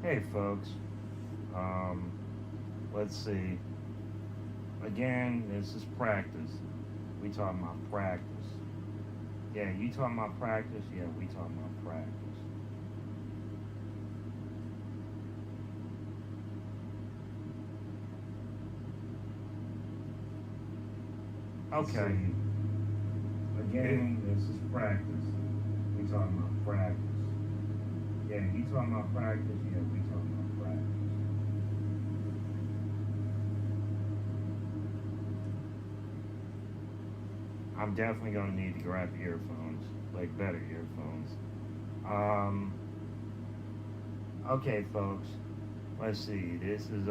Hey folks, um, let's see. Again, this is practice. We talking about practice. Yeah, you talking about practice? Yeah, we talking about practice. Okay. Again, this is practice. We talking about practice. Yeah, you talking about practice? Yeah, we talking about practice. I'm definitely gonna need to grab earphones, like better earphones. Um, okay, folks. Let's see. This is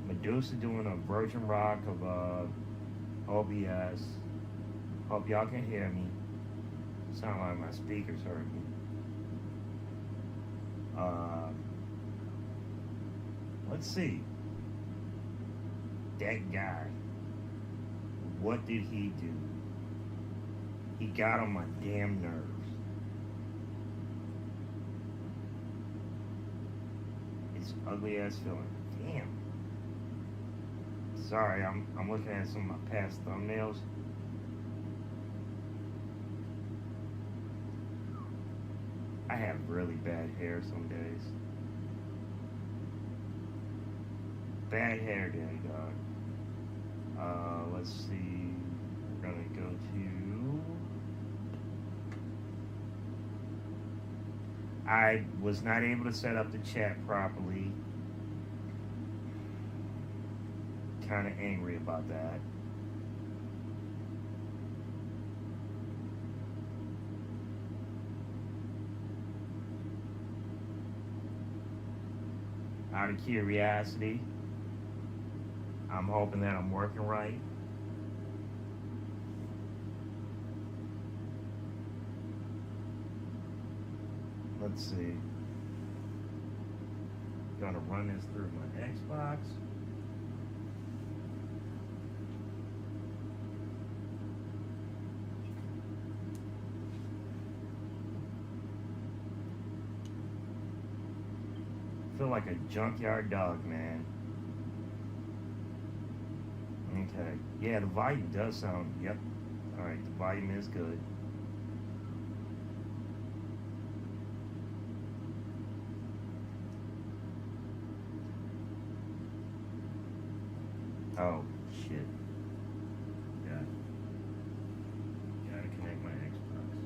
Medusa doing a Virgin Rock of OBS. Hope y'all can hear me. Sound like my speakers hurt me. Uh, let's see. That guy. What did he do? He got on my damn nerves. It's ugly ass feeling. Damn. Sorry, I'm looking at some of my past thumbnails. I have really bad hair some days. Bad hair day, dog. Let's see. We're gonna go to. I was not able to set up the chat properly. Kind of angry about that. Out of curiosity, I'm hoping that I'm working right. Let's see. Gonna run this through my Xbox. Feel like a junkyard dog, man. Okay. Yeah, the volume does sound. Yep. All right, the volume is good. Oh shit. Yeah. Gotta connect my Xbox.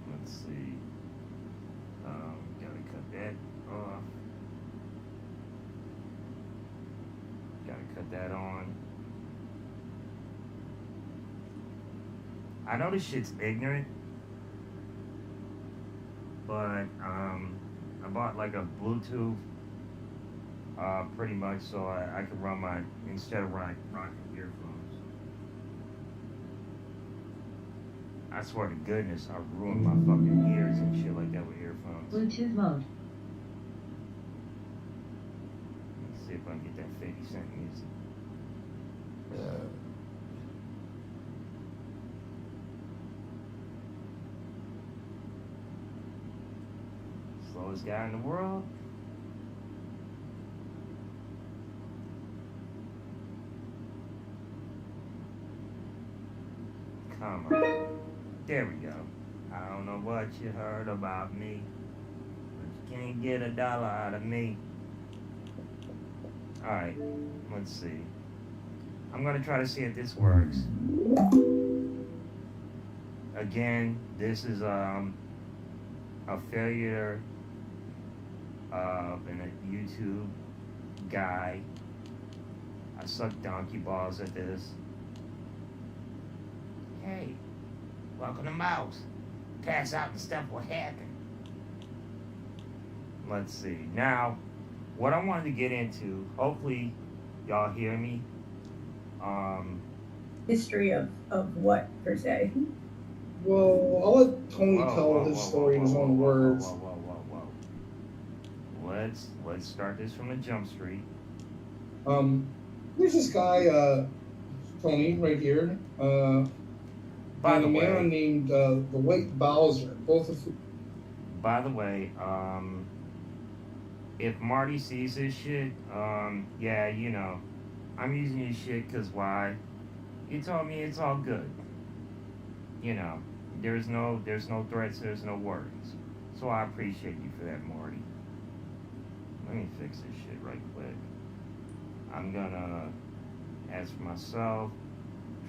Let's see. Gotta cut that off. Gotta cut that on. I know this shit's ignorant, but I bought like a Bluetooth, pretty much, so I could run my instead of rocking earphones. I swear to goodness, I ruined my fucking ears and shit like that with earphones. Bluetooth mode. Let's see if I can get that 50 Cent music. Slowest guy in the world. Come on. There we go. I don't know what you heard about me, but you can't get $1 out of me. Alright, let's see. I'm gonna try to see if this works. Again, this is a failure in a YouTube guy. I suck donkey balls at this. Hey, welcome to Mouse. Pass out and stuff will happen. Let's see. Now, what I wanted to get into, hopefully y'all hear me. History of what, per se? Well, I'll let Tony Whoa, tell whoa, his whoa, whoa, story in whoa, his whoa, own whoa, whoa, words. whoa, whoa, whoa, whoa. Let's start this from the jump street. Um, there's this guy, Tony, right here, By and the a man way, named the White Bowser. Both of who, by the way, if Marty sees this shit, yeah, I'm using this shit because why? You told me it's all good. You know, there's no threats, there's no worries. So I appreciate you for that, Marty. Let me fix this shit right quick. I'm gonna ask myself,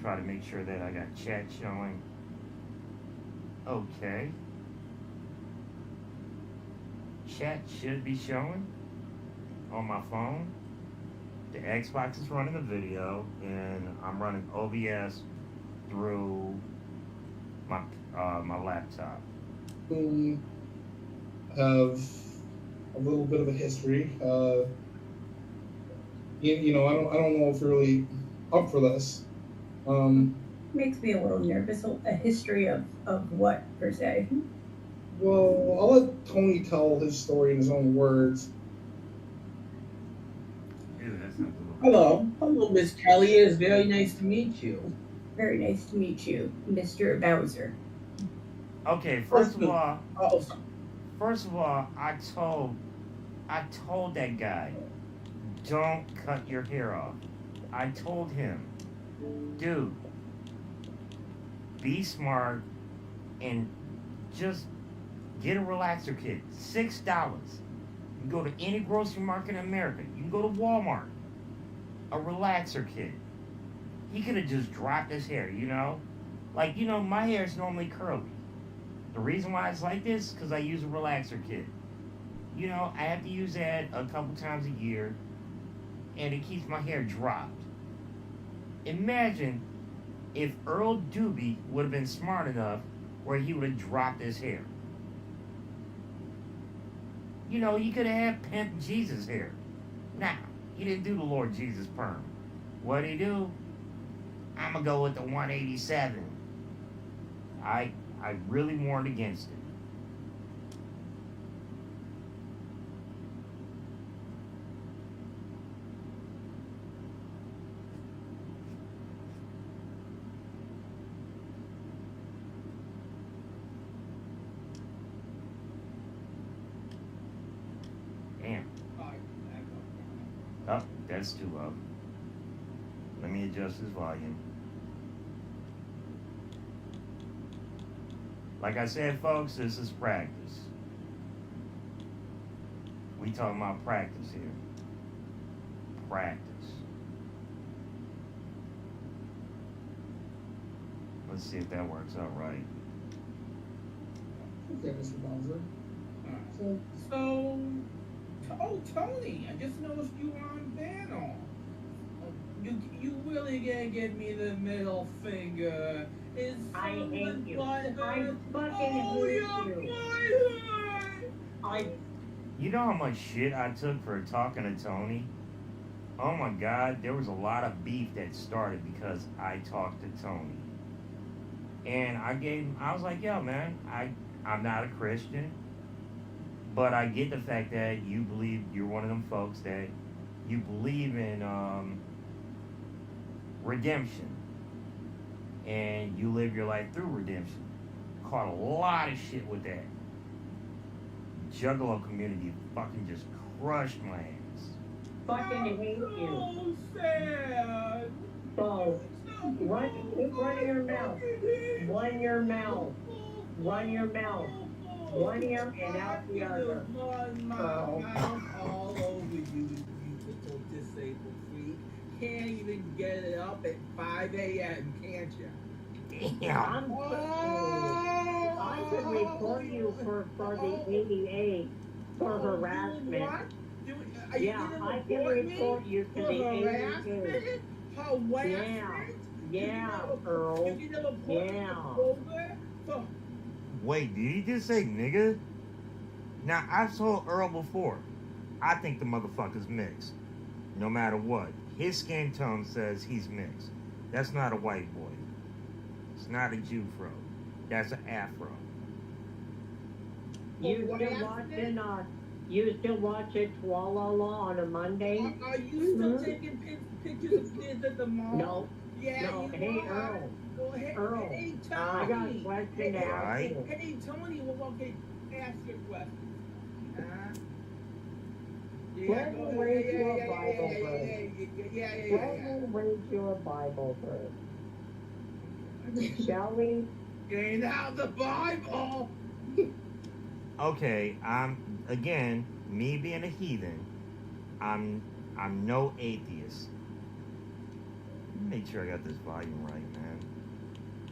try to make sure that I got chat showing. Okay, chat should be showing on my phone. The Xbox is running the video, and I'm running OBS through my my laptop. whom have a little bit of a history. I don't know if you're really up for this. Um, Makes me a little nervous. A history of what per se? well, I'll let Tony tell his story in his own words. Ew, that sounds a little creepy. Hello. Hello, Miss Kelly. It's very nice to meet you. Very nice to meet you, Mr. Bowser. Okay, Listen, oh, first of all, I told that guy, don't cut your hair off. I told him, dude, be smart and just get a relaxer kit. $6. You can go to any grocery market in America. You can go to Walmart. A relaxer kit. He could have just dropped his hair. Like, my hair is normally curly. The reason why it's like this because I use a relaxer kit. I have to use that a couple times a year, and it keeps my hair dropped. Imagine if Earl Doobie would have been smart enough where he would have dropped his hair. He could have had Pimp Jesus hair. Nah, he didn't do the Lord Jesus perm. What'd he do? I'm gonna go with the 187. I I really warned against it. Damn. Oh, that's too low. Let me adjust his volume. Like I said, folks, this is practice. We talking about practice here. Practice. Let's see if that works out right. Okay, Mr. Bowser. so, so, oh, Tony, I just noticed you were on panel. You really gonna give me the middle finger? Is I hate someone you. I butthurt? fucking Oh, hate you're you. butthurt! I You know how much shit I took for talking to Tony? Oh my god, there was a lot of beef that started because I talked to Tony. And I was like, yo, man, I'm not a Christian, but I get the fact that you believe you're one of them folks that you believe in redemption and you live your life through redemption. Caught a lot of shit with that. Juggalo community fucking just crushed my ass. fucking hate you. So sad. So, So keep running your mouth. Run your mouth. Run your mouth. One ear and out the other. Run my Girl. mouth all over you, you little disabled freak. Can't even get it up at 5 a.m., can't you? Damn. I could report you for the ADA for harassment. What? Are you Yeah, gonna I can report me report you to for the ADA. harassment? Harassment? Yeah, You Earl. gonna report me Yeah. for Wait, did he just say nigga? Now, I've told Earl before, I think the motherfucker's mixed. No matter what. His skin tone says he's mixed. That's not a white boy. It's not a Jew fro. That's an afro. You what still happened? watching, you still watching Twala on a Monday? Are you still Mhm. taking pictures of kids at the mall? No, Yeah, no. you Hey, are. Earl. Well, hey, Earl, hey, I got a Tony. question to Hey, ask Right? you. hey, Tony. Well, okay, ask your question. Yeah, Let go me ahead. read Yeah, you yeah, a yeah, yeah, Bible yeah, verse. yeah. Let me read you a Bible verse. Shall we? Getting out the Bible. Okay, again, me being a heathen, I'm I'm no atheist. Make sure I got this volume right, man.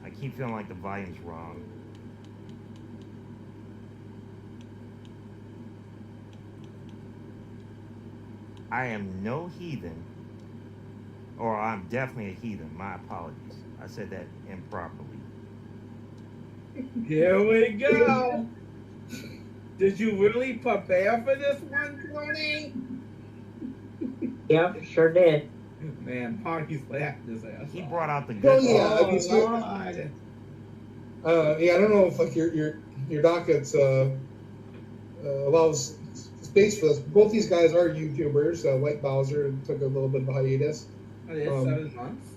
I keep feeling like the volume's wrong. I am no heathen, or I'm definitely a heathen. My apologies. I said that improperly. Here we go. Did you really prepare for this one, Tony? Yep, sure did. Man, Parky's laughing his ass He off. brought out the Well, good yeah, stuff. I mean, so, God. yeah, I don't know if like your dockets allows space for this. Both these guys are YouTubers. White Bowser took a little bit of a hiatus. It is 7 months.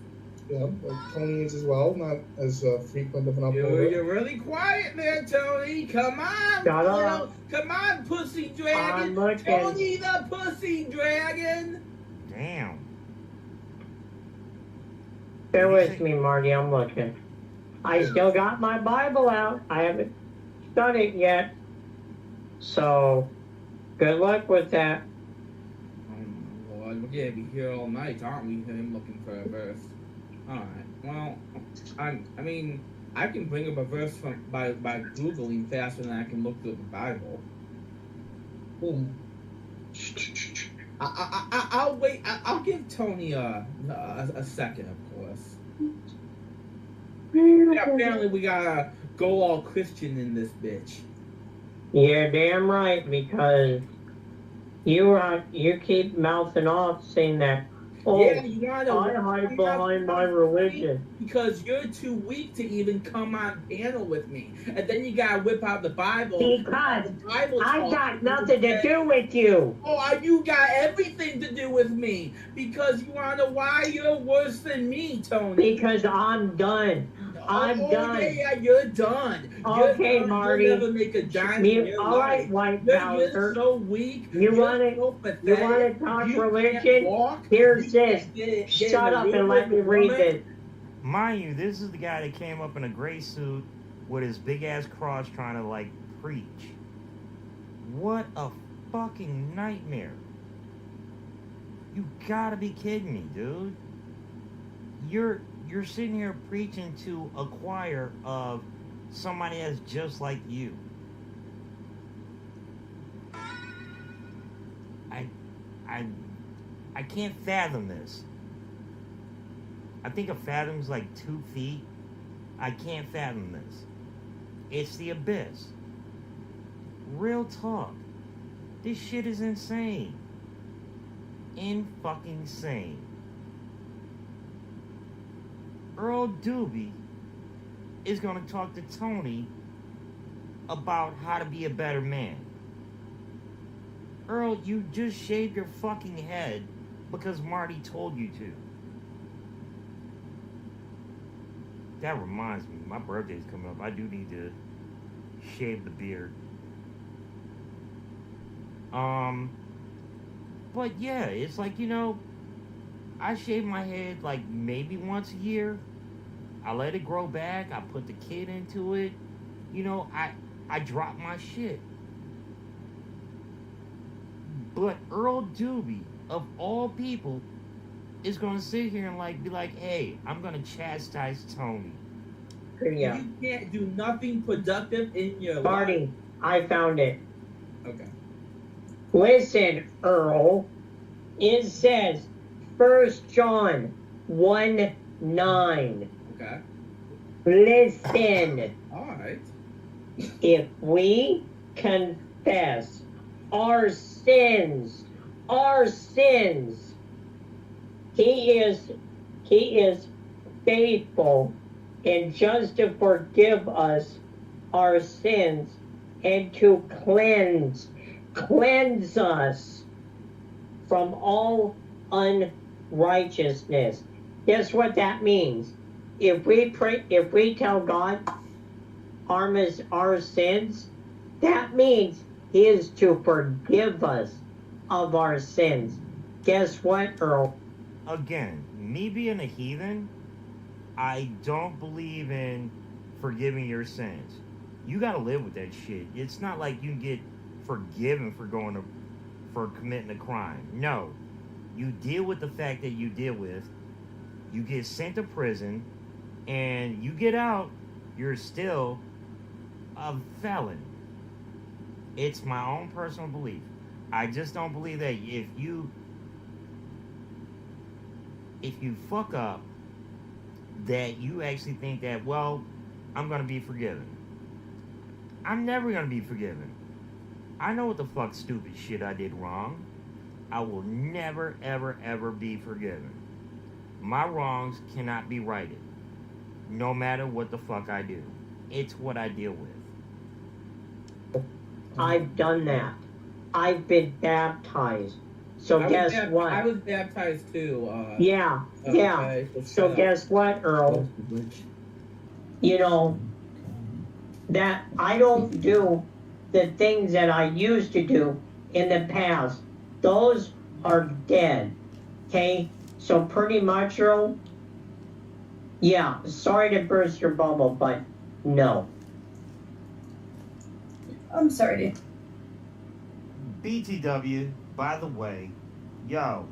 Yeah, Tony is as well, not as frequent of an uploader. You're really quiet there, Tony. Come on, Shut up. come on, pussy I'm dragon. looking. Tony the pussy dragon. Damn. Bear Did he with say- me, Marty. I'm looking. I still got my Bible out. I haven't done it yet. So, good luck with that. Oh my lord, we're gonna be here all night, aren't we? Him looking for a verse. Alright, well, I mean, I can bring up a verse by Googling faster than I can look through the Bible. Hmm. I'll wait. I'll give Tony a second, of course. Yeah, apparently we gotta go all Christian in this bitch. You're damn right, because you keep mouthing off saying that, oh, Yeah, you gotta. I hide behind my religion. Because you're too weak to even come on panel with me, and then you gotta whip out the Bible. Because the Bible I talk, got nothing to do with you. Oh, you got everything to do with me because you wanna know why you're worse than me, Tony. Because I'm done. I'm done. Yeah, you're done. Okay, you're done. Marty. You'll never make a dime in your All right, life. White You're Bowser. so weak. You You're wanna- so pathetic. You want to talk You religion? can't walk. Here's You this. can't get Shut in a up room and let me with a read woman. this. Mind you, this is the guy that came up in a gray suit with his big ass cross trying to like preach. What a fucking nightmare. You gotta be kidding me, dude. You're sitting here preaching to a choir of somebody that's just like you. I can't fathom this. I think a fathom's like 2 feet. I can't fathom this. It's the abyss. Real talk. This shit is insane. Fucking insane. Earl Doobie is gonna talk to Tony about how to be a better man. Earl, you just shaved your fucking head because Marty told you to. That reminds me, my birthday's coming up. I do need to shave the beard. But yeah, it's like, I shave my head like maybe once a year. I let it grow back. I put the kid into it. I drop my shit. But Earl Doobie, of all people, is gonna sit here and be like, hey, I'm gonna chastise Tony. Yeah. You can't do nothing productive in your Marty, life. I found it. Okay. Listen, Earl. It says 1 John 1:9. Okay. Listen. All right. If we confess our sins, he is faithful and just to forgive us our sins and to cleanse us from all unrighteousness. Guess what that means? If we tell God our sins, that means He is to forgive us of our sins. Guess what, Earl? Again, me being a heathen, I don't believe in forgiving your sins. You gotta live with that shit. It's not like you can get forgiven for committing a crime. No. You deal with the fact that you deal with, you get sent to prison, and you get out, you're still a felon. It's my own personal belief. I just don't believe that if you fuck up, that you actually think that, well, I'm gonna be forgiven. I'm never gonna be forgiven. I know what the fuck stupid shit I did wrong. I will never, ever, ever be forgiven. My wrongs cannot be righted, no matter what the fuck I do. It's what I deal with. I've done that. I've been baptized. So guess what? I was baptized too. Yeah. Okay, So guess what, Earl? You know, that I don't do the things that I used to do in the past. Those are dead. Okay? So pretty much, Earl, yeah, sorry to burst your bubble, but no. I'm sorry to. BTW, by the way, yo,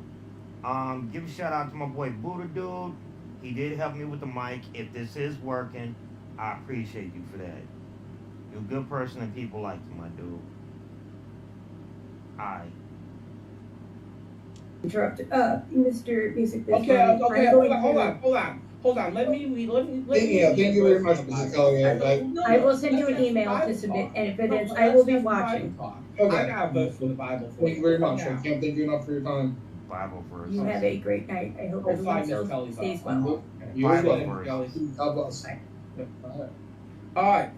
give a shout out to my boy Buddha Dude. He did help me with the mic. If this is working, I appreciate you for that. You're a good person and people like you, my dude. Alright. Interrupted. Mr. Music. Okay, hold on. Let me. Yeah, thank you very much, Mrs. Elliott. I will send you an email to submit, and if it is, I will be watching. Okay. I got a verse from the Bible for Thank you very much. I can't thank you enough for your time. Bible verse. You have a great night. I hope everyone still stays well. You as Bible well. verse. God bless. All right.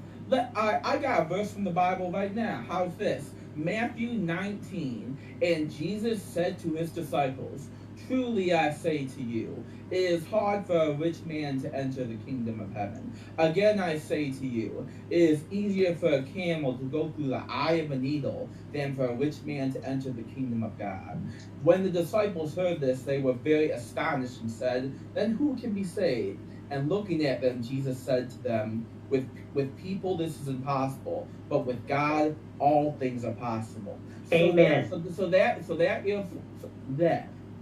I got a verse from the Bible right now. How's this? Matthew 19. And Jesus said to his disciples, truly I say to you, it is hard for a rich man to enter the kingdom of heaven. Again I say to you, it is easier for a camel to go through the eye of a needle than for a rich man to enter the kingdom of God. When the disciples heard this, they were very astonished and said, then who can be saved? And looking at them, Jesus said to them, with people this is impossible, but with God all things are possible. Amen. So that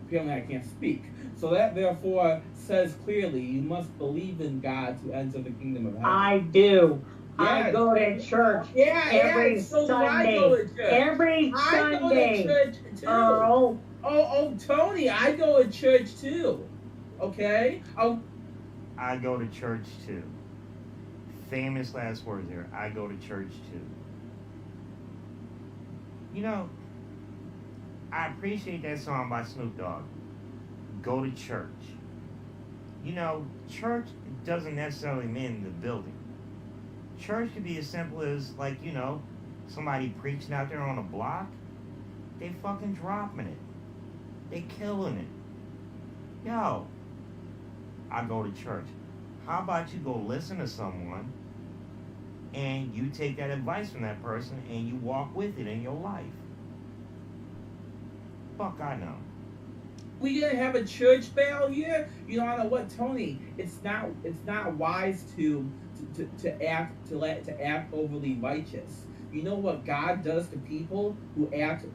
apparently I can't speak. So that therefore says clearly you must believe in God to enter the kingdom of heaven. I do. Yeah. I go to church every So Sunday. I go to church. Every I go Sunday. to church too. Earl. Oh, Tony, I go to church too. Okay? I go to church too. Famous last words there. I go to church too. You know, I appreciate that song by Snoop Dogg. Go to church. You know, church doesn't necessarily mean the building. Church could be as simple as, like, you know, somebody preaching out there on a block. They fucking dropping it. They killing it. Yo, I go to church. How about you go listen to someone and you take that advice from that person and you walk with it in your life? Fuck, I know. We gonna have a church bell here? You know, I know what, Tony. It's not wise to act overly righteous. You know what God does to people who act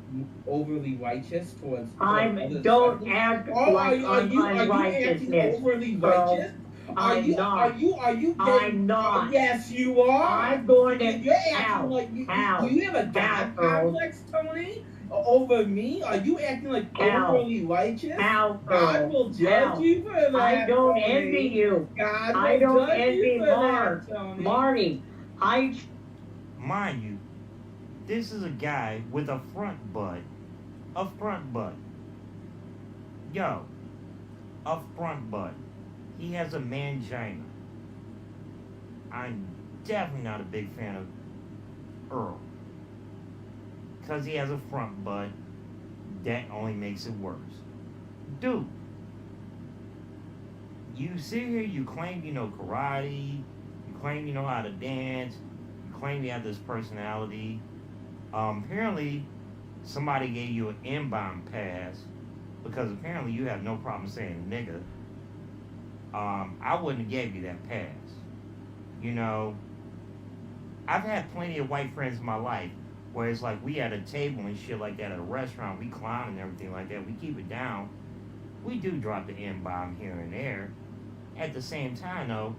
overly righteous towards others? Don't act like unrighteousness. Are you acting overly righteous? I'm not. Are you I'm not. Yes, you are. I'm going to. You're acting like you have a God complex, Tony? Over me? Are you acting like overly righteous? God will judge you for that. I don't Tony. envy you. God will I don't judge envy you for Mark. that, Tony. Marty, Mind you, this is a guy with a front butt. A front butt. Yo, a front butt. He has a mangina. I'm definitely not a big fan of Earl. Because he has a front butt, that only makes it worse. Dude, you sit here, you claim you know karate, you claim you know how to dance, you claim you have this personality. Apparently, somebody gave you an inbound pass because apparently you have no problem saying nigga. I wouldn't have gave you that pass. You know, I've had plenty of white friends in my life where it's like we at a table and shit like that at a restaurant, we clown and everything like that, we keep it down. We do drop the N-bomb here and there. At the same time, though,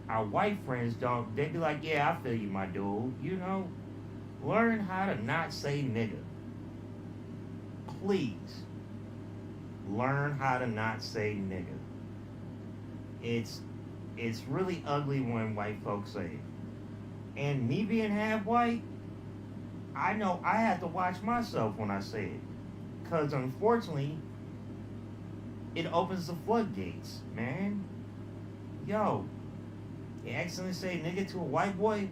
our white friends don't, they be like, yeah, I feel you, my dude. You know, learn how to not say nigga. Please. Learn how to not say nigga. It's really ugly when white folks say it. And me being half white, I know I have to watch myself when I say it. Because unfortunately, it opens the floodgates, man. Yo, you accidentally say nigga to a white boy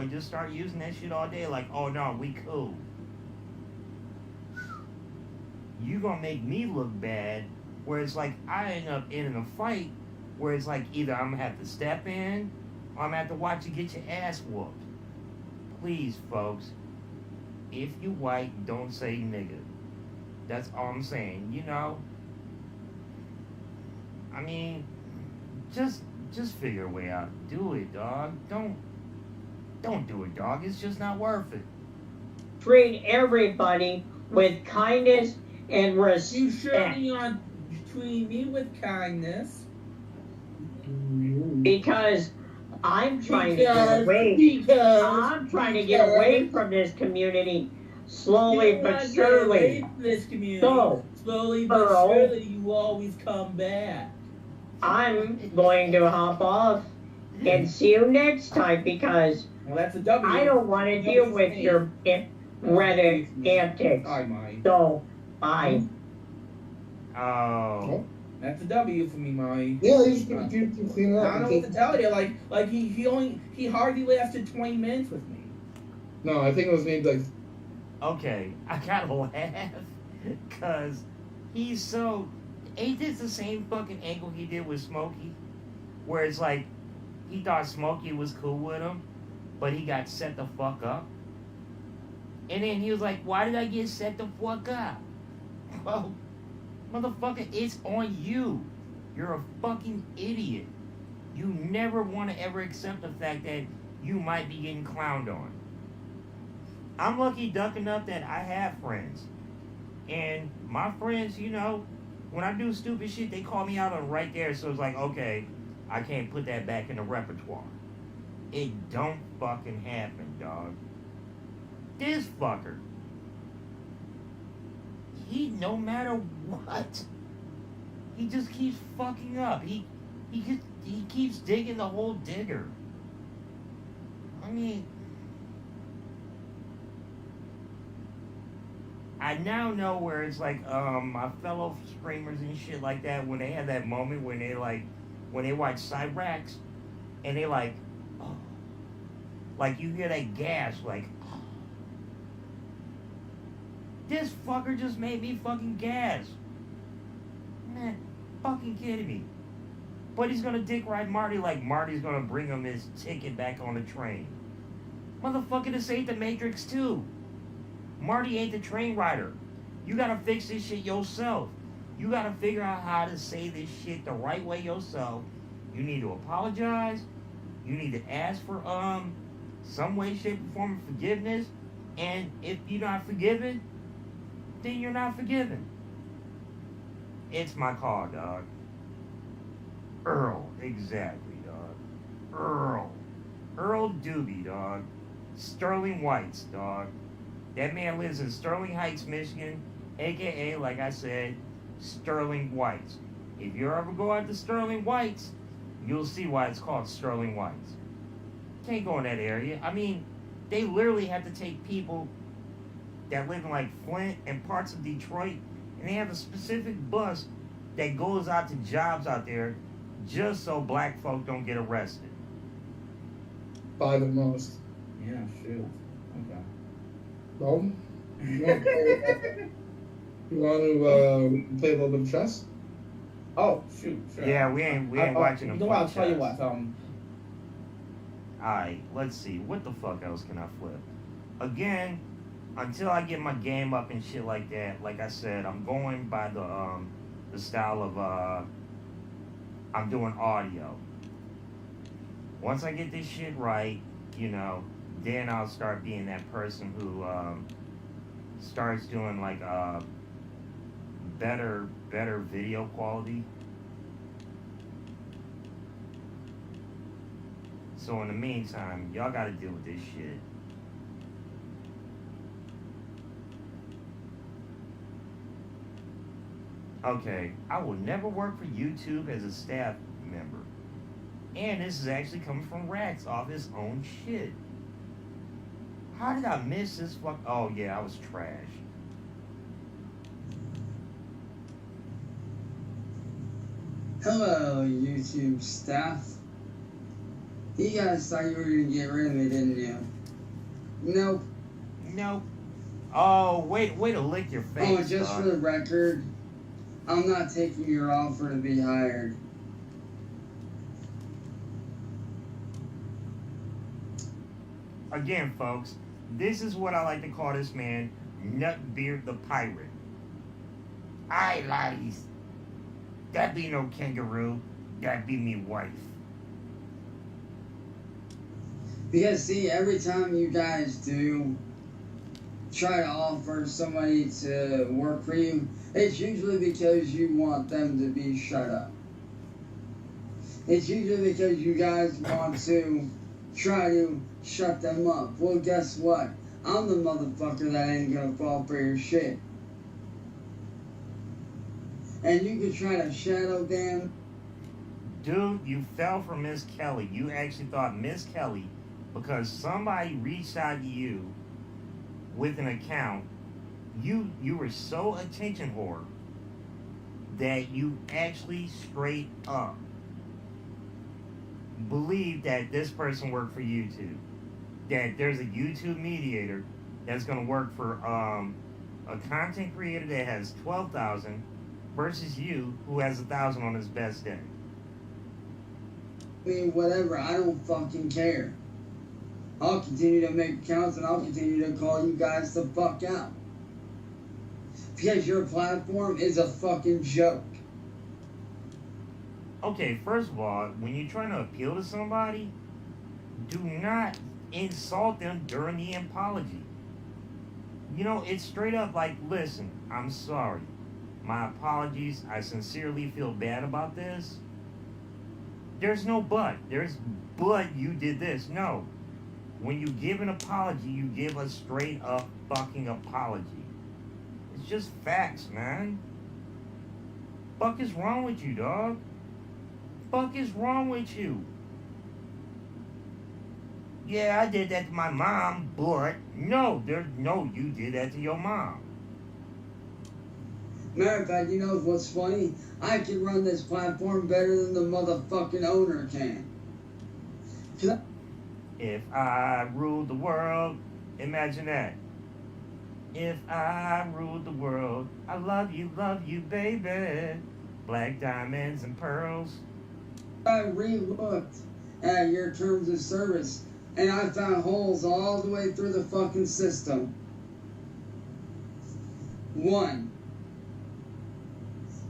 just start using that shit all day like, oh no, we cool. You gonna make me look bad, where it's like I end up in a fight where it's like either I'm gonna have to step in or I'm gonna have to watch you get your ass whooped. Please, folks, if you white, don't say nigga. That's all I'm saying, you know? I mean, just figure a way out. Do it, dog. Don't do it, dog. It's just not worth it. Treat everybody with kindness and You respect. surely aren't treating me with kindness. Because I'm trying to get away. I'm trying to get away from this community slowly You're but not surely. getting away from this community. So, Slowly but Earl, surely, you always come back. I'm going to hop off and see you next time because Well, that's a W. I don't want to deal with your Reddit antics. I might. So, bye. Oh. That's a W for me, Mike. Yeah, they just gonna do clean it I up. don't and know what take- to tell you. Like he hardly lasted 20 minutes with me. No, I think it was maybe like Okay, I gotta laugh because he's so. Ain't this the same fucking angle he did with Smokey? Where it's like he thought Smokey was cool with him, but he got set the fuck up. And then he was like, why did I get set the fuck up? Well, motherfucker, it's on you. You're a fucking idiot. You never want to ever accept the fact that you might be getting clowned on. I'm lucky duck enough that I have friends. And my friends, you know, when I do stupid shit, they call me out on right there. So it's like, okay, I can't put that back in the repertoire. It don't fucking happen, dog. This fucker. He, no matter what, he just keeps fucking up. He keeps digging the whole digger. I mean, I now know where it's like my fellow streamers and shit like that, when they have that moment when they like, when they watch Cyrax and they like, oh, like you hear that gasp, like, oh. This fucker just made me fucking gasp. Man, fucking kidding me. But he's gonna dick ride Marty like Marty's gonna bring him his ticket back on the train. Motherfucker, this ain't the Matrix 2. Marty ain't the train rider. You gotta fix this shit yourself. You gotta figure out how to say this shit the right way yourself. You need to apologize. You need to ask for some way, shape, or form of forgiveness. And if you're not forgiven, then you're not forgiven. It's my call, dog. Earl, exactly, dog. Earl Doobie, dog. Sterling Whites, dog. That man lives in Sterling Heights, Michigan, aka, like I said, Sterling Whites. If you ever go out to Sterling Whites, you'll see why it's called Sterling Whites. Can't go in that area. I mean, they literally have to take people that live in like Flint and parts of Detroit, and they have a specific bus that goes out to jobs out there just so black folk don't get arrested. 5 at most. Yeah, shoot. Okay. Well, you want to play a little bit of chess? Oh, shoot, sure. Yeah, we ain't watching them. You know what? I'll fuck tell you chess. what. Alright, let's see. What the fuck else can I flip? Again, until I get my game up and shit like that, like I said, I'm going by the style of I'm doing audio. Once I get this shit right, you know, then I'll start being that person who starts doing like better video quality. So in the meantime, y'all gotta deal with this shit. Okay, I will never work for YouTube as a staff member. And this is actually coming from Rax off his own shit. How did I miss this fuck? Oh yeah, I was trash. Hello, YouTube staff. You guys thought you were gonna get rid of me, didn't you? Nope. Nope. Oh, way to lick your face. Oh, just dog. for the record, I'm not taking your offer to be hired. Again, folks, this is what I like to call this man, Nutbeard the Pirate. Aye, laddies. That be no kangaroo. That be me wife. Because, see, every time you guys do try to offer somebody to work for you, it's usually because you want them to be shut up. It's usually because you guys want to try to shut them up. Well, guess what? I'm the motherfucker that ain't gonna fall for your shit. And you can try to shadow them. Dude, you fell for Miss Kelly. You actually thought Miss Kelly, because somebody reached out to you with an account, you were so attention whore that you actually straight up believed that this person worked for YouTube. That there's a YouTube mediator that's going to work for a content creator that has 12,000 versus you who has 1,000 on his best day. I mean, whatever, I don't fucking care. I'll continue to make accounts and I'll continue to call you guys the fuck out. Because your platform is a fucking joke. Okay, first of all, when you're trying to appeal to somebody, do not insult them during the apology. You know, it's straight up like, listen, I'm sorry. My apologies. I sincerely feel bad about this. There's no but. There's but you did this. No. When you give an apology, you give a straight up fucking apology. It's just facts, man. Fuck is wrong with you, dog? Fuck is wrong with you? Yeah, I did that to my mom, but no, you did that to your mom. Matter of fact, you know what's funny? I can run this platform better than the motherfucking owner can. If I ruled the world, imagine that. If I ruled the world, I love you, baby. Black diamonds and pearls. I re-looked at your terms of service and I found holes all the way through the fucking system. 1.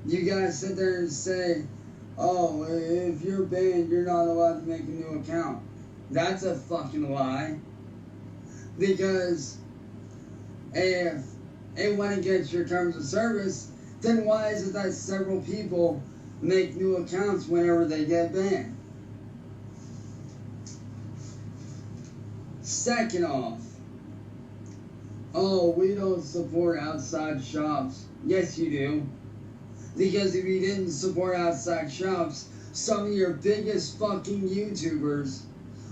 You guys sit there and say, oh, if you're banned, you're not allowed to make a new account. That's a fucking lie. Because if it went against your terms of service, then why is it that several people make new accounts whenever they get banned? Second off, oh, we don't support outside shops. Yes, you do. Because if you didn't support outside shops, some of your biggest fucking YouTubers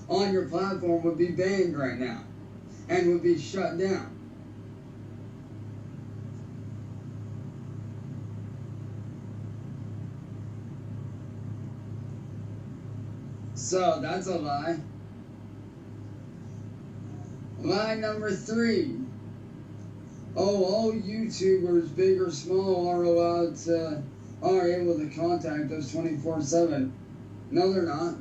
on your platform would be banned right now and would be shut down. So that's a lie. Line number 3. Oh, all YouTubers, big or small, are able to contact us 24/7. No, they're not.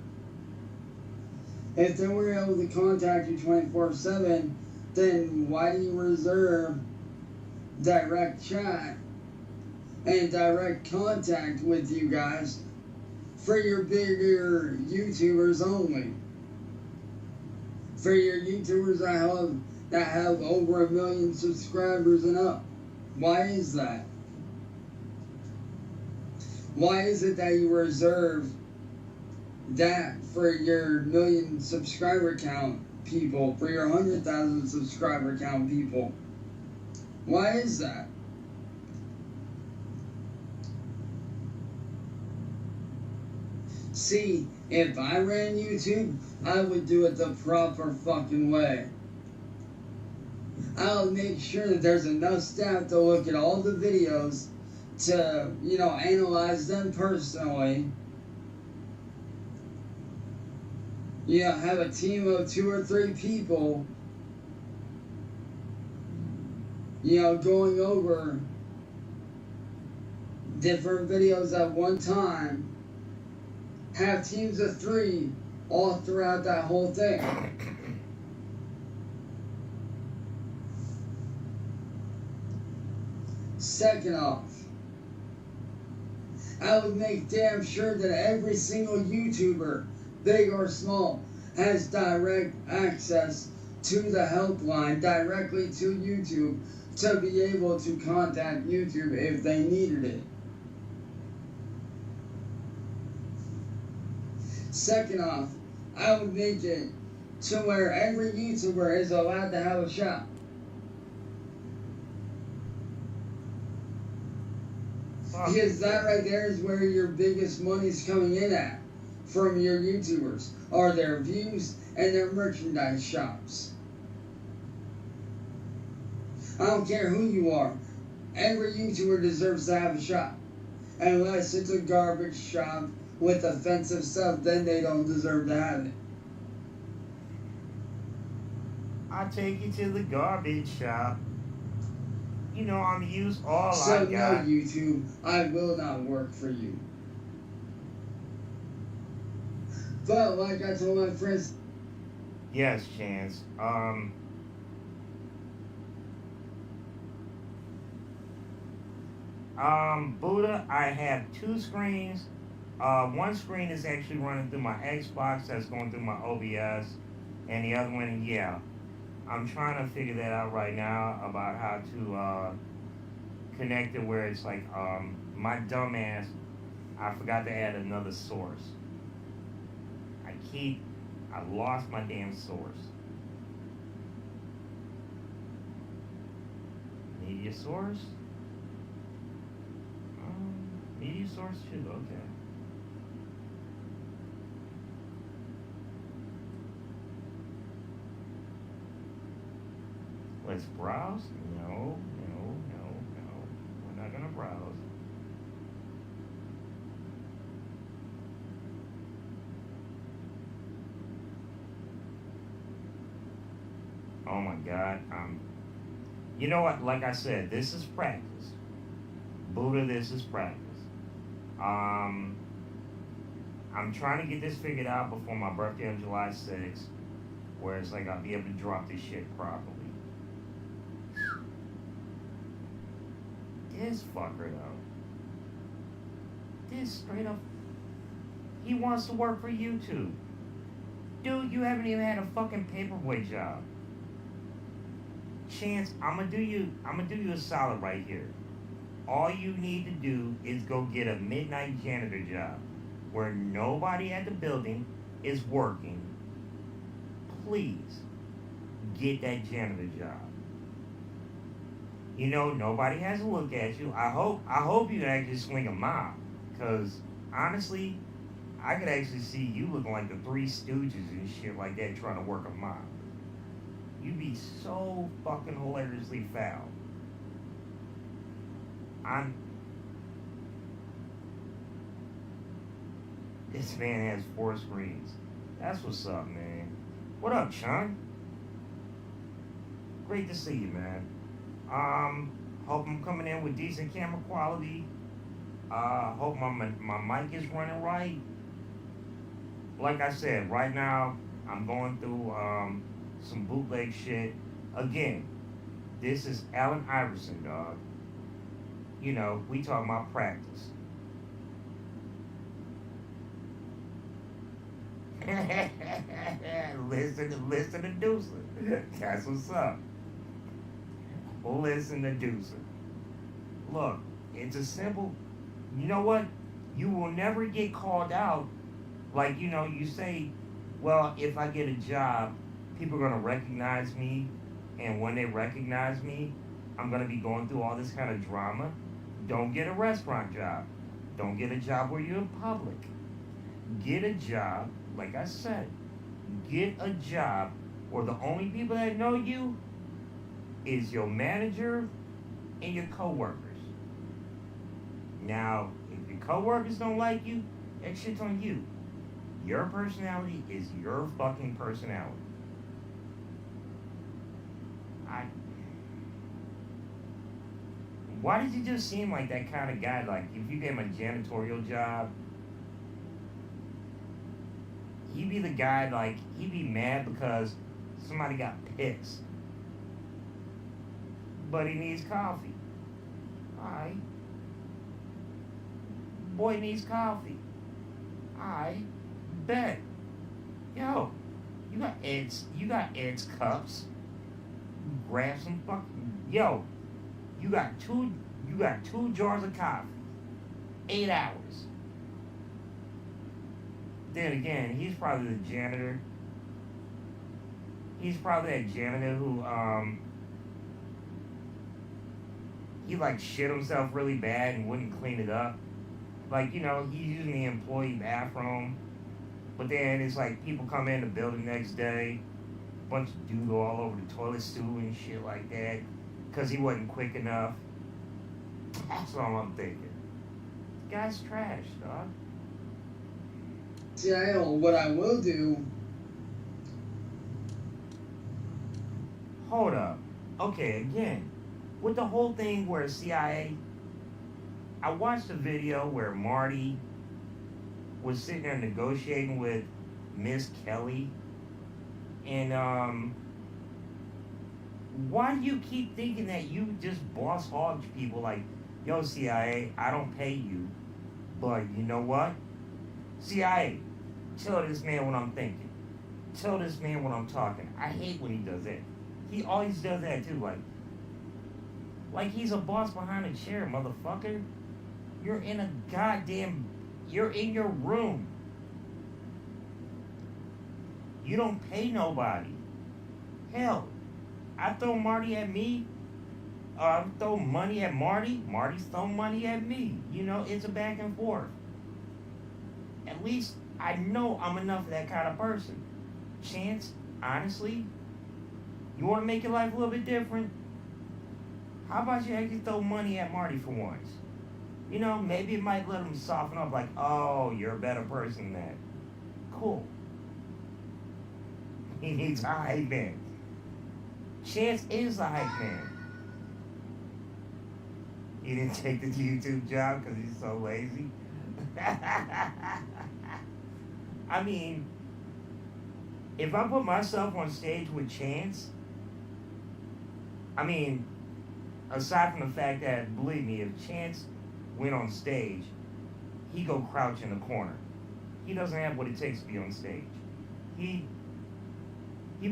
If they were able to contact you 24/7, then why do you reserve direct chat and direct contact with you guys for your bigger YouTubers only? For your YouTubers that have over 1 million subscribers and up. Why is that? Why is it that you reserve that for your 1 million subscriber count people, for your 100,000 subscriber count people? Why is that? See, if I ran YouTube, I would do it the proper fucking way. I'll make sure that there's enough staff to look at all the videos to, analyze them personally. Have a team of 2 or 3 people, going over different videos at one time. Have teams of 3 all throughout that whole thing. Second off, I would make damn sure that every single YouTuber, big or small, has direct access to the helpline directly to YouTube to be able to contact YouTube if they needed it. Second off, I would make it to where every YouTuber is allowed to have a shop. Because that right there is where your biggest money's coming in at from your YouTubers, are their views and their merchandise shops. I don't care who you are. Every YouTuber deserves to have a shop. Unless it's a garbage shop with offensive stuff, then they don't deserve to have it. I'll take you to the garbage shop. I'm use all So I no, got. YouTube, I will not work for you. But like I told my friends, Yes, Chance. Buddha, I have 2 screens. One screen is actually running through my Xbox, that's going through my OBS, and the other one, I'm trying to figure that out right now about how to connect it where it's like my dumbass, I forgot to add another source. I lost my damn source. Media source? Media source too, okay. Let's browse? No. We're not gonna browse. Oh my God. You know what? Like I said, this is practice. Buddha, this is practice. I'm trying to get this figured out before my birthday on July 6th, where it's like I'll be able to drop this shit properly. This fucker though. This straight up. He wants to work for YouTube. Dude, you haven't even had a fucking paperboy job. Chance, I'm gonna do you a solid right here. All you need to do is go get a midnight janitor job where nobody at the building is working. Please get that janitor job. Nobody has to look at you. I hope you can actually swing a mop, because honestly, I could actually see you looking like the Three Stooges and shit like that trying to work a mop. You'd be so fucking hilariously foul. This man has 4 screens. That's what's up, man. What up, Chun? Great to see you, man. Hope I'm coming in with decent camera quality. Hope my mic is running right. Like I said, right now I'm going through some bootleg shit. Again, this is Allen Iverson, dog. You know, we talking about practice. listen to Deucer. That's what's up. Listen to Deucer. Look, it's a simple. You know what? You will never get called out. Like, you know, you say, well, if I get a job, people are gonna recognize me, and when they recognize me, I'm gonna be going through all this kind of drama. Don't get a restaurant job. Don't get a job where you're in public. Get a job, like I said, get a job where the only people that know you is your manager and your coworkers. Now, if your coworkers don't like you, that shit's on you. Your personality is your fucking personality. Why did you just seem like that kind of guy? Like, if you gave him a janitorial job, he'd be the guy, like, he'd be mad because somebody got pissed. But he needs coffee. Alright. Boy needs coffee. I bet. Yo, you got Ed's cups. Grab some fucking you got two jars of coffee. 8 hours. Then again, he's probably the janitor. He's probably that janitor who he like shit himself really bad and wouldn't clean it up. Like, you know, he's using the employee bathroom, but then it's like people come in the building next day, bunch of dude all over the toilet stool and shit like that, because he wasn't quick enough. That's all I'm thinking. The guy's trash, dog. See, I know what I will do. Hold up. Okay, again, with the whole thing where CIA, I watched a video where Marty was sitting there negotiating with Miss Kelly, and why do you keep thinking that you just boss hog people? Like, yo, CIA, I don't pay you, but you know what? CIA, tell this man what I'm thinking. Tell this man what I'm talking. I hate when he does that. He always does that too. Like he's a boss behind a chair, motherfucker. You're in you're in your room. You don't pay nobody. Hell, I throw Marty at me. I throw money at Marty. Marty's throwing money at me. You know, it's a back and forth. At least I know I'm enough of that kind of person. Chance, honestly, you want to make your life a little bit different? How about you actually throw money at Marty for once? You know, maybe it might let him soften up, like, oh, you're a better person than that. Cool. He needs a hype man. Chance is a hype man. He didn't take the YouTube job because he's so lazy. I mean, if I put myself on stage with Chance, I mean, aside from the fact that, believe me, if Chance went on stage, he'd go crouch in the corner. He doesn't have what it takes to be on stage. He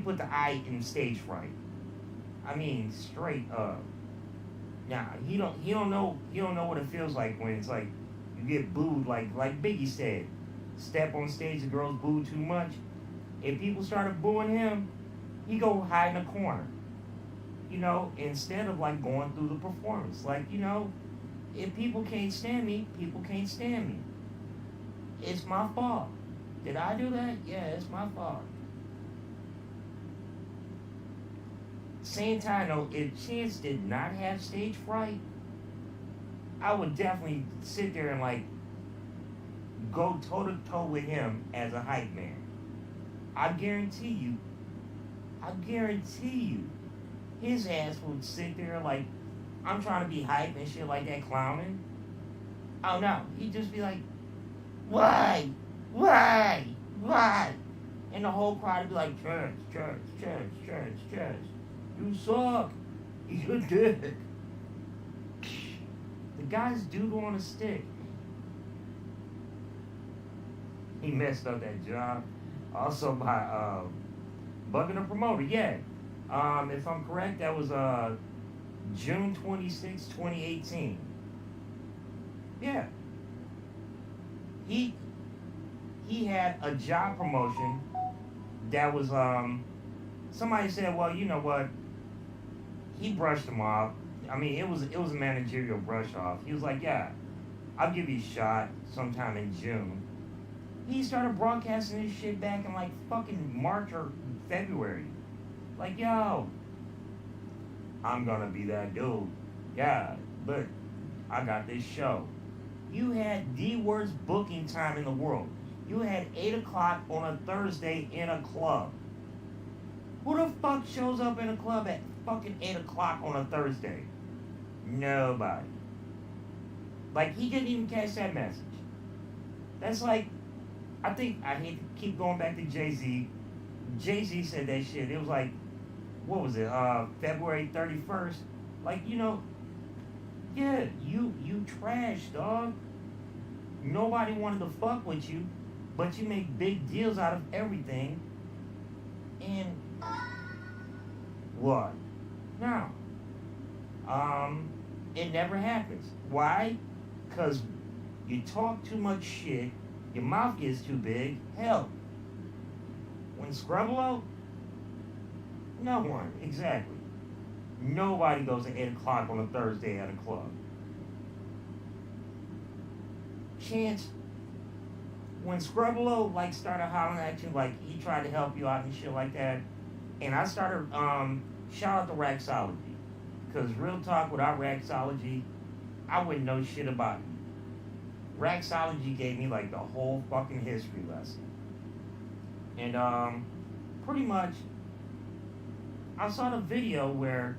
put the eye in stage fright. I mean, straight up. Now, he don't know what it feels like when it's like you get booed, like Biggie said. Step on stage, the girls boo too much. If people started booing him, he go hide in a corner. You know, instead of like going through the performance. Like, you know, if people can't stand me, people can't stand me. It's my fault. Did I do that? Yeah, it's my fault. Same time though, if Chance did not have stage fright, I would definitely sit there and like go toe to toe with him as a hype man. I guarantee you, his ass would sit there like, I'm trying to be hype and shit like that, clowning. Oh no, he'd just be like, why? Why? Why? And the whole crowd would be like, church, church, church, church, church. You suck. You dick. The guy's dude on a stick. He messed up that job. Also by bugging a promoter, yeah. If I'm correct, that was June 26, 2018. Yeah. He had a job promotion that was somebody said, well, you know what? He brushed him off. I mean, it was a managerial brush off. He was like, yeah, I'll give you a shot sometime in June. He started broadcasting this shit back in like fucking March or February. Like, yo, I'm gonna be that dude. Yeah, look, I got this show. You had the worst booking time in the world. You had 8 o'clock on a Thursday in a club. Who the fuck shows up in a club at fucking 8 o'clock on a Thursday? Nobody. Like, he didn't even catch that message. That's like, I hate to keep going back to Jay-Z. Jay-Z said that shit. It was like, what was it, February 31st? Like, you know, yeah, you trash, dog. Nobody wanted to fuck with you, but you make big deals out of everything. And what? No. It never happens. Why? Because you talk too much shit, your mouth gets too big. Hell, when Scrublo, no one, exactly. Nobody goes at 8 o'clock on a Thursday at a club. Chance, when Scrublo like started hollering at you, like he tried to help you out and shit like that, and I started shout out to Raxology, because real talk, without Raxology, I wouldn't know shit about you. Raxology gave me like the whole fucking history lesson, and pretty much, I saw the video where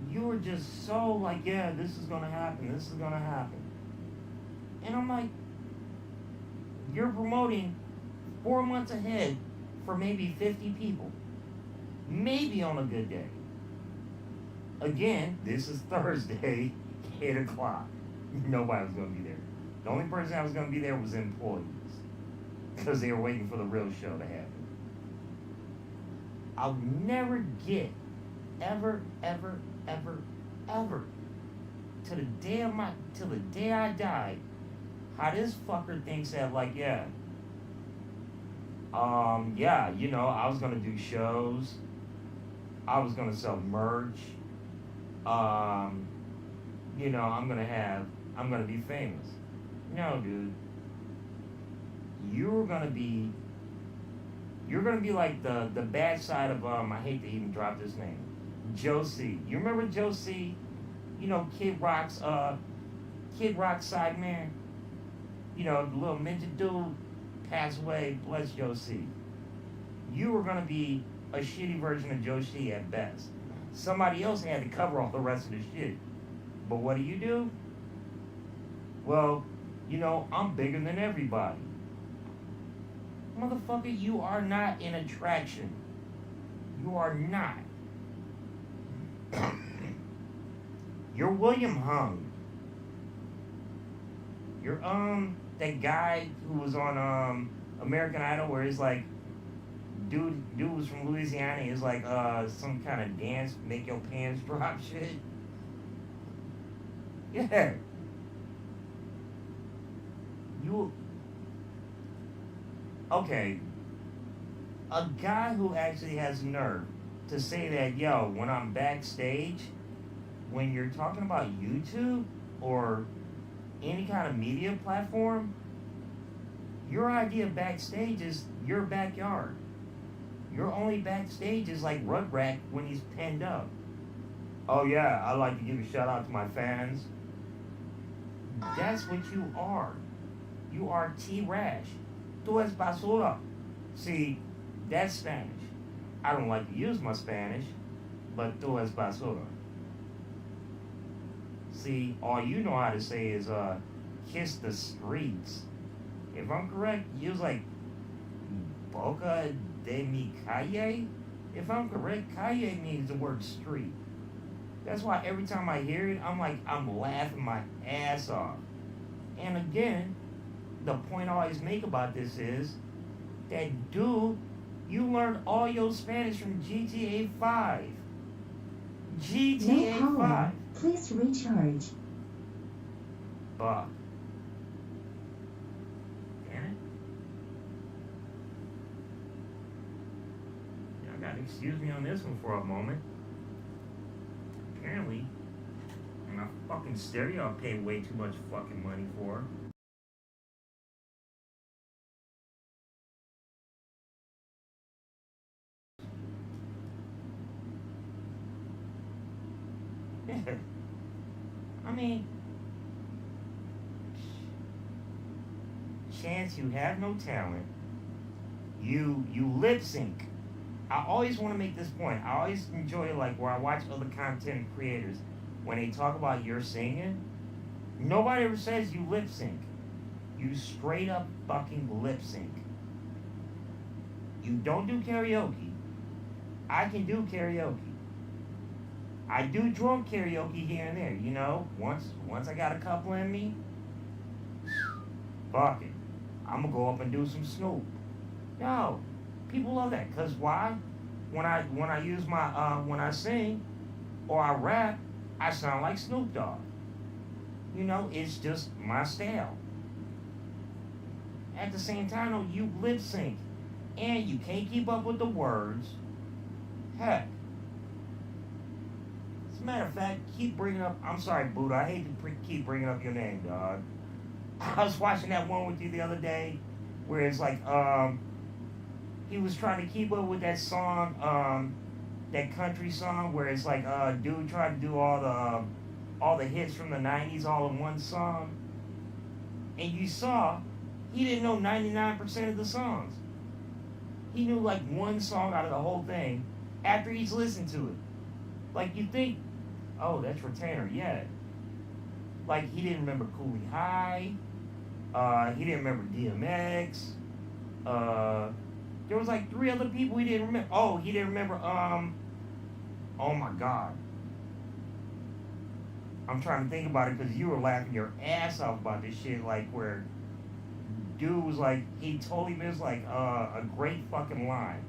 you were just so like, yeah, this is gonna happen, this is gonna happen. And I'm like, you're promoting 4 months ahead for maybe 50 people. Maybe on a good day. Again, this is Thursday, 8 o'clock. Nobody was gonna be there. The only person that was gonna be there was employees. Because they were waiting for the real show to happen. I'll never get, ever, ever, ever, ever, till the day I die, how this fucker thinks that, like, yeah, you know, I was gonna do shows, I was gonna sell merch, you know, I'm gonna be famous. No, dude. You're gonna be like the bad side of, I hate to even drop this name, Joe C. You remember Joe C? You know, Kid Rock's side man? You know, the little midget dude passed away, bless Joe C. You were gonna be a shitty version of Joe C at best. Somebody else had to cover all the rest of the shit. But what do? Well, you know, I'm bigger than everybody. Motherfucker, you are not an attraction. You are not. You're William Hung. You're that guy who was on American Idol, where he's like, dude was from Louisiana. He's like some kind of dance, make your pants drop shit. Yeah. Okay, a guy who actually has nerve to say that, yo, when I'm backstage, when you're talking about YouTube or any kind of media platform, your idea of backstage is your backyard. Your only backstage is like Rugrat when he's penned up. Oh yeah, I like to give a shout out to my fans. That's what you are. You are T-Rash. Tú es basura. See, that's Spanish. I don't like to use my Spanish, but tú es basura. See, all you know how to say is kiss the streets. If I'm correct, you was like boca de mi calle. If I'm correct, calle means the word street. That's why every time I hear it, I'm laughing my ass off. And again, the point I always make about this is that dude, you learned all your Spanish from GTA 5. GTA No 5. power. Please recharge. Fuck. Damn it. Y'all gotta excuse me on this one for a moment. Apparently, my fucking stereo I paid way too much fucking money for. I mean, Chance, you have no talent. You lip sync. I always want to make this point. I always enjoy like where I watch other content creators when they talk about your singing. Nobody ever says you lip sync. You straight up fucking lip sync. You don't do karaoke. I can do karaoke. I do drunk karaoke here and there, you know. Once I got a couple in me, fuck it. I'm gonna go up and do some Snoop. No, people love that. Cause why? When I use my when I sing or I rap, I sound like Snoop Dogg. You know, it's just my style. At the same time, though, you lip sync, and you can't keep up with the words. Heck. As a matter of fact, keep bringing up. I'm sorry, Buddha. I hate to keep bringing up your name, dog. I was watching that one with you the other day, where it's like he was trying to keep up with that song, that country song, where it's like dude tried to do all the hits from the '90s all in one song, and you saw he didn't know 99% of the songs. He knew like one song out of the whole thing after he's listened to it. Like you think, oh, that's Retainer, yeah. Like he didn't remember Cooley High. He didn't remember DMX. There was like 3 other people he didn't remember. Oh, he didn't remember. Oh my God. I'm trying to think about it because you were laughing your ass off about this shit. Like where dude was like, he totally missed like a great fucking line.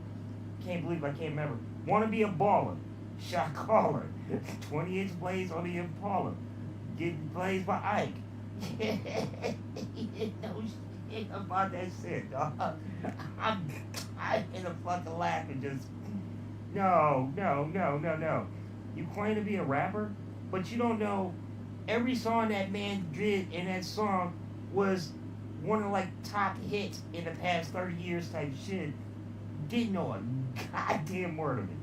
Can't believe I can't remember. Wanna be a baller, shot caller, 20-inch blades on the Impala, getting blazed by Ike. He didn't know shit about that shit, dog. I'm in a fucking laughing just. No. You claim to be a rapper, but you don't know every song that man did in that song was one of like top hits in the past 30 years type shit. Didn't know a goddamn word of it.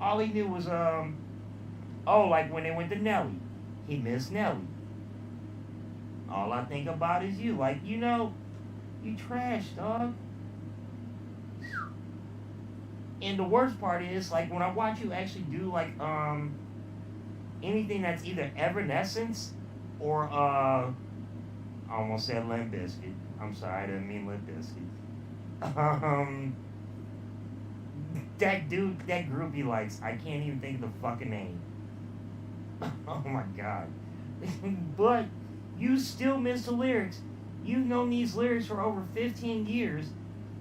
All he knew was like when they went to Nelly, he missed Nelly. All I think about is you. Like, you know, you trash, dog. And the worst part is, like, when I watch you actually do, like, anything that's either Evanescence or, I almost said Limp Bizkit. I'm sorry, I didn't mean Limp Bizkit. That dude, that group he likes, I can't even think of the fucking name. Oh my God. But you still miss the lyrics. You've known these lyrics for over 15 years,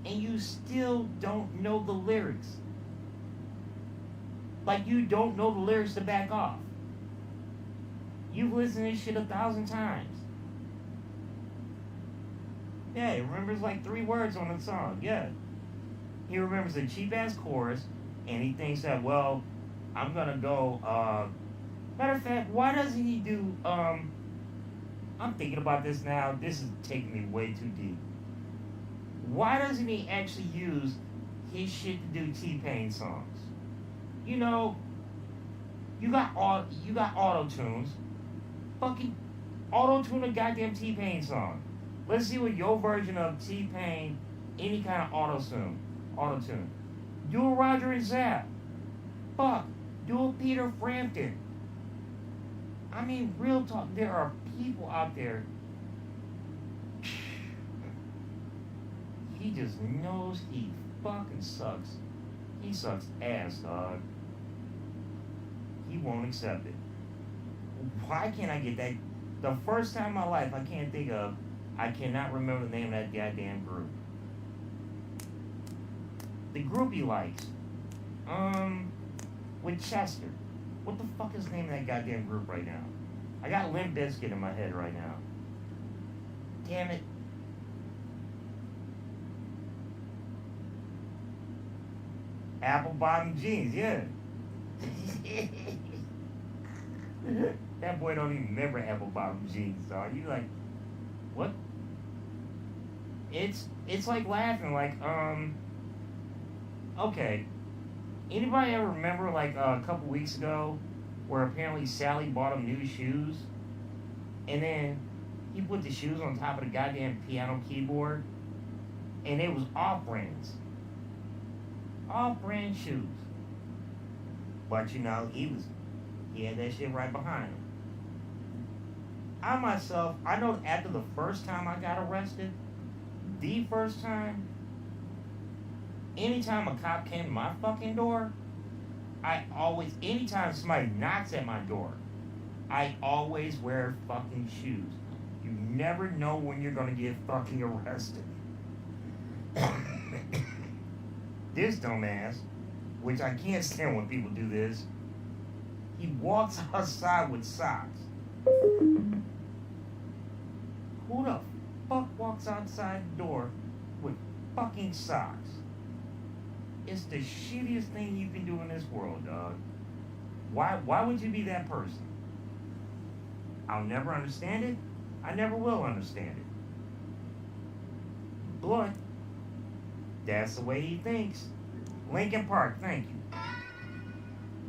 and you still don't know the lyrics. Like you don't know the lyrics to back off. You've listened to this shit 1,000 times. Yeah, he remembers like 3 words on the song. Yeah. He remembers the cheap ass chorus, and he thinks that, well, I'm gonna go, matter of fact, why doesn't he do, I'm thinking about this now. This is taking me way too deep. Why doesn't he actually use his shit to do T-Pain songs? You know, you got auto-tunes. Fucking auto-tune a goddamn T-Pain song. Let's see what your version of T-Pain, any kind of auto-tune. Do a Roger and Zapp. fuck? Do a Peter Frampton. I mean, real talk, there are people out there. He just knows he fucking sucks. He sucks ass, dog. He won't accept it. Why can't I get that? The first time in my life I can't think of, I cannot remember the name of that goddamn group. The group he likes. With Chester. What the fuck is the name of that goddamn group right now? I got Limp Bizkit in my head right now. Damn it. Apple bottom jeans, yeah. That boy don't even remember apple bottom jeans, dog. You like, what? It's like laughing, like, okay. Anybody ever remember, like, a couple weeks ago, where apparently Sally bought him new shoes, and then he put the shoes on top of the goddamn piano keyboard, and it was off-brands. Off-brand shoes. But, you know, he had that shit right behind him. I myself, I know after the first time I got arrested, the first time, anytime a cop came to my fucking door, anytime somebody knocks at my door, I always wear fucking shoes. You never know when you're gonna get fucking arrested. This dumbass, which I can't stand when people do this, he walks outside with socks. Who the fuck walks outside the door with fucking socks? It's the shittiest thing you can do in this world, dog. Why would you be that person? I'll never understand it. I never will understand it. But that's the way he thinks. Lincoln Park, thank you.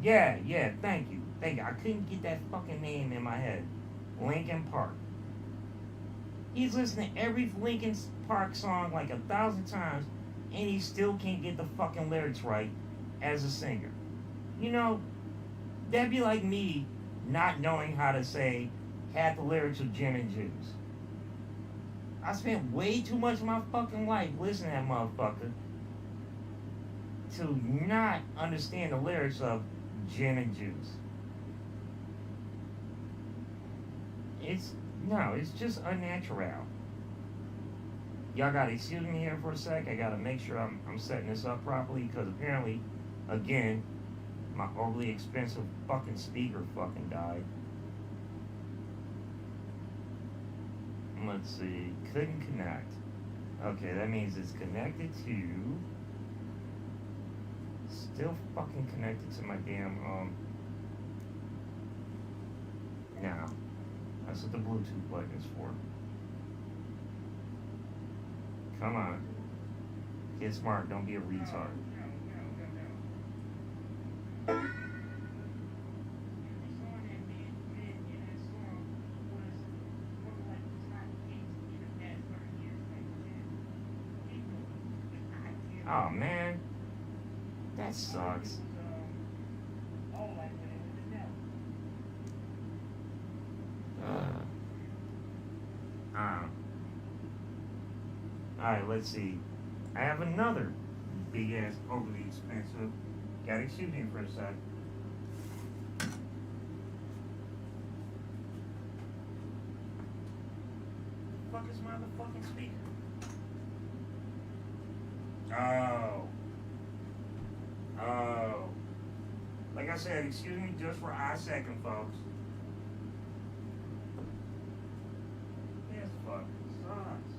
Yeah, thank you. I couldn't get that fucking name in my head. Lincoln Park. He's listening to every Lincoln Park song like 1,000 times, and he still can't get the fucking lyrics right as a singer. You know, that'd be like me not knowing how to say half the lyrics of Gin and Juice. I spent way too much of my fucking life listening to that motherfucker to not understand the lyrics of Gin and Juice. It's just unnatural. Y'all gotta excuse me here for a sec. I gotta make sure I'm setting this up properly, because apparently, again, my overly expensive fucking speaker fucking died. Let's see, couldn't connect. Okay, that means it's connected to, still fucking connected to my damn, no. That's what the Bluetooth button is for. Come on. Get smart, don't be a retard. Oh man, that sucks. Alright, let's see. I have another big ass overly expensive. Gotta excuse me for a sec. Fuck is my motherfucking speaker? Oh. Like I said, excuse me just for a second, folks. This fucking sucks.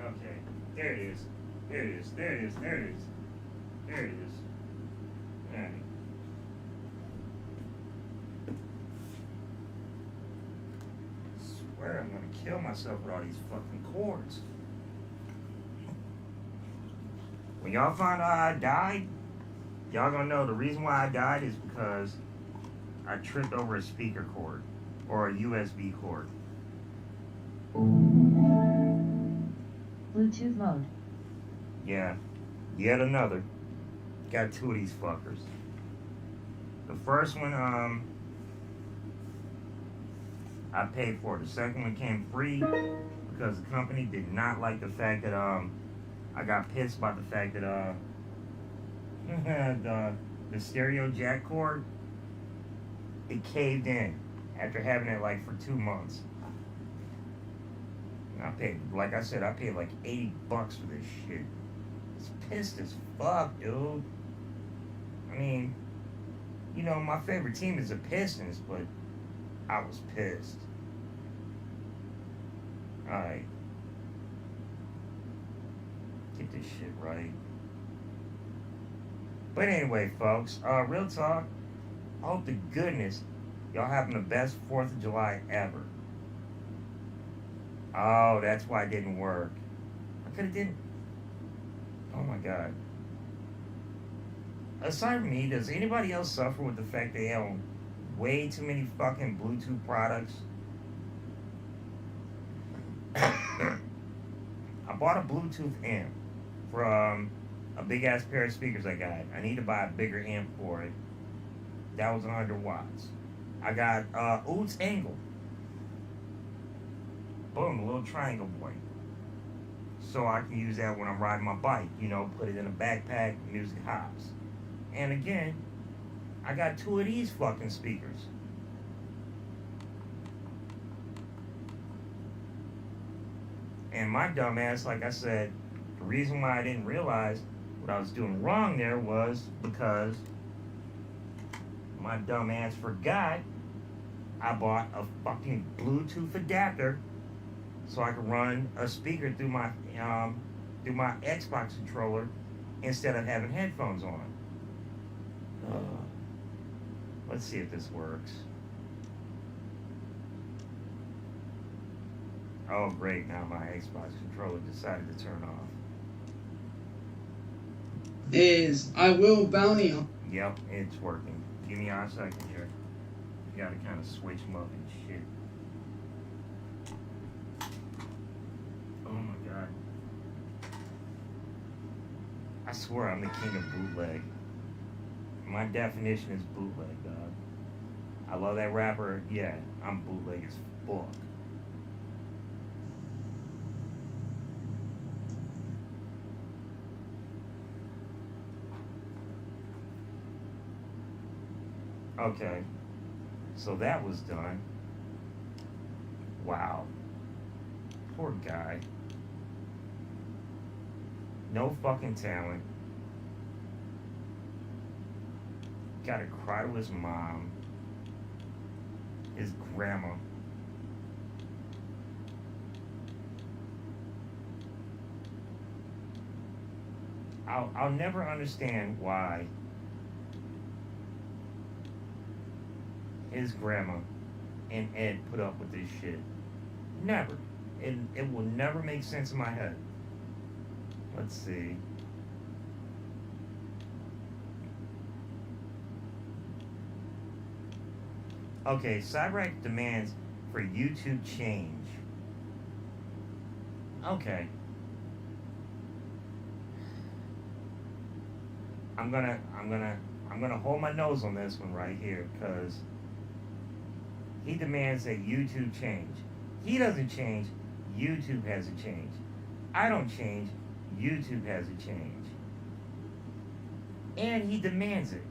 Okay. There it is. There it is. There it is. There it is. There it is. Alright. Swear I'm gonna kill myself with all these fucking cords. When y'all find out I died, y'all gonna know the reason why I died is because I tripped over a speaker cord or a USB cord. Bluetooth mode. Yeah, yet another. Got two of these fuckers. The first one, I paid for. The second one came free because the company did not like the fact that I got pissed about the fact that the stereo jack cord, it caved in after having it like for 2 months. And I paid, like I said, I paid like $80 for this shit. It's pissed as fuck, dude. I mean, you know, my favorite team is the Pistons, but I was pissed. Alright. Get this shit right. But anyway, folks, real talk. I hope to goodness y'all having the best 4th of July ever. Oh, that's why it didn't work. I could have did. Oh my god. Aside from me, does anybody else suffer with the fact they own way too many fucking Bluetooth products? I bought a Bluetooth amp from a big ass pair of speakers I got. I need to buy a bigger amp for it. That was 100 watts. I got Oots Angle. Boom, a little triangle boy. So I can use that when I'm riding my bike. You know, put it in a backpack, music hops. And again, I got two of these fucking speakers. And my dumb ass, like I said, the reason why I didn't realize what I was doing wrong there was because my dumb ass forgot I bought a fucking Bluetooth adapter so I could run a speaker through my Xbox controller instead of having headphones on. Let's see if this works. Oh great, now my Xbox controller decided to turn off. Is I will bounty on. Yep, it's working. Give me a second here. You gotta kind of switch them up and shit. Oh my god. I swear I'm the king of bootleg. My definition is bootleg, dog. I love that rapper. Yeah, I'm bootleg as fuck. Okay, so that was done. Wow. Poor guy. No fucking talent. Gotta cry to his mom. His grandma. I'll never understand why his grandma and Ed put up with this shit. Never. It will never make sense in my head. Let's see. Okay, Cyberx demands for YouTube change. Okay. I'm gonna hold my nose on this one right here, because he demands that YouTube change. He doesn't change, YouTube has to change. I don't change, YouTube has to change. And he demands it.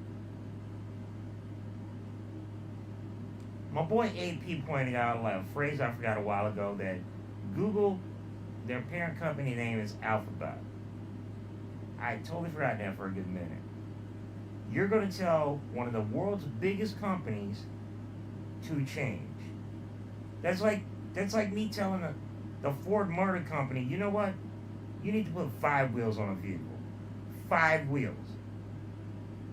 My boy AP pointed out a phrase I forgot a while ago, that Google, their parent company name is Alphabet. I totally forgot that for a good minute. You're going to tell one of the world's biggest companies to change. That's like me telling the Ford Motor Company, you know what? You need to put 5 wheels on a vehicle. 5 wheels.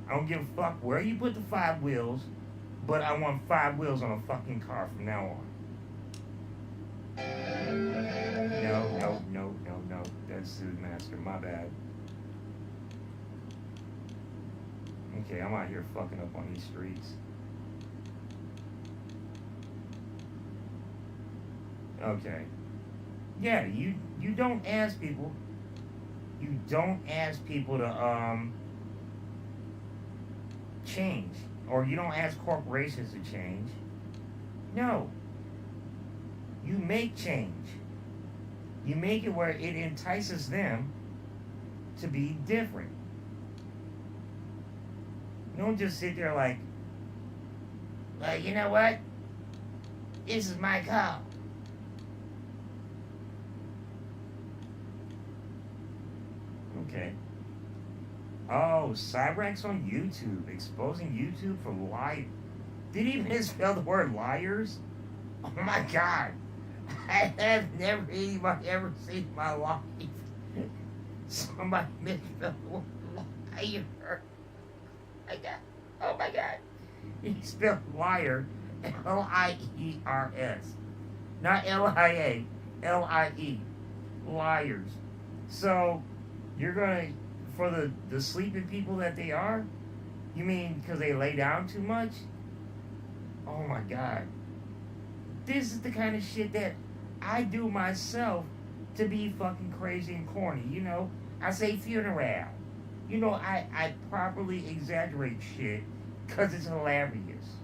I don't give a fuck where you put the 5 wheels, but I want 5 wheels on a fucking car from now on. No. That's the master. My bad. Okay, I'm out here fucking up on these streets. Okay. Yeah, you don't ask people. You don't ask people to change, or you don't ask corporations to change. No. You make change. You make it where it entices them to be different. You don't just sit there like, well, you know what? This is my call. Okay. Oh, Cyrex on YouTube, exposing YouTube for lie. Did he misspell the word liars? Oh my god. I have never anybody ever seen in my life somebody misspell the word liar. Oh my god. He spelled liar Liers. Not LIA, LIE. Liars. So you're gonna, for the sleeping people that they are, you mean because they lay down too much? Oh my god. This is the kind of shit that I do myself to be fucking crazy and corny. You know, I say funeral. You know, I properly exaggerate shit because it's hilarious.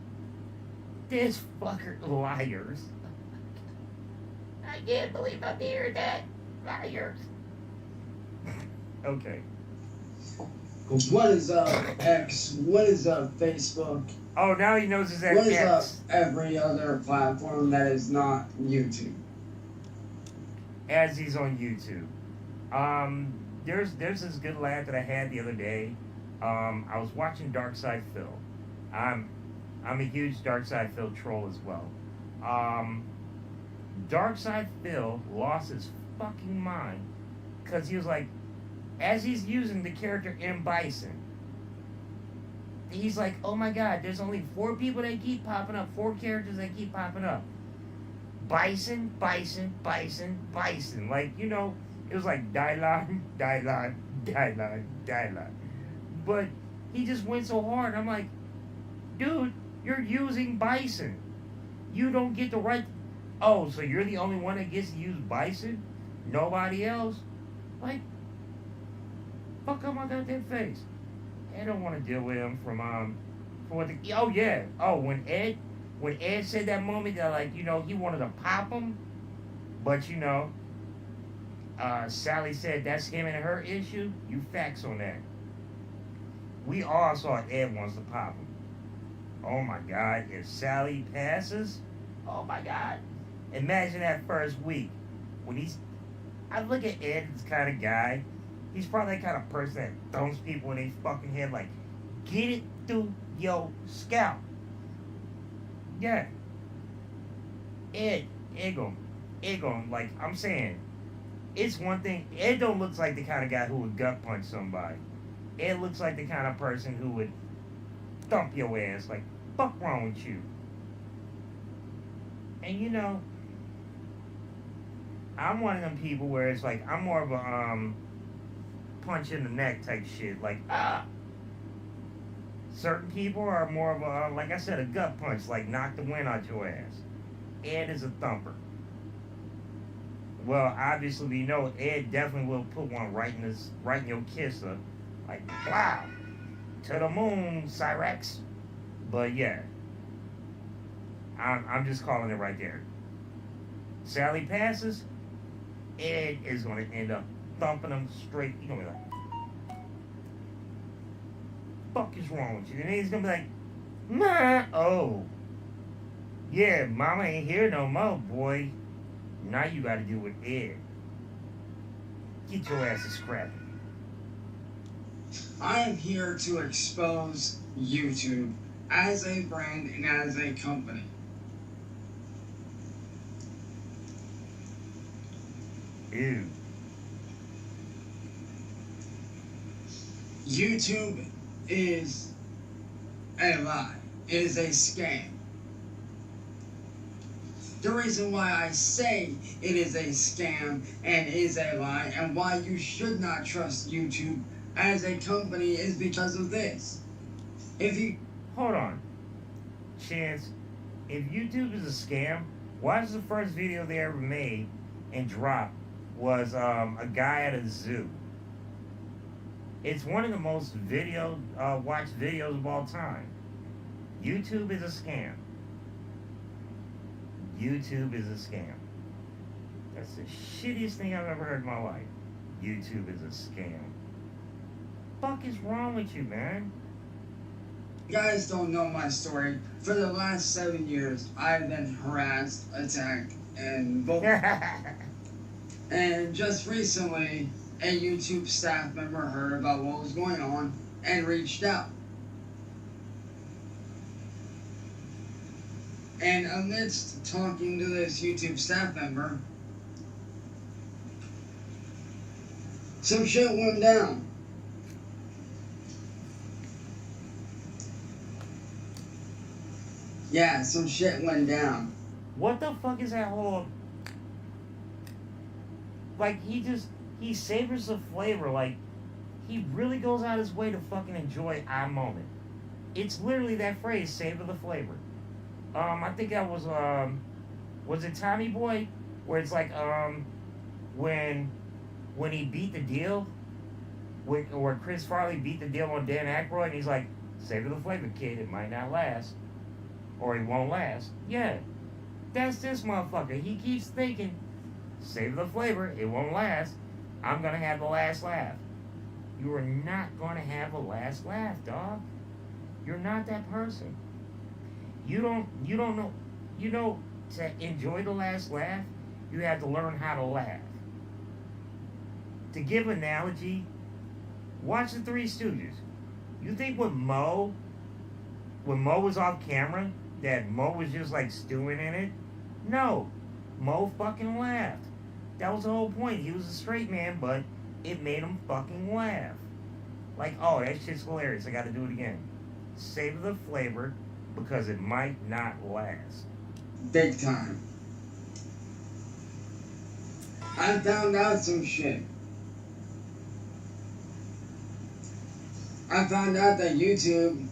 This fucker liars. I can't believe I'm hearing that. Liars. Okay. What is up, X? What is up, Facebook? Oh, now he knows his What is X. up, every other platform that is not YouTube? As he's on YouTube. There's this good lad that I had the other day. I was watching Dark Side Phil. I'm a huge Dark Side Phil troll as well. Dark Side Phil lost his fucking mind because he was like, as he's using the character M. Bison, he's like, oh my god, there's only 4 people that keep popping up, 4 characters that keep popping up. Bison. Like, you know, it was like Dylon. But he just went so hard. I'm like, dude, you're using Bison. You don't get the right. Oh, so you're the only one that gets to use Bison? Nobody else? Like, fuck up my goddamn face. I don't want to deal with him from for what the. Oh yeah. Oh, when Ed said that moment that, like, you know, he wanted to pop him, but you know, Sally said that's him and her issue. You facts on that. We all saw Ed wants to pop him. Oh my god, if Sally passes, oh my god. Imagine that first week when I look at Ed as kind of guy. He's probably that kind of person that thumps people in their fucking head like, get it through your scalp. Yeah. Ed gon', like, I'm saying, it's one thing. Ed don't look like the kind of guy who would gut punch somebody. Ed looks like the kind of person who would thump your ass. Like, fuck wrong with you? And you know, I'm one of them people where it's like, I'm more of a punch in the neck type shit. Like, certain people are more of a, like I said, a gut punch. Like, knock the wind out your ass. Ed is a thumper. Well, obviously we know Ed definitely will put one right in your kisser. Like, wow, to the moon, Cyrex. But yeah, I'm just calling it right there. Sally passes, Ed is gonna end up thumping him straight. You're gonna be like, fuck is wrong with you? And then he's gonna be like, nah, oh, yeah, mama ain't here no more, boy. Now you gotta deal with Ed. Get your ass to scrapping. I am here to expose YouTube as a brand and as a company. Ew. YouTube is a lie. It is a scam. The reason why I say it is a scam and is a lie, and why you should not trust YouTube as a company, is because of this. If you Hold on. Chance, if YouTube is a scam, why is the first video they ever made and dropped was a guy at a zoo? It's one of the most watched videos of all time. YouTube is a scam. YouTube is a scam. That's the shittiest thing I've ever heard in my life. YouTube is a scam. Fuck is wrong with you, man? guys don't know my story, for the last 7 years, I've been harassed, attacked, and and just recently, a YouTube staff member heard about what was going on and reached out. And amidst talking to this YouTube staff member, some shit went down. Yeah, some shit went down. What the fuck is that whole... Like, he savors the flavor. Like, he really goes out his way to fucking enjoy our moment. It's literally that phrase, savor the flavor. I think that was it Tommy Boy? Where it's like, when he beat the deal, where Chris Farley beat the deal on Dan Aykroyd, and he's like, savor the flavor, kid, it might not last. Or it won't last. Yeah, that's this motherfucker. He keeps thinking, save the flavor, it won't last. I'm gonna have the last laugh. You are not gonna have a last laugh, dog. You're not that person. You don't know. You know, to enjoy the last laugh, you have to learn how to laugh. To give an analogy, watch the Three Stooges. You think when Mo was off camera, that Mo was just like stewing in it? No. Mo fucking laughed. That was the whole point. He was a straight man, but it made him fucking laugh. Like, oh, that shit's hilarious. I gotta do it again. Savor the flavor, because it might not last. Big time. I found out some shit. I found out that YouTube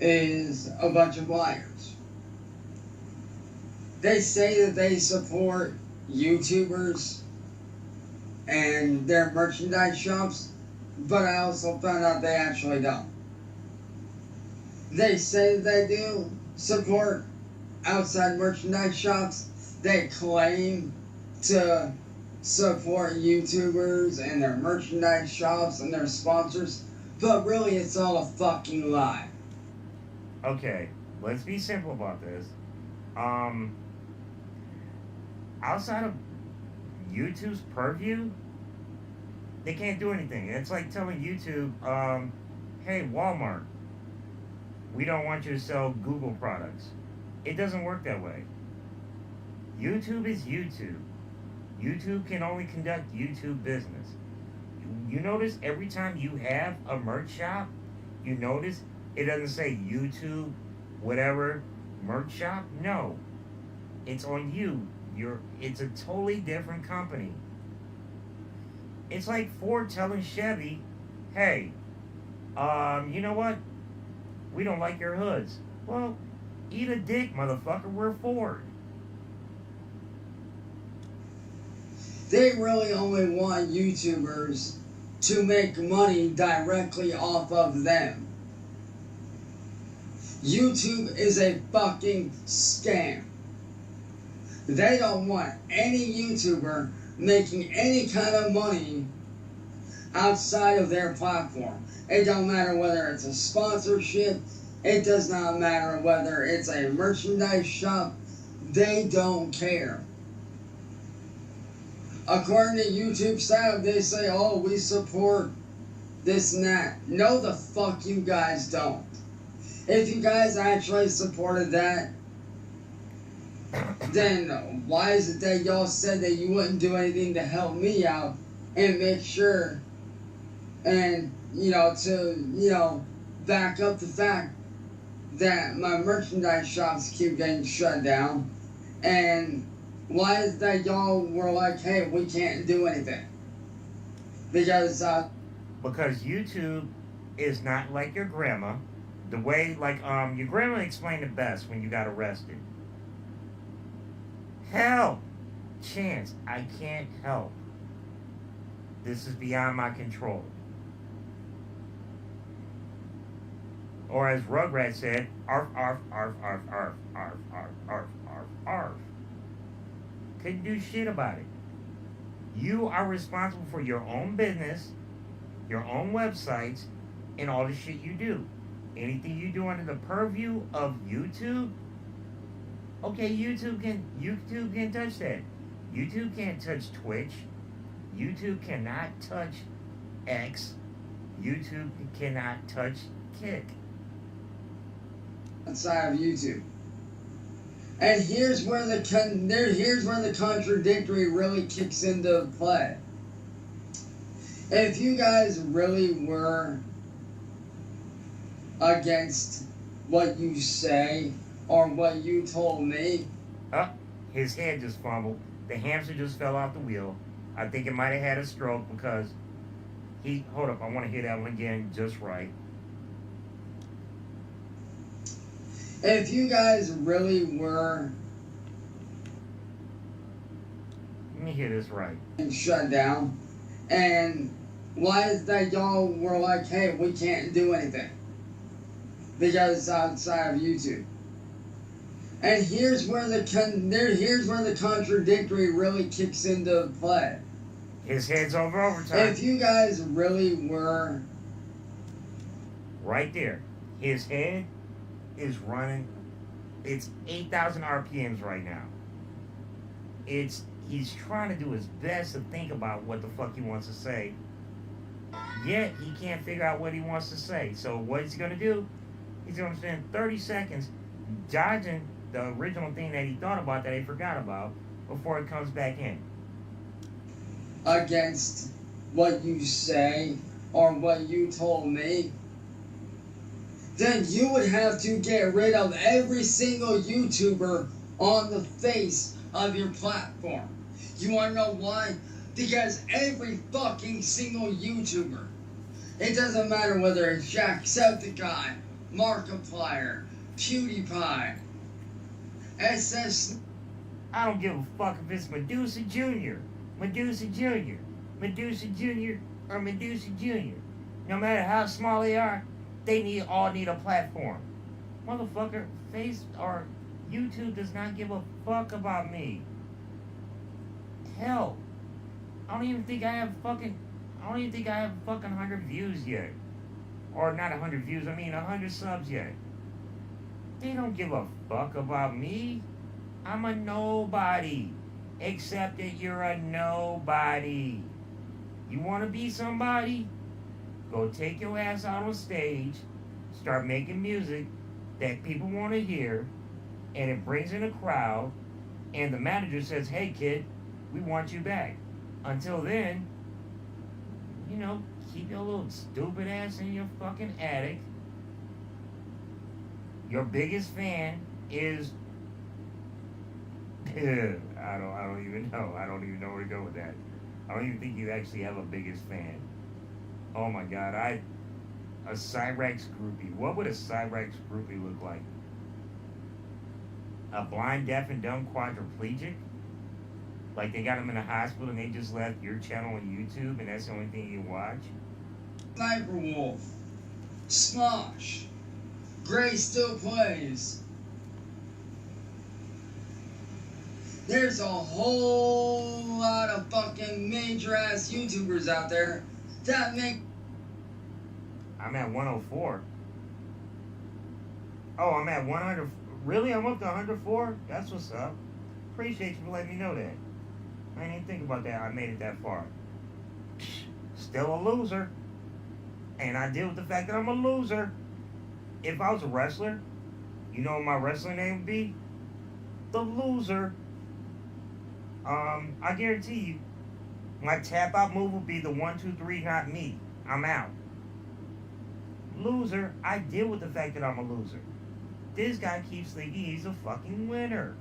is a bunch of liars. They say that they support YouTubers and their merchandise shops, but I also found out they actually don't. They say that they do support outside merchandise shops. They claim to support YouTubers and their merchandise shops and their sponsors, but really it's all a fucking lie. Okay, let's be simple about this. Outside of YouTube's purview, they can't do anything. It's like telling YouTube, hey, Walmart, we don't want you to sell Google products. It doesn't work that way. YouTube is YouTube. YouTube can only conduct YouTube business. You notice every time you have a merch shop, you notice it doesn't say YouTube, whatever, merch shop. No. It's on you. It's a totally different company. It's like Ford telling Chevy, hey, you know what? We don't like your hoods. Well, eat a dick, motherfucker. We're Ford. They really only want YouTubers to make money directly off of them. YouTube is a fucking scam. They don't want any YouTuber making any kind of money outside of their platform. It don't matter whether it's a sponsorship. It does not matter whether it's a merchandise shop. They don't care. According to YouTube staff, they say, oh, we support this and that. No, the fuck you guys don't. If you guys actually supported that, then why is it that y'all said that you wouldn't do anything to help me out and make sure And, to back up the fact that my merchandise shops keep getting shut down. And why is that y'all were like, hey, we can't do anything? Because YouTube is not like your grandma. The way, like, your grandma explained it best when you got arrested. Help! Chance, I can't help. This is beyond my control. Or as Rugrat said, arf, arf, arf, arf, arf, arf, arf, arf, arf, arf. Couldn't do shit about it. You are responsible for your own business, your own websites, and all the shit you do. Anything you do under the purview of YouTube, okay, YouTube can touch that. YouTube can't touch Twitch. YouTube cannot touch X. YouTube cannot touch Kick. Outside of YouTube. And here's where the contradictory really kicks into play. If you guys really were against what you say or what you told me. His head just fumbled. The hamster just fell off the wheel. I think it might have had a stroke because hold up, I want to hear that one again just right. If you guys really were... Let me hear this right. Shut down. And why is that y'all were like, hey, we can't do anything? Because it's outside of YouTube. And here's where the contradictory really kicks into play. His head's over overtime. If you guys really were... Right there. His head is running. It's 8,000 RPMs right now. He's trying to do his best to think about what the fuck he wants to say. Yet, he can't figure out what he wants to say. So what is he going to do? He's going to spend 30 seconds dodging the original thing that he thought about that he forgot about before it comes back in. Against what you say or what you told me, then you would have to get rid of every single YouTuber on the face of your platform. You want to know why? Because every fucking single YouTuber, it doesn't matter whether it's Jacksepticeye, Markiplier, PewDiePie, SS... I don't give a fuck if it's Medusa Jr., Medusa Jr., Medusa Jr., or Medusa Jr. No matter how small they are, they all need a platform. Motherfucker, YouTube does not give a fuck about me. Hell, I don't even think I have fucking 100 views yet. Or not 100 views, 100 subs yet. They don't give a fuck about me. I'm a nobody. Except that you're a nobody. You want to be somebody? Go take your ass out on stage, start making music that people want to hear, and it brings in a crowd, and the manager says, hey kid, we want you back. Until then, keep your little stupid ass in your fucking attic. Your biggest fan is... I don't even know. I don't even know where to go with that. I don't even think you actually have a biggest fan. Oh my god, a Cyrex groupie. What would a Cyrex groupie look like? A blind, deaf, and dumb quadriplegic? Like they got him in a hospital and they just left your channel on YouTube and that's the only thing you watch? Sniper Wolf, Smosh, Gray Still Plays. There's a whole lot of fucking major ass YouTubers out there that make... I'm at 104. Oh, I'm at 100. Really? I'm up to 104? That's what's up. Appreciate you for letting me know that. I didn't even think about that. I made it that far. Still a loser. And I deal with the fact that I'm a loser. If I was a wrestler, you know what my wrestling name would be? The Loser. I guarantee you, my tap out move would be the 1, 2, 3, not me. I'm out. Loser, I deal with the fact that I'm a loser. This guy keeps thinking he's a fucking winner.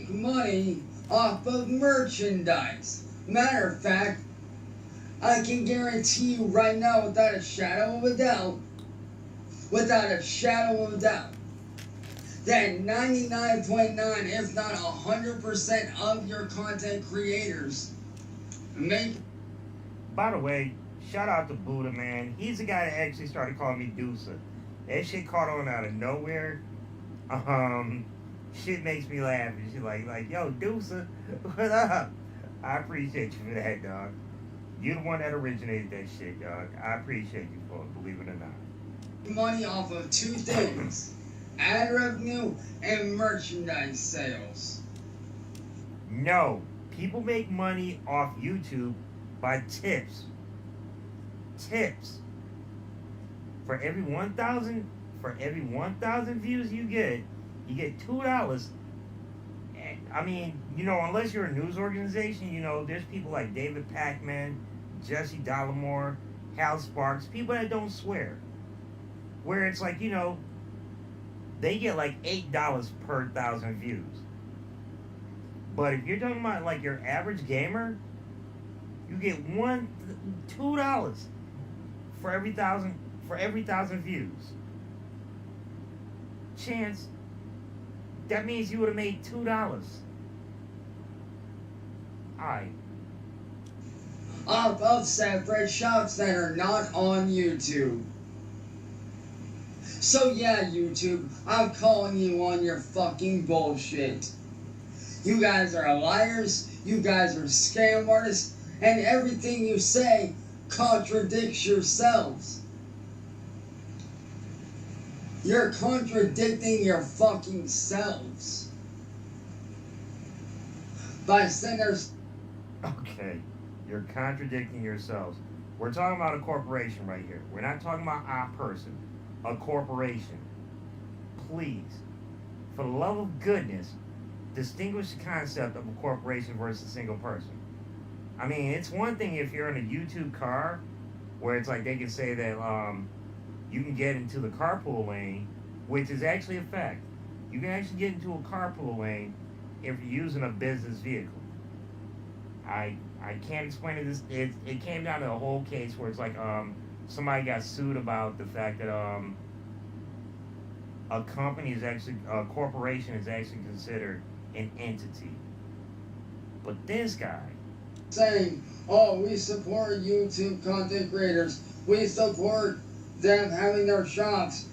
Money off of merchandise. Matter of fact, I can guarantee you right now, without a shadow of a doubt, that 99.9, if not 100% of your content creators make. By the way, shout out to Buddha, man. He's the guy that actually started calling me Deusa. That shit caught on out of nowhere. Shit makes me laugh. And she's like, yo, Deusa, what up? I appreciate you for that, dog. You the one that originated that shit, dog. I appreciate you for it, believe it or not. Money off of two things: ad revenue and merchandise sales. No, people make money off YouTube by tips. Tips. For every 1,000 views you get $2. I mean, unless you're a news organization, there's people like David Pacman, Jesse Dollamore, Hal Sparks, people that don't swear. Where it's like, they get like $8 per 1,000 views. But if you're talking about like your average gamer, you get $2 for every 1,000 views. Chance, that means you would have made $2. Alright. Off of separate shops that are not on YouTube. So yeah, YouTube, I'm calling you on your fucking bullshit. You guys are liars, you guys are scam artists, and everything you say contradicts yourselves. You're contradicting your fucking selves. By sinners. Okay, you're contradicting yourselves. We're talking about a corporation right here. We're not talking about a person. A corporation. Please, for the love of goodness, distinguish the concept of a corporation versus a single person. I mean, it's one thing if you're in a YouTube car, where it's like they can say that you can get into the carpool lane, which is actually a fact. You can actually get into a carpool lane if you're using a business vehicle. I can't explain it. It came down to a whole case where it's like somebody got sued about the fact that a corporation is actually considered an entity. But this guy saying, oh, we support YouTube content creators. We support them having their shops.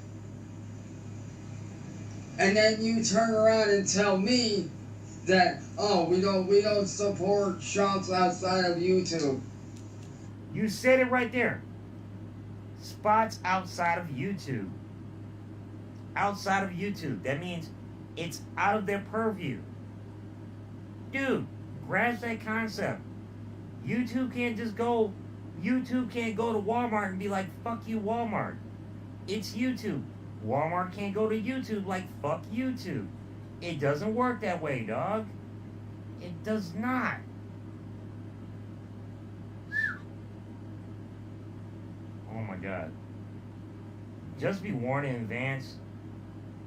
And then you turn around and tell me that, oh, we don't support shops outside of YouTube. You said it right there. Spots outside of YouTube. Outside of YouTube. That means it's out of their purview. Dude, grasp that concept. YouTube can't go to Walmart and be like, fuck you, Walmart. It's YouTube. Walmart can't go to YouTube like, fuck YouTube. It doesn't work that way, dog. It does not. Oh my God. Just be warned in advance.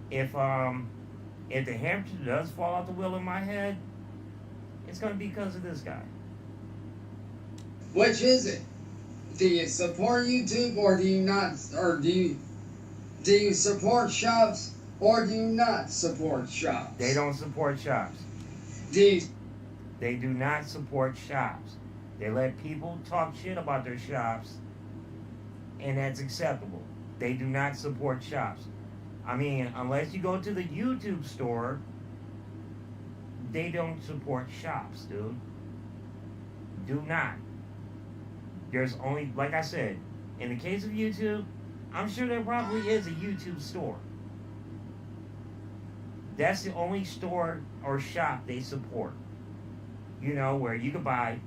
If the hamster does fall out the wheel in my head, it's gonna be because of this guy. Which is it? Do you support YouTube or do you not? Or do you support shops or do you not support shops? They don't support shops. They do not support shops. They let people talk shit about their shops, and that's acceptable. They do not support shops. I mean, unless you go to the YouTube store, they don't support shops, dude. Do not. There's only, like I said, in the case of YouTube, I'm sure there probably is a YouTube store. That's the only store or shop they support. Where you can buy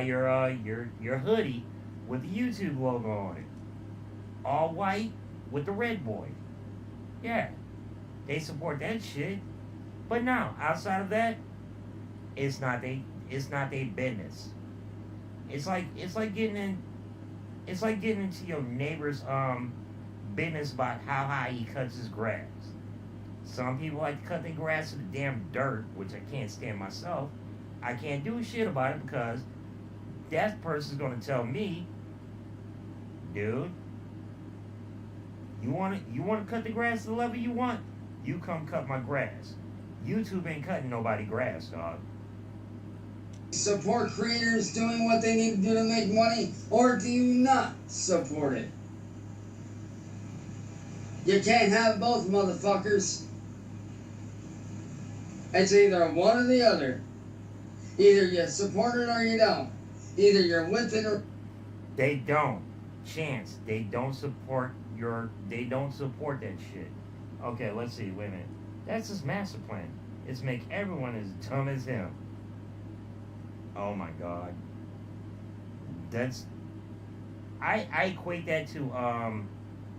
your hoodie with the YouTube logo on it. All white with the red boy. Yeah. They support that shit. But no, outside of that, it's not they business. It's like getting It's like getting into your neighbor's business about how high he cuts his grass. Some people like to cut their grass to the damn dirt, which I can't stand myself. I can't do shit about it because that person's gonna tell me, dude, you wanna cut the grass to the level you want? You come cut my grass. YouTube ain't cutting nobody grass, dog. Support creators doing what they need to do to make money, or do you not support it? You can't have both, motherfuckers. It's either one or the other. Either you support it or you don't. Either you're with it or... They don't. Chance. They don't support that shit. Okay, let's see. Wait a minute. That's his master plan. It's make everyone as dumb as him. Oh my god. That's... I equate that to,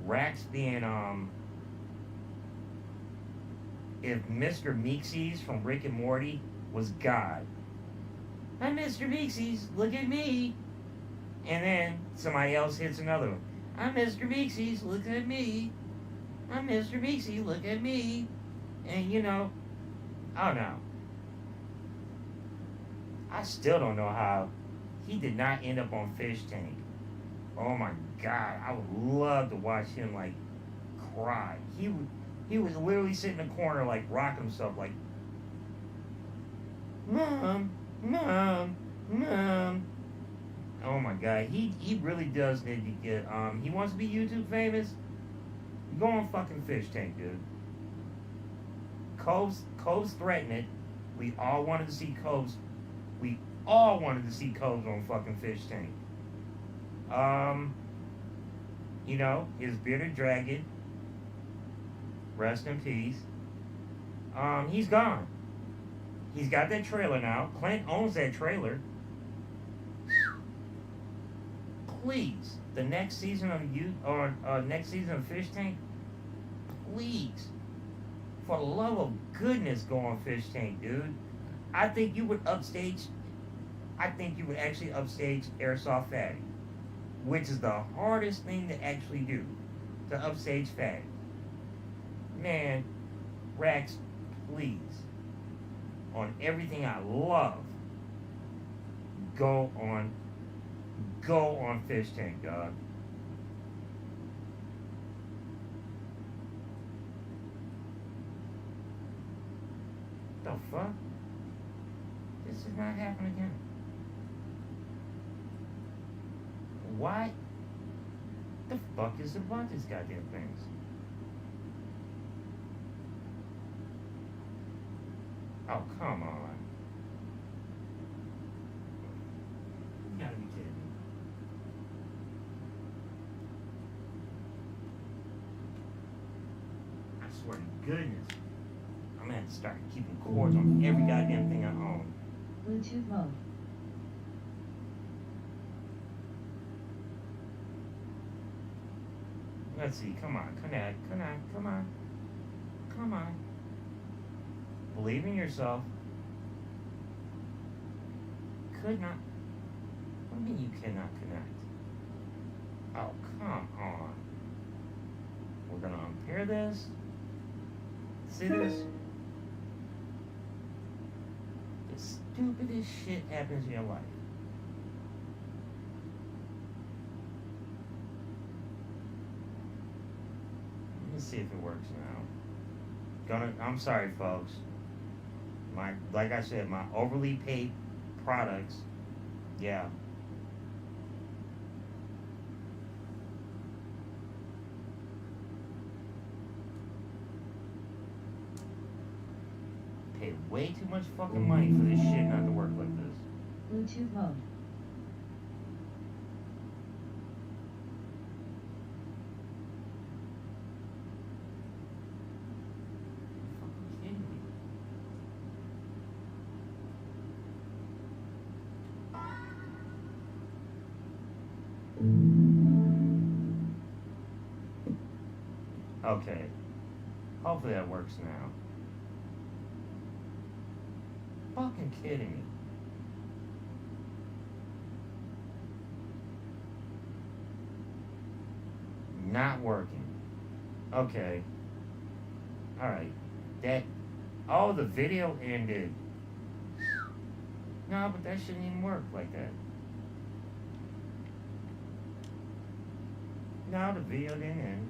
Rax being, if Mr. Meeksies from Rick and Morty was God. I'm Mr. Meeksies, look at me. And then somebody else hits another one. I'm Mr. Meeksies, look at me. I'm Mr. Meeksy, look at me. And you know, I don't know. I still don't know how he did not end up on Fish Tank. Oh my god, I would love to watch him like cry. He was literally sitting in the corner like rocking himself like, Mom, Mom, Mom. Oh my god, he really does need to get he wants to be YouTube famous. Go on fucking Fish Tank, dude. Cove's threatened it. We all wanted to see Cove's. We all wanted to see Cove's on fucking Fish Tank. You know, his bearded dragon. Rest in peace. He's gone. He's got that trailer now. Clint owns that trailer. Please, the next season of next season of Fish Tank, please, for the love of goodness, go on Fish Tank, dude. I think you would upstage. I think you would actually upstage Airsoft Fatty, which is the hardest thing to actually do, to upstage Fatty. Man, Rax, please, on everything I love, go on Fish Tank, dog. The fuck? This is not happening again. Why the fuck is about these goddamn things? Oh, come on. You gotta be kidding me. I swear to goodness. I'm gonna have to start keeping cords on every goddamn thing I own. Bluetooth mode. Let's see, come on, connect, come on. Believe in yourself. Could not. What do you mean you cannot connect? Oh, come on. We're gonna unpair this. See this? The stupidest shit happens in your life. Let's see if it works now. I'm sorry, folks. Like I said, my overly paid products, yeah. Paid way too much fucking money for this shit not to work like this. Bluetooth mode. Okay. Hopefully that works now. Fucking kidding me. Not working. Okay. Alright. That. Oh, the video ended. No, but that shouldn't even work like that. No, the video didn't end.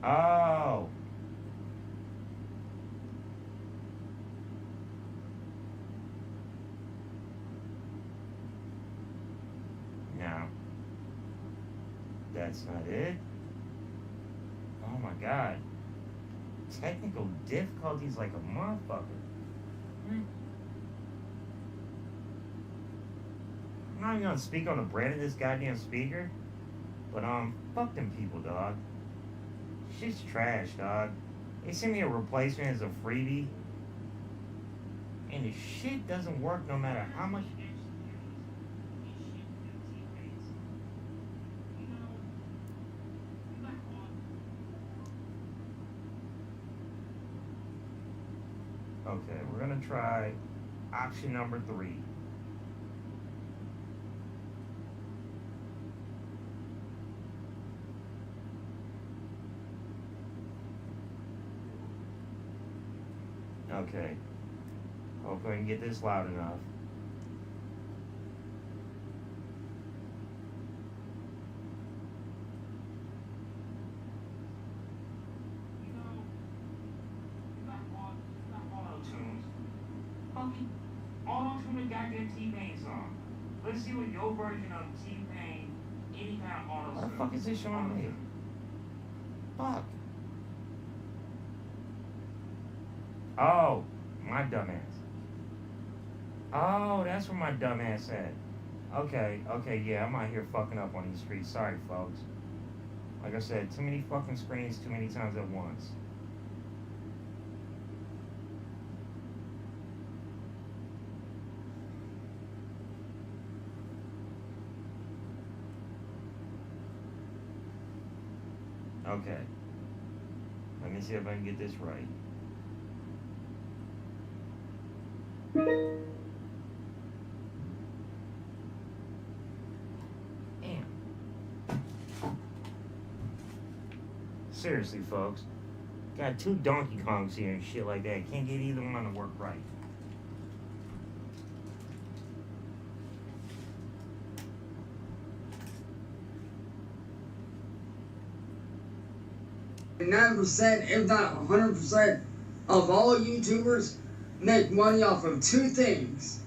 Oh. No. That's not it. Oh my god. Technical difficulties like a motherfucker. I'm not even gonna speak on the brand of this goddamn speaker, but fuck them people, dog. Shit's trash, dog. They sent me a replacement as a freebie, and the shit doesn't work no matter how much. Okay, we're gonna try option number 3. Okay. Hopefully I can get this loud enough. Auto-tune a goddamn T-Pain song. Let's see what your version of T-Pain, any kind of auto-tune. What the fuck is this showing me? Fuck. Oh, my dumbass. Oh, that's where my dumbass at. Okay, yeah, I'm out here fucking up on these streets. Sorry, folks. Like I said, too many fucking screens, too many times at once. Okay. Let me see if I can get this right. Damn. Seriously, folks. Got 2 Donkey Kongs here and shit like that. Can't get either one to work right. And 9%, if not 100%, of all YouTubers make money off of 2 things: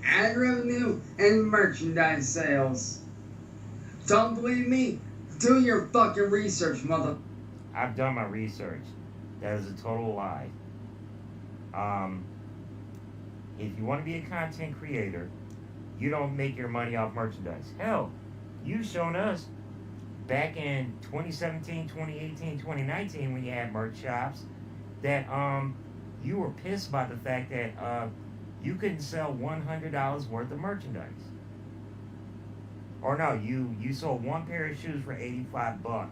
ad revenue and merchandise sales. Don't believe me? Do your fucking research, mother. I've done my research. That is a total lie. If you want to be a content creator, you don't make your money off merchandise. Hell, you've shown us back in 2017, 2018, 2019 when you had merch shops that you were pissed about the fact that you couldn't sell $100 worth of merchandise. Or no, you sold 1 pair of shoes for $85,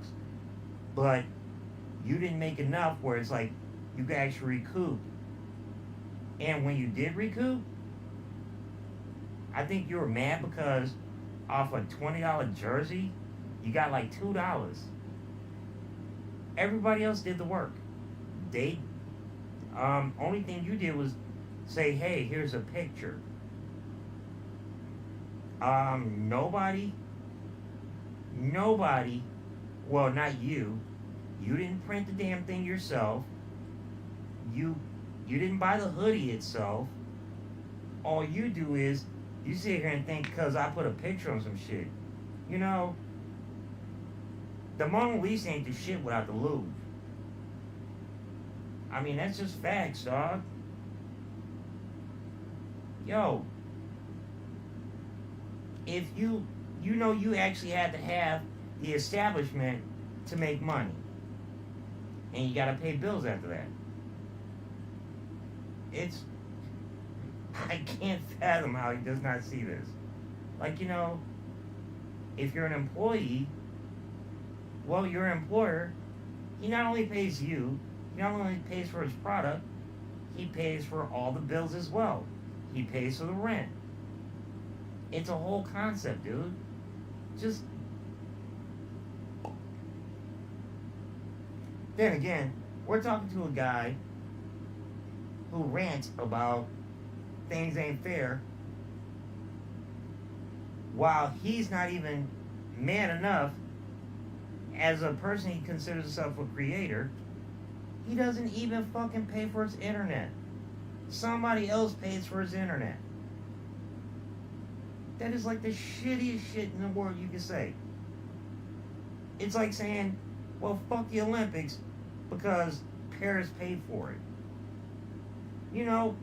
but you didn't make enough where it's like you could actually recoup. And when you did recoup, I think you were mad because off a $20 jersey, you got like $2. Everybody else did the work. They, only thing you did was say, hey, here's a picture. Nobody, well, not you. You didn't print the damn thing yourself. You didn't buy the hoodie itself. All you do is you sit here and think because I put a picture on some shit. You know, the Mona Lisa ain't the shit without the Louvre. I mean, that's just facts, dog. Yo, if you know you actually had to have the establishment to make money. And you gotta pay bills after that. I can't fathom how he does not see this. Like, you know, if you're an employee, well, your employer, he not only pays you, he not only pays for his product, he pays for all the bills as well. He pays for the rent. It's a whole concept, dude. Just then again, we're talking to a guy who rants about things ain't fair while he's not even man enough as a person he considers himself a creator. He doesn't even fucking pay for his internet. Somebody else pays for his internet. That is like the shittiest shit in the world you can say. It's like saying, well, fuck the Olympics because Paris paid for it. You know,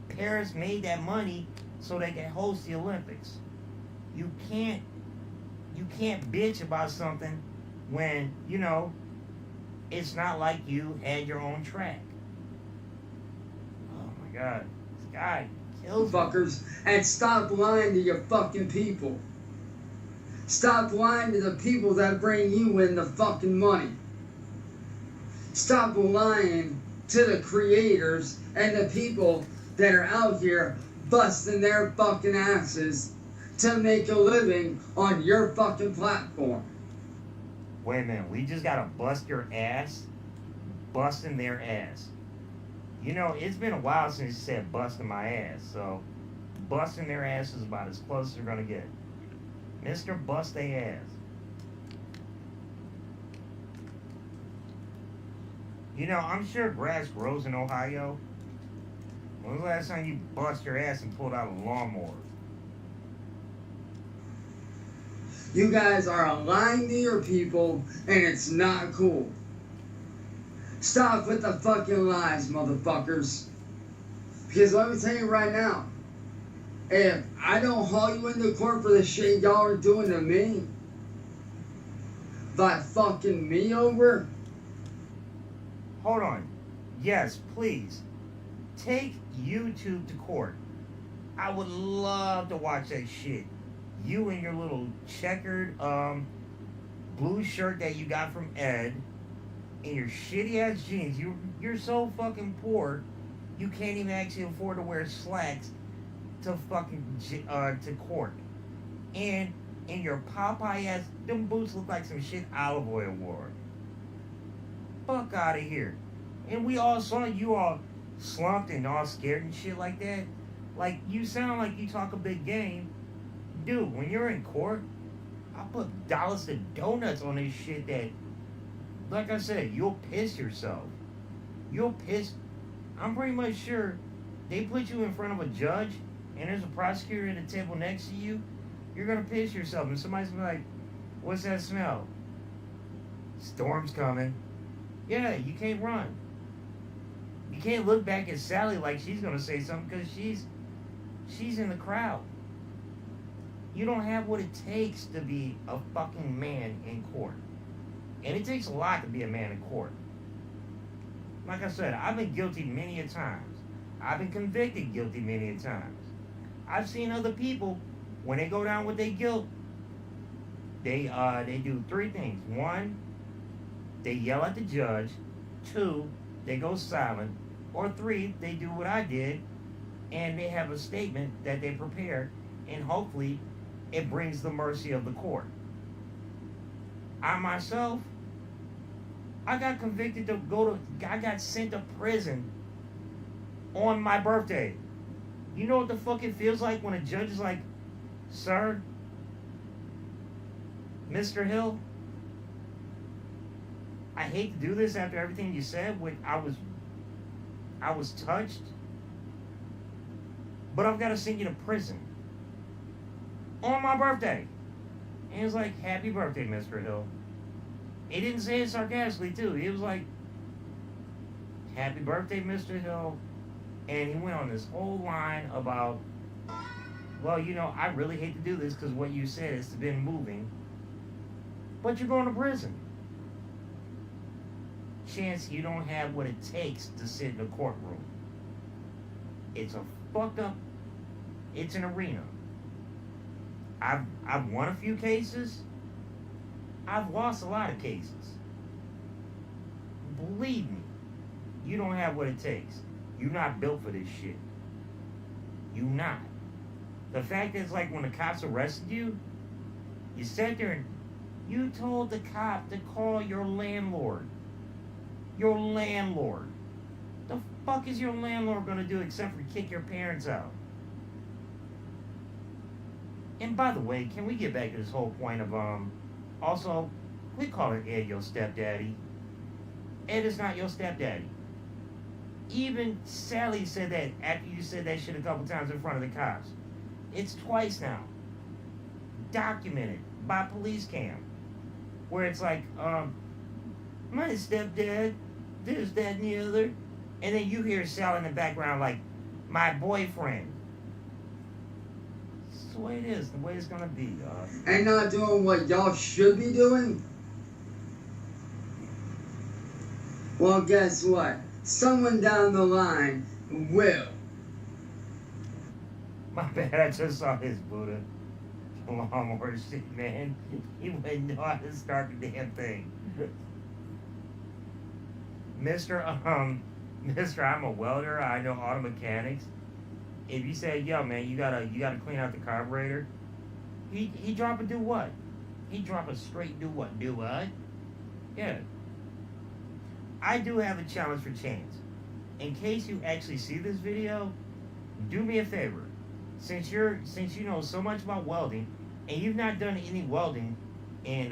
Paris made that money so they can host the Olympics. You can't bitch about something when, you know, it's not like you had your own track. Oh my God. This guy kills me. Fuckers, and stop lying to your fucking people. Stop lying to the people that bring you in the fucking money. Stop lying to the creators and the people that are out here busting their fucking asses to make a living on your fucking platform. Wait a minute, we just gotta bust your ass? Busting their ass. You know, it's been a while since you said busting my ass, so busting their ass is about as close as you're gonna get. Mr. Bust They Ass. You know, I'm sure grass grows in Ohio. When was the last time you bust your ass and pulled out a lawnmower? You guys are lying to your people, and it's not cool. Stop with the fucking lies, motherfuckers. Because let me tell you right now, if I don't haul you into court for the shit y'all are doing to me, by fucking me over. Hold on. Yes, please. Take YouTube to court. I would love to watch that shit. You and your little checkered blue shirt that you got from Ed and your shitty ass jeans. You're so fucking poor you can't even actually afford to wear slacks to fucking to court. And in your Popeye ass, them boots look like some shit Olive Oil wore. Fuck out of here. And we all saw you all slumped and all scared and shit like that. Like, you sound like you talk a big game. Dude, when you're in court, I'll put dollars to donuts on this shit that, like I said, you'll piss yourself. You'll piss. I'm pretty much sure they put you in front of a judge and there's a prosecutor at the table next to you, you're going to piss yourself. And somebody's going to be like, what's that smell? Storm's coming. Yeah, you can't run. You can't look back at Sally like she's going to say something because she's in the crowd. You don't have what it takes to be a fucking man in court. And it takes a lot to be a man in court. Like I said, I've been guilty many a times. I've been convicted guilty many a times. I've seen other people, when they go down with their guilt, they do three things. One, they yell at the judge. Two, they go silent. Or three, they do what I did, and they have a statement that they prepared, and hopefully it brings the mercy of the court. I myself, I got convicted I got sent to prison on my birthday. You know what the fuck it feels like when a judge is like, sir, Mr. Hill, I hate to do this after everything you said. I was touched, but I've got to send you to prison on my birthday. And he was like, happy birthday, Mr. Hill. He didn't say it sarcastically, too. He was like, happy birthday, Mr. Hill. And he went on this whole line about, well, you know, I really hate to do this because what you said has been moving, but you're going to prison. Chance you don't have what it takes to sit in a courtroom. It's a fucked up, it's an arena. I've won a few cases. I've lost a lot of cases. Believe me, you don't have what it takes. You're not built for this shit. You not. The fact is, like, when the cops arrested you, you sat there and you told the cop to call your landlord. Your landlord. The fuck is your landlord gonna do except for kick your parents out? And by the way, can we get back to this whole point of also, we call it Ed your stepdaddy. Ed is not your stepdaddy. Even Sally said that after you said that shit a couple times in front of the cops. It's twice now. Documented by police cam. Where it's like, my stepdad, this, that, and the other. And then you hear Sally in the background like, my boyfriend. It's the way it is, the way it's gonna be, dog. And not doing what y'all should be doing? Well, guess what? Someone down the line will. My bad, I just saw his Buddha lawnmower shit, man. He wouldn't know how to start the damn thing. Mr. I'm a welder, I know auto mechanics. If you say, yo man, you gotta clean out the carburetor, he drop a do what? He drop a straight do what? Do what? Yeah. I do have a challenge for Chance. In case you actually see this video, do me a favor. Since you know so much about welding, and you've not done any welding in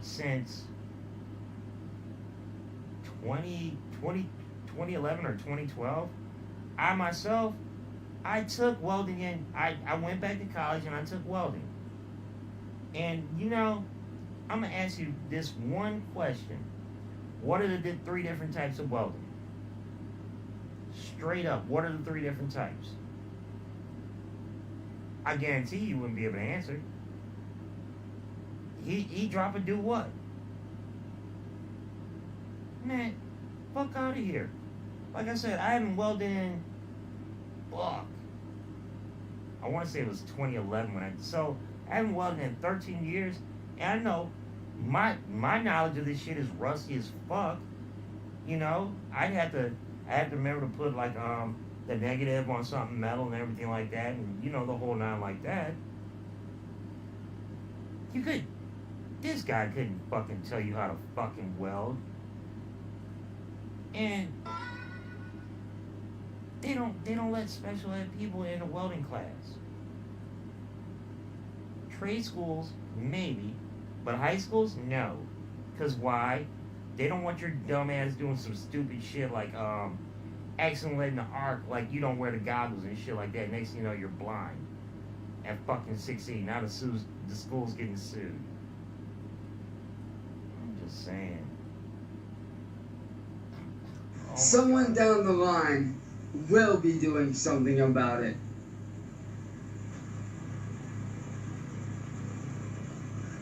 since 2011 or 2012, I myself, I took welding in, I went back to college and I took welding. And you know, I'm gonna ask you this one question. What are the 3 different types of welding? Straight up, what are the 3 different types? I guarantee you wouldn't be able to answer. He drop a do what? Man, fuck out of here. Like I said, I haven't welded in, fuck. I want to say it was 2011 so I haven't welded in 13 years, and I know my knowledge of this shit is rusty as fuck. You know, I had to remember to put like the negative on something metal and everything like that, and you know the whole 9 like that. This guy couldn't fucking tell you how to fucking weld. And they don't let special ed people in a welding class. Trade schools, maybe, but high schools, no. Cause why? They don't want your dumb ass doing some stupid shit like accidentally letting the arc, like you don't wear the goggles and shit like that. Next thing you know, you're blind at fucking 16. Now the school's getting sued. I'm just saying. Oh Someone down the line will be doing something about it.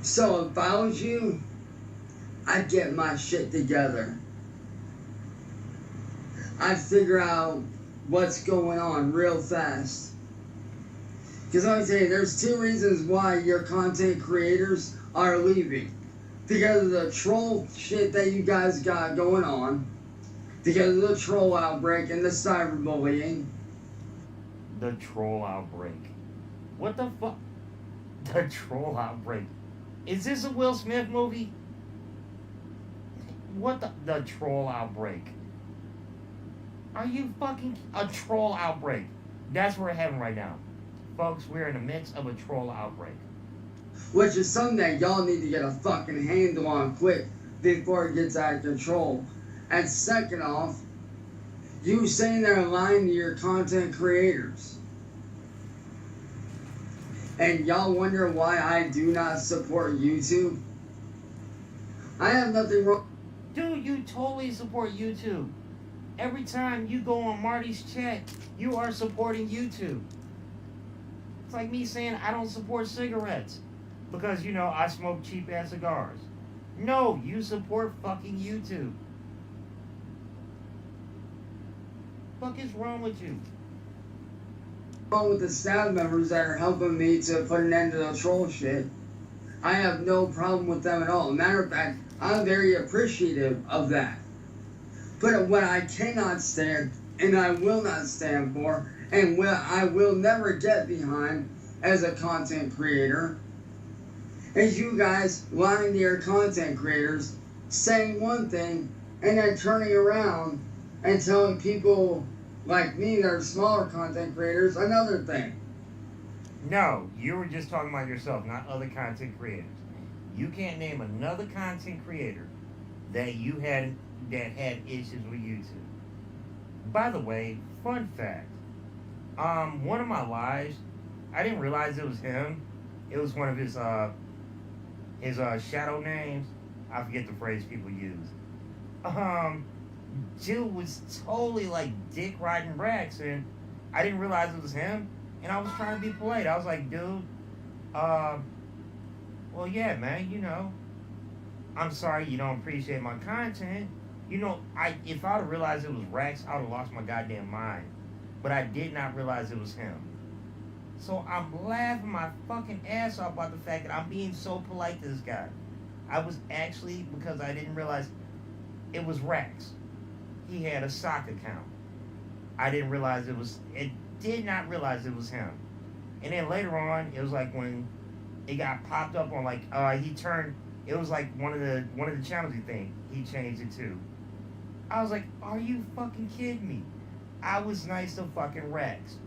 So if I was you, I'd get my shit together. I'd figure out what's going on real fast. Because let me tell you, there's 2 reasons why your content creators are leaving. Because of the troll shit that you guys got going on. Because of the troll outbreak and the cyberbullying. The troll outbreak. What the fuck? The troll outbreak. Is this a Will Smith movie? What the troll outbreak? Are you fucking a troll outbreak? That's what we're having right now. Folks, we're in the midst of a troll outbreak. Which is something that y'all need to get a fucking handle on quick before it gets out of control. And second off, you saying they're lying to your content creators. And y'all wonder why I do not support YouTube? I have nothing wrong. Dude, you totally support YouTube. Every time you go on Marty's chat, you are supporting YouTube. It's like me saying I don't support cigarettes because, you know, I smoke cheap ass cigars. No, you support fucking YouTube. Fuck is wrong with you? Wrong with the staff members that are helping me to put an end to the troll shit. I have no problem with them at all. Matter of fact, I'm very appreciative of that. But what I cannot stand, and I will not stand for, and I will never get behind, as a content creator is you guys lying to your content creators, saying one thing, and then turning around and telling people like me that are smaller content creators another thing. No, you were just talking about yourself, not other content creators. You can't name another content creator that had issues with YouTube. By the way, fun fact. One of my lives, I didn't realize it was him. It was one of his shadow names. I forget the phrase people use. Dude was totally like dick riding Rex, and I didn't realize it was him. And I was trying to be polite. I was like, dude, well, yeah, man, I'm sorry you don't appreciate my content. If I'd have realized it was Rex, I would have lost my goddamn mind. But I did not realize it was him. So I'm laughing my fucking ass off about the fact that I'm being so polite to this guy. I was actually, because I didn't realize it was Rex. He had a sock account. I did not realize it was him. And then later on, it was like when it got popped up on it was like one of the channels he changed it to. I was like, are you fucking kidding me? I was nice to fucking Rex.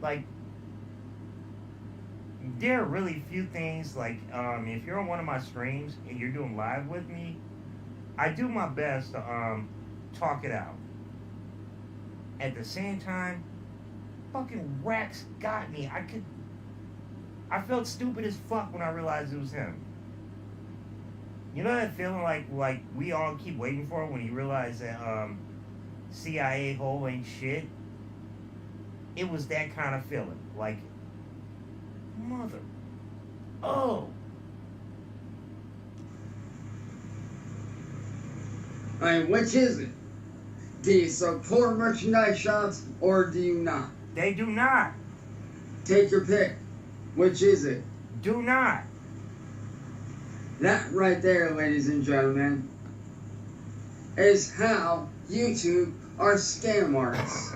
Like, there are really few things, like, if you're on one of my streams and you're doing live with me, I do my best to, talk it out. At the same time, fucking Rex got me. I felt stupid as fuck when I realized it was him. You know that feeling like we all keep waiting for when you realize that, CIA hole ain't shit? It was that kind of feeling. Like, mother. Oh. I mean, which is it? Do you support merchandise shops or do you not? They do not. Take your pick. Which is it? Do not. That right there, ladies and gentlemen, is how YouTube are scam artists.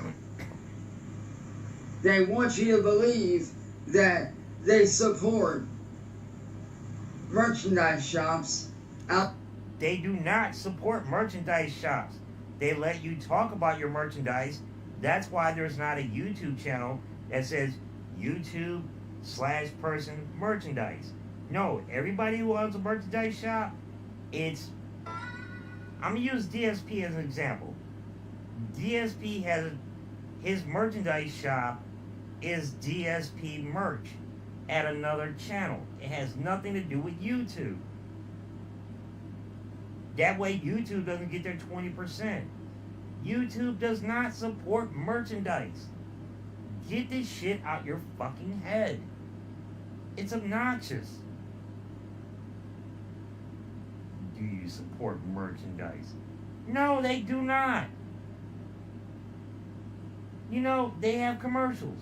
They want you to believe that they support merchandise shops out. They do not support merchandise shops. They let you talk about your merchandise. That's why there's not a YouTube channel that says YouTube/person merchandise. No, everybody who owns a merchandise shop, I'm gonna use DSP as an example. DSP his merchandise shop is DSP merch at another channel. It has nothing to do with YouTube. That way YouTube doesn't get their 20%. YouTube does not support merchandise. Get this shit out your fucking head. It's obnoxious. Do you support merchandise? No, they do not. They have commercials.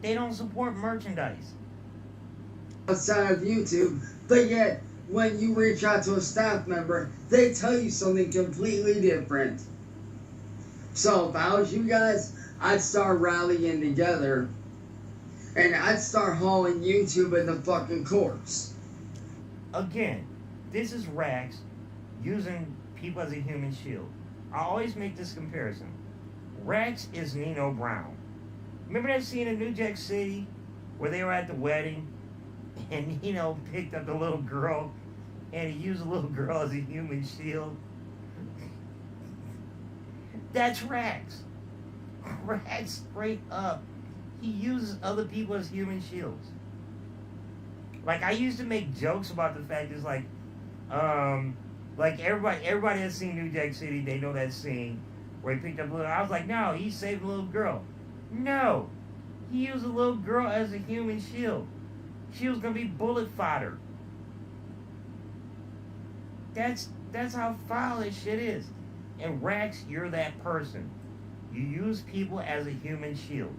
They don't support merchandise. Outside of YouTube, but yet when you reach out to a staff member, they tell you something completely different. So if I was you guys, I'd start rallying together and I'd start hauling YouTube in the fucking courts. Again, this is Rax using people as a human shield. I always make this comparison. Rax is Nino Brown. Remember that scene in New Jack City where they were at the wedding and Nino picked up the little girl and he used the little girl as a human shield? That's Rax. Rax straight up. He uses other people as human shields. Like, I used to make jokes about the fact it's like everybody has seen New Jack City, they know that scene where he picked up a little. I was like, no, he saved a little girl. No, he used a little girl as a human shield. She was gonna be bullet fodder. That's how foul this shit is. And Rax, you're that person. You use people as a human shield.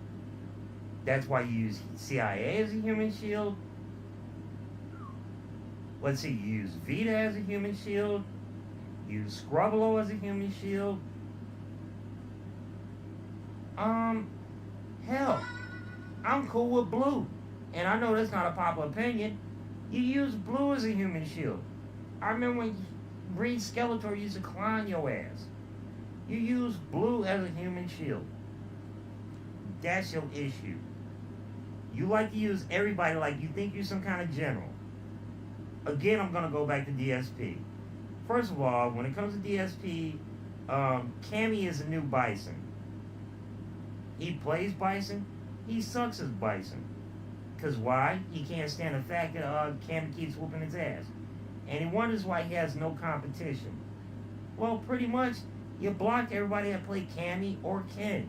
That's why you use CIA as a human shield. Let's see, you use Vita as a human shield. You use Scrubolo as a human shield. Hell, I'm cool with blue. And I know that's not a popular opinion. You use blue as a human shield. I remember when Green Skeletor used to clown your ass. You use blue as a human shield. That's your issue. You like to use everybody like you think you're some kind of general. Again, I'm going to go back to DSP. First of all, when it comes to DSP, Cammy is a new Bison. He plays Bison. He sucks as Bison. Because why? He can't stand the fact that Cammy keeps whooping his ass. And he wonders why he has no competition. Well, pretty much, you block everybody that play Cammy or Ken.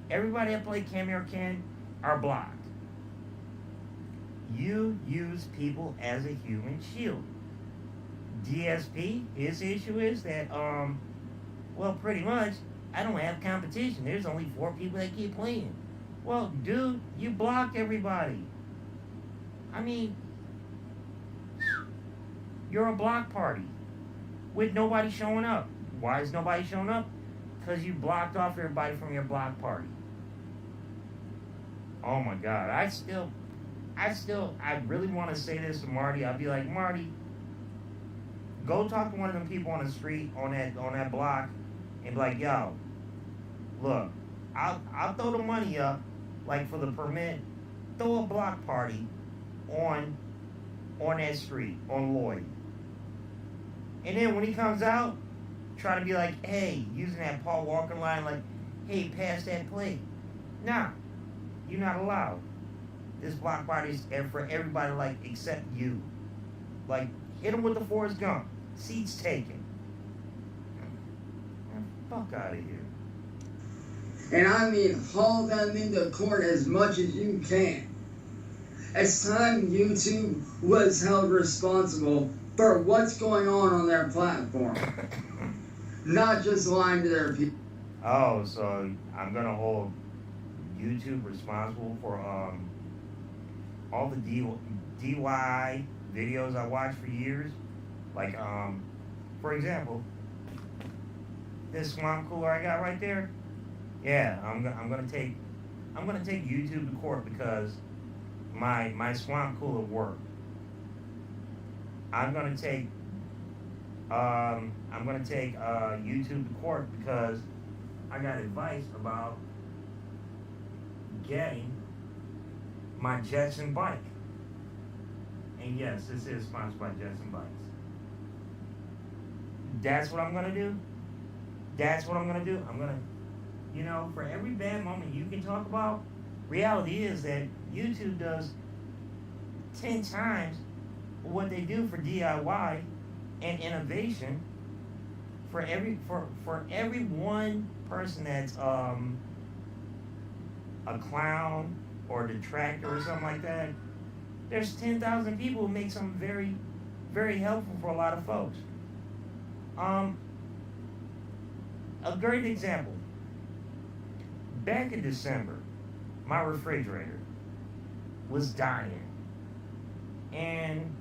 Everybody that play Cammy or Ken are blocked. You use people as a human shield. DSP, his issue is that, well, pretty much, I don't have competition. There's only 4 people that keep playing. Well, dude, you block everybody. I mean, you're a block party with nobody showing up. Why is nobody showing up? Because you blocked off everybody from your block party. Oh my God, I really want to say this to Marty. I'd be like, Marty, go talk to one of them people on the street on that block and be like, yo, look, I'll throw the money up, like for the permit, throw a block party on that street, on Lloyd. And then when he comes out, try to be like, hey, using that Paul Walker line, like, hey, pass that plate. Nah, you're not allowed. This block party's for everybody, like, except you. Like, hit him with the Forrest Gump. Seats taken. Fuck out of here. And I mean, haul them into court as much as you can. It's time YouTube was held responsible for what's going on their platform. Not just lying to their people. Oh, so I'm gonna hold YouTube responsible for all the DIY videos I watched for years. Like, for example, this swamp cooler I got right there. Yeah, I'm gonna take YouTube to court because my swamp cooler worked. I'm gonna take YouTube to court because I got advice about getting my Jetson bike. And yes, this is sponsored by Jetson Bikes. That's what I'm gonna do. I'm gonna, for every bad moment you can talk about, reality is that YouTube does 10 times what they do for DIY and innovation. For every one person that's a clown or a detractor or something like that, there's 10,000 people who make something very, very helpful for a lot of folks. A great example. Back in December, my refrigerator was dying. And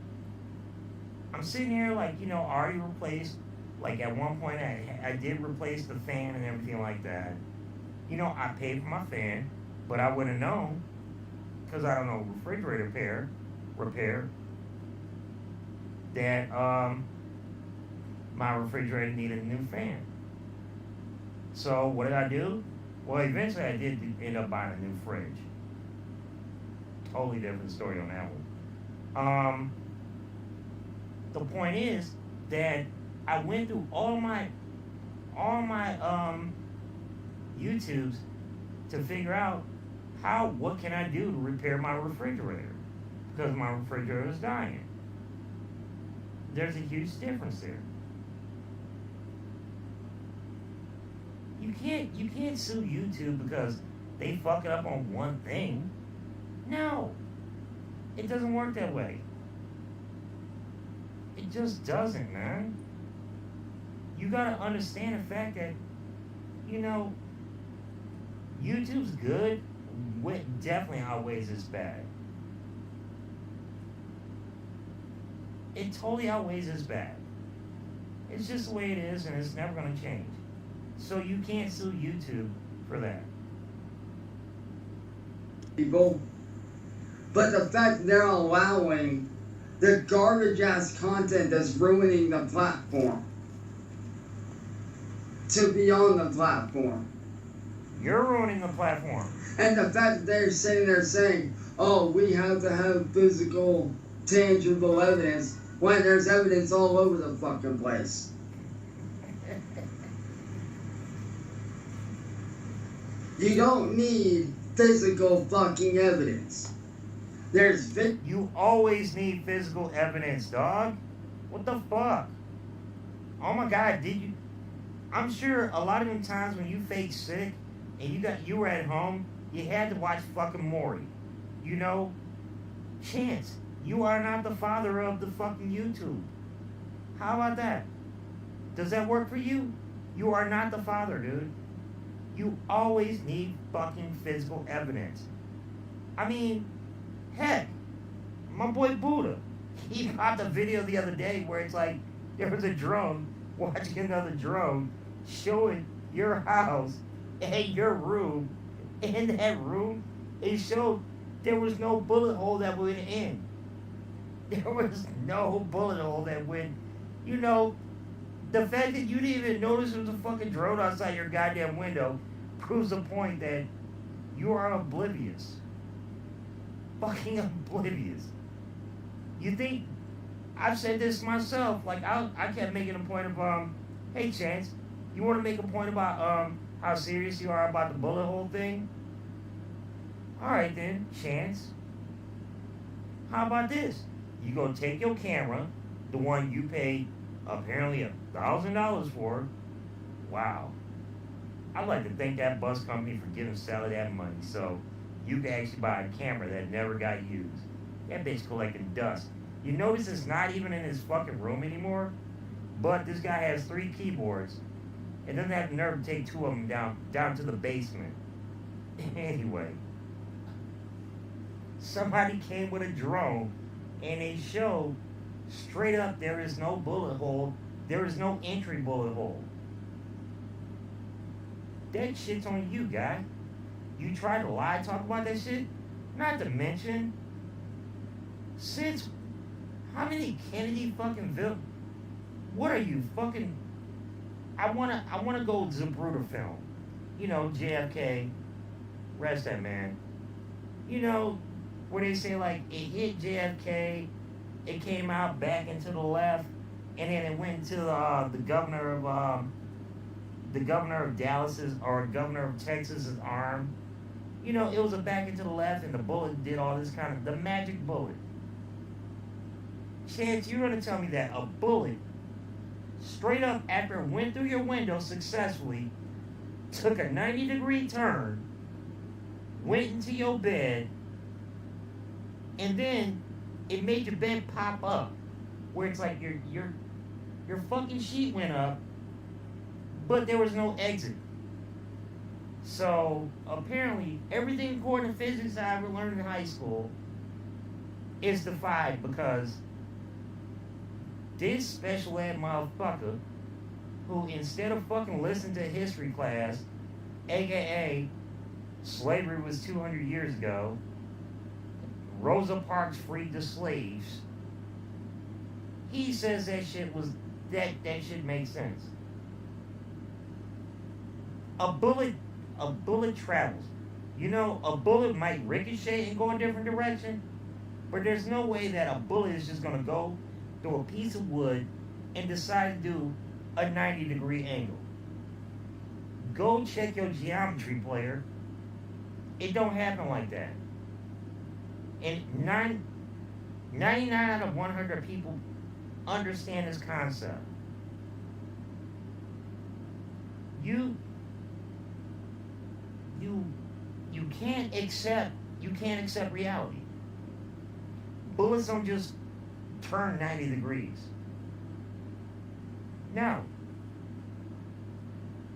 I'm sitting here like, already replaced, like at one point I did replace the fan and everything like that. I paid for my fan, but I wouldn't have known, because I don't know refrigerator repair, that my refrigerator needed a new fan. So what did I do? Well, eventually I did end up buying a new fridge. Totally different story on that one. The point is that I went through all my YouTubes to figure out what can I do to repair my refrigerator, because my refrigerator is dying. There's a huge difference there. You can't sue YouTube because they fuck it up on one thing. No, it doesn't work that way. It just doesn't, man. You gotta understand the fact that, YouTube's good definitely outweighs its bad. It totally outweighs its bad. It's just the way it is, and it's never gonna change. So you can't sue YouTube for that. people. But the fact they're allowing the garbage ass content that's ruining the platform to be on the platform. You're ruining the platform. And the fact that they're sitting there saying, oh, we have to have physical, tangible evidence, when there's evidence all over the fucking place. You don't need physical fucking evidence. There's You always need physical evidence, dog. What the fuck? Oh my god, did you? I'm sure a lot of them times when you fake sick and you were at home, you had to watch fucking Maury. You know? Chance, you are not the father of the fucking YouTube. How about that? Does that work for you? You are not the father, dude. You always need fucking physical evidence. I mean, heck, my boy Buddha, he popped a video the other day where it's like there was a drone watching another drone showing your house and your room. In that room, it showed there was no bullet hole that went in. There was no bullet hole that went, you know, the fact that you didn't even notice there was a fucking drone outside your goddamn window proves the point that you are oblivious. Fucking oblivious. You think, I've said this myself, like I kept making a point of, hey Chance, you want to make a point about how serious you are about the bullet hole thing? Alright then, Chance. How about this? You go take your camera, the one you paid apparently $1,000 for. Wow. I'd like to thank that bus company for giving Sally that money so you can actually buy a camera that never got used. That bitch collecting dust. You notice it's not even in his fucking room anymore? But this guy has 3 keyboards and doesn't have the nerve to take 2 of them down to the basement. Anyway. Somebody came with a drone and they showed straight up there is no bullet hole. There is no entry bullet hole. That shit's on you, guy. You try to lie, talk about that shit? Not to mention, since how many Kennedy fucking what are you fucking? I wanna go Zapruder film. You know, JFK, rest that man. You know, where they say like it hit JFK, it came out back into the left, and then it went to the governor of Dallas's or governor of Texas's arm. You know, it was a back into the left, and the bullet did all this kind of the magic bullet. Chance, you're gonna tell me that a bullet, straight up after it went through your window successfully, took a 90-degree turn, went into your bed, and then it made your bed pop up, where it's like your fucking sheet went up, but there was no exit. So apparently, everything according to physics I ever learned in high school is defied because this special ed motherfucker, who instead of fucking listening to history class, aka slavery was 200 years ago, Rosa Parks freed the slaves, he says that shit was that shit makes sense. A bullet travels. You know, a bullet might ricochet and go a different direction, but there's no way that a bullet is just gonna go through a piece of wood and decide to do a 90-degree angle. Go check your geometry, player. It don't happen like that. And 99 out of 100 people understand this concept. You can't accept reality. Bullets don't just turn 90 degrees. Now,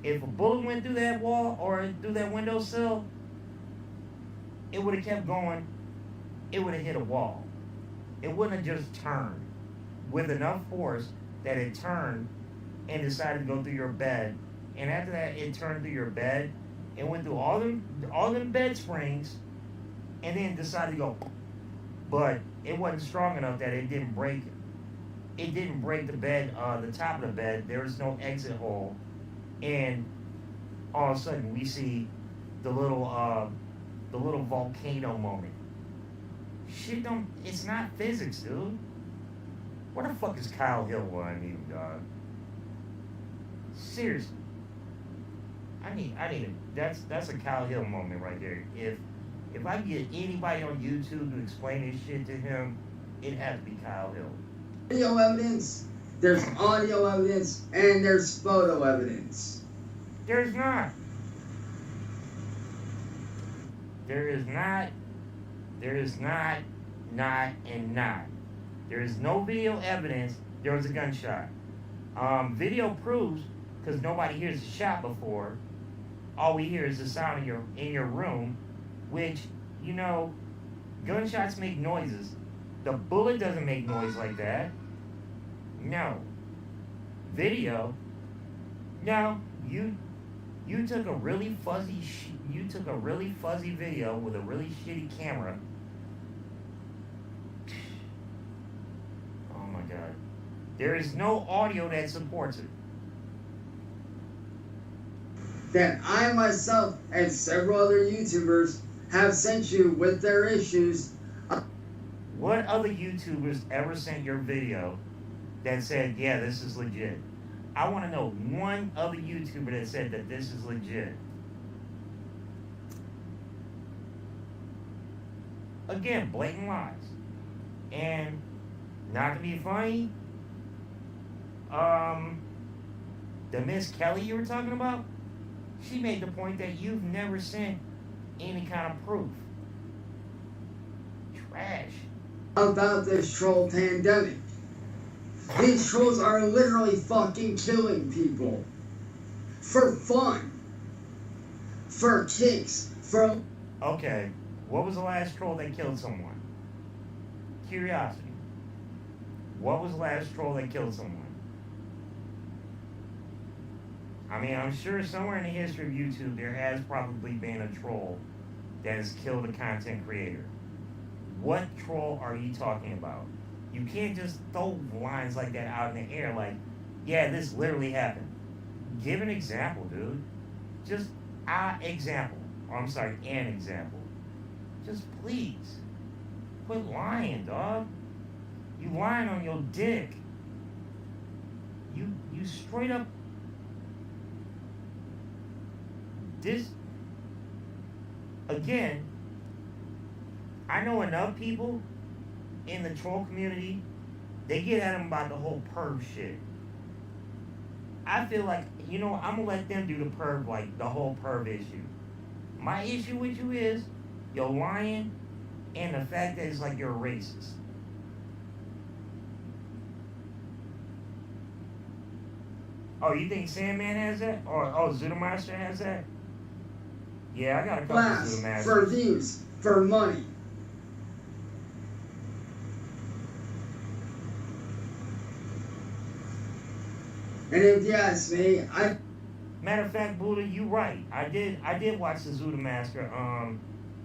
if a bullet went through that wall or through that windowsill, it would have kept going. It would have hit a wall. It wouldn't have just turned with enough force that it turned and decided to go through your bed. And after that, it turned through your bed. It went through all them bed springs and then decided to go. But it wasn't strong enough that it didn't break. It didn't break the bed, the top of the bed. There was no exit hole, and all of a sudden we see the little volcano moment. Shit don't. It's not physics, dude. Where the fuck is Kyle Hill when I need him, dog? Seriously. I need it. That's a Kyle Hill moment right there. If I get anybody on YouTube to explain this shit to him, it has to be Kyle Hill. Video evidence, there's audio evidence, and there's photo evidence. There's not. There is not. There is not, and not. There is no video evidence there was a gunshot. Video proves, because nobody hears the shot before, all we hear is the sound in your room, which, you know, gunshots make noises. The bullet doesn't make noise like that. No. Video. No. You took a really fuzzy video with a really shitty camera. Oh my god. There is no audio that supports it. That I myself and several other YouTubers have sent you with their issues. What other YouTubers ever sent your video that said, yeah, this is legit? I want to know one other YouTuber that said that this is legit. Again, blatant lies. And not to be funny, the Miss Kelly you were talking about, she made the point that you've never sent any kind of proof. Trash. About this troll pandemic. These trolls are literally fucking killing people. For fun. For kicks. For... Okay, what was the last troll that killed someone? Curiosity. What was the last troll that killed someone? I mean, I'm sure somewhere in the history of YouTube there has probably been a troll that has killed a content creator. What troll are you talking about? You can't just throw lines like that out in the air like, yeah, this literally happened. Give an example, dude. Just an example. Or I'm sorry, an example. Just please. Quit lying, dog. You lying on your dick. You straight up. This, again, I know enough people in the troll community, they get at them about the whole perv shit. I feel like, you know, I'm gonna let them do the perv, like the whole perv issue. My issue with you is you're lying and the fact that it's like you're a racist. Oh, you think Sandman has that? Or Zootomaster has that? Yeah, I got a couple of Zootomasters. For views, for money. And if you ask me, Matter of fact, Buddha, you right. I did watch the Zootomaster,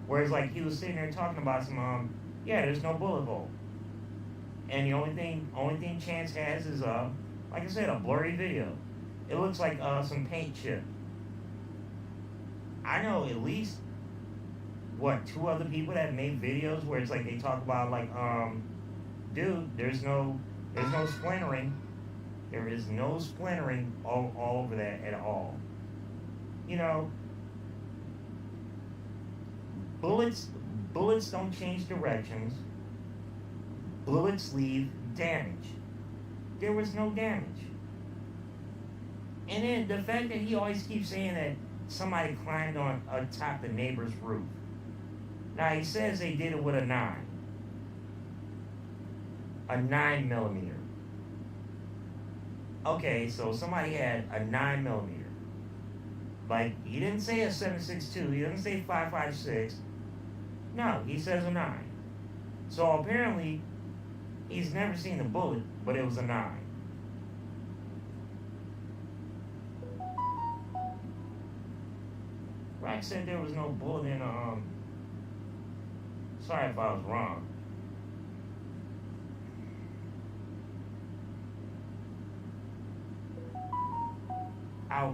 where it's like he was sitting there talking about some yeah, there's no bullet hole. And the only thing Chance has is like I said, a blurry video. It looks like some paint chip. I know at least two other people that made videos where it's like they talk about like dude, there's no splintering. There is no splintering all over that at all. You know, bullets don't change directions. Bullets leave damage. There was no damage. And then the fact that he always keeps saying that somebody climbed on atop the neighbor's roof. Now he says they did it with a 9. A 9mm. Okay, so somebody had a 9mm. Like, he didn't say a 7.62, he didn't say 5.56. No, he says a 9. So apparently, he's never seen the bullet, but it was a 9. Rack said there was no bullet in Sorry if I was wrong. I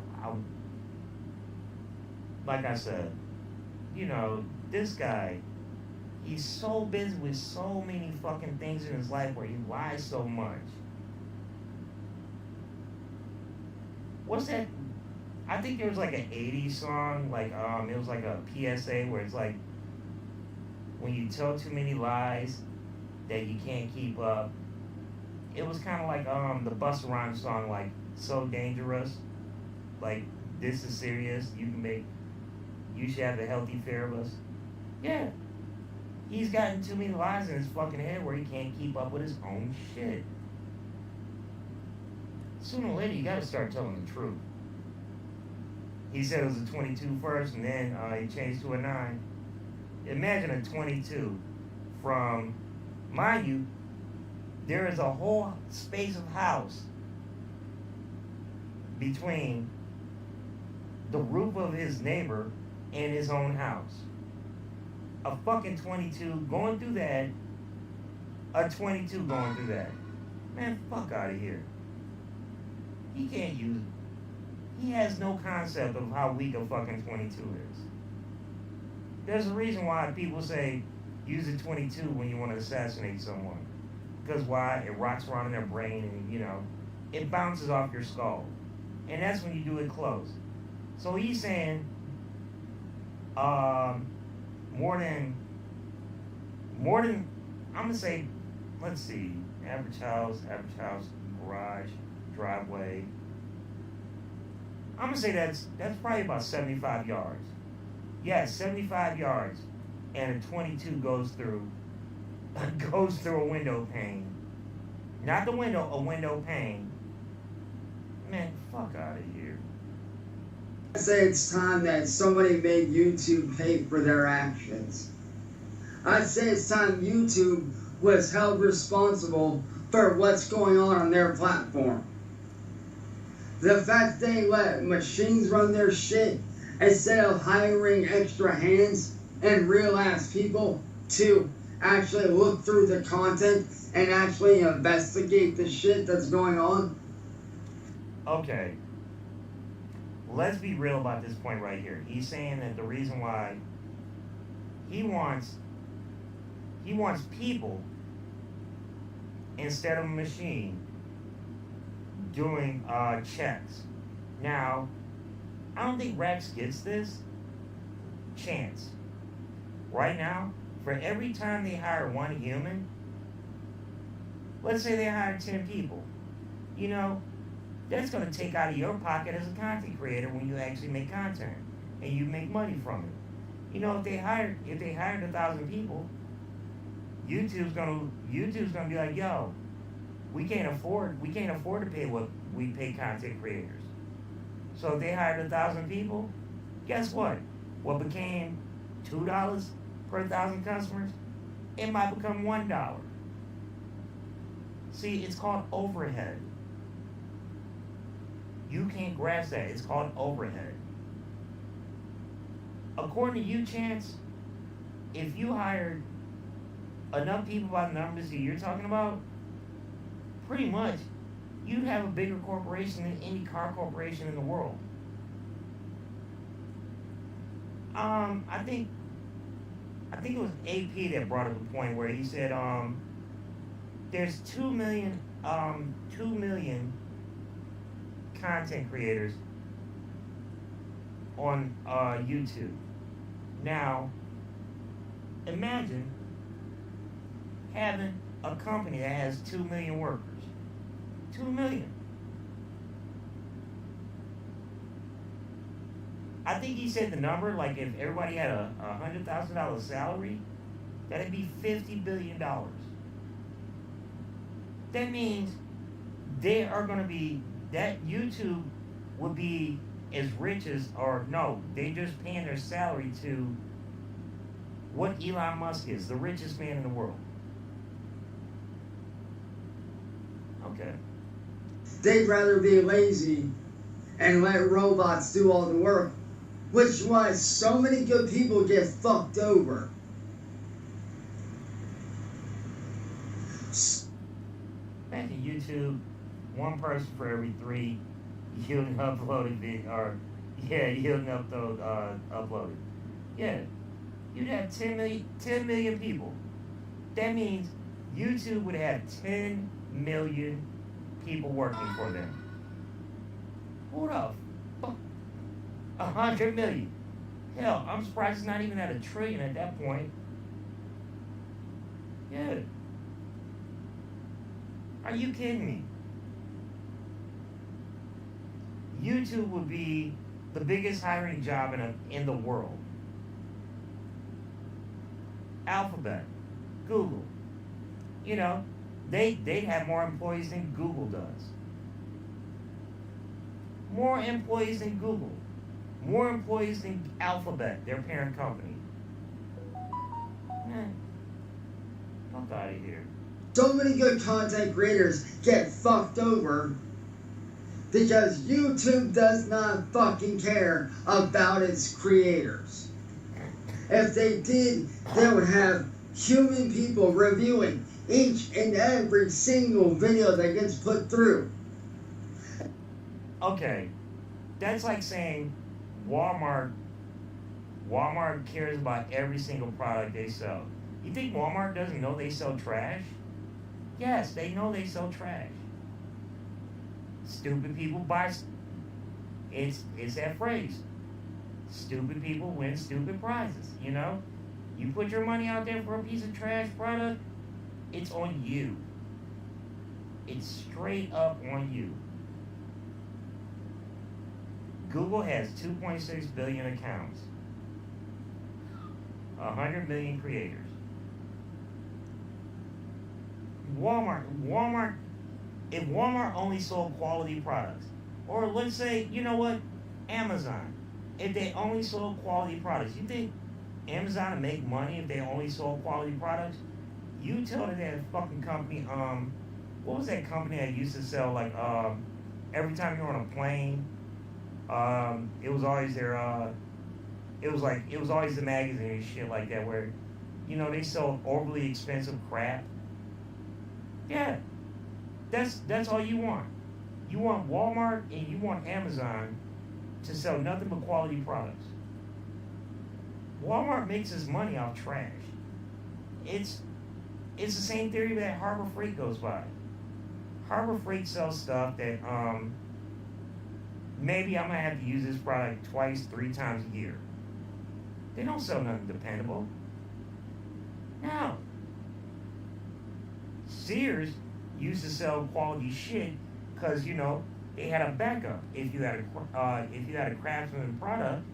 like I said, you know, this guy, he's so busy with so many fucking things in his life where he lies so much. What's that? I think there was like an 80s song, like it was like a PSA where it's like, when you tell too many lies that you can't keep up. It was kind of like the Busta Rhymes song, like So Dangerous, like this is serious. You should have a healthy fear of us. Yeah, he's gotten too many lies in his fucking head where he can't keep up with his own shit. Sooner or later, you gotta start telling the truth. He said it was a 22 first, and then he changed to a 9. Imagine a 22 from, mind you, there is a whole space of house between the roof of his neighbor and his own house. A fucking 22 going through that, a 22 going through that. Man, fuck out of here. He can't use it. He has no concept of how weak a fucking 22 is. There's a reason why people say use a 22 when you want to assassinate someone. Because why? It rocks around in their brain and, you know, it bounces off your skull. And that's when you do it close. So he's saying more than, I'm going to say, let's see, average house, garage, driveway. I'm going to say that's probably about 75 yards. Yeah, 75 yards, and a 22 goes through a window pane. Not the window, a window pane. Man, fuck out of here. I'd say it's time that somebody made YouTube pay for their actions. I'd say it's time YouTube was held responsible for what's going on their platform. The fact they let machines run their shit instead of hiring extra hands and real ass people to actually look through the content and actually investigate the shit that's going on. Okay. Let's be real about this point right here. He's saying that the reason why he wants people instead of a machine doing checks. Now, I don't think Rex gets this chance. Right now, for every time they hire one human, let's say they hire 10 people, you know, that's going to take out of your pocket as a content creator when you actually make content and you make money from it. You know, if they hired 1,000 people, YouTube's gonna be like, yo, we can't afford to pay what we pay content creators. So if they hired 1,000 people, guess what? What became $2 per 1,000 customers, it might become $1. See, it's called overhead. You can't grasp that. It's called overhead. According to you, Chance, if you hired enough people by the numbers that you're talking about, pretty much you'd have a bigger corporation than any car corporation in the world. I think it was AP that brought up a point where he said there's 2 million content creators on YouTube. Now, imagine having a company that has 2 million workers. 2 million. I think he said the number, like if everybody had a $100,000 salary, that'd be $50 billion. That means they are going to be, that YouTube would be as rich as, or no, they just paying their salary to what Elon Musk is, the richest man in the world. Okay. They'd rather be lazy and let robots do all the work, which is why so many good people get fucked over. YouTube, one person for every 3 yielding uploaded video, or yielding uploaded. Yeah, you'd have 10 million people. That means YouTube would have 10 million people working for them. Hold up. 100 million. Hell, I'm surprised it's not even at $1 trillion at that point. Yeah. Are you kidding me? YouTube would be the biggest hiring job in the world. Alphabet, Google. You know, they'd have more employees than Google does. More employees than Google. More employees than Alphabet, their parent company. Man, fuck out of here. So many good content creators get fucked over because YouTube does not fucking care about its creators. If they did, they would have human people reviewing each and every single video that gets put through. Okay, that's like saying Walmart cares about every single product they sell. You think Walmart doesn't know they sell trash? Yes, they know they sell trash. Stupid people buy. It's that phrase. Stupid people win stupid prizes. You know, you put your money out there for a piece of trash product, it's on you. It's straight up on you. Google has 2.6 billion accounts, 100 million creators. Walmart, if Walmart only sold quality products, or let's say, you know what, Amazon, if they only sold quality products, you think Amazon would make money if they only sold quality products? You tell that fucking company, what was that company that used to sell, like, every time you're on a plane, it was always their, it was always the magazine and shit like that where, you know, they sell overly expensive crap. Yeah, that's all you want. You want Walmart and you want Amazon to sell nothing but quality products. Walmart makes its money off trash. It's the same theory that Harbor Freight goes by. Harbor Freight sells stuff that maybe I'm gonna have to use this product twice, 3 times a year. They don't sell nothing dependable. No. Sears used to sell quality shit because, you know, they had a backup. If you had a craftsman product,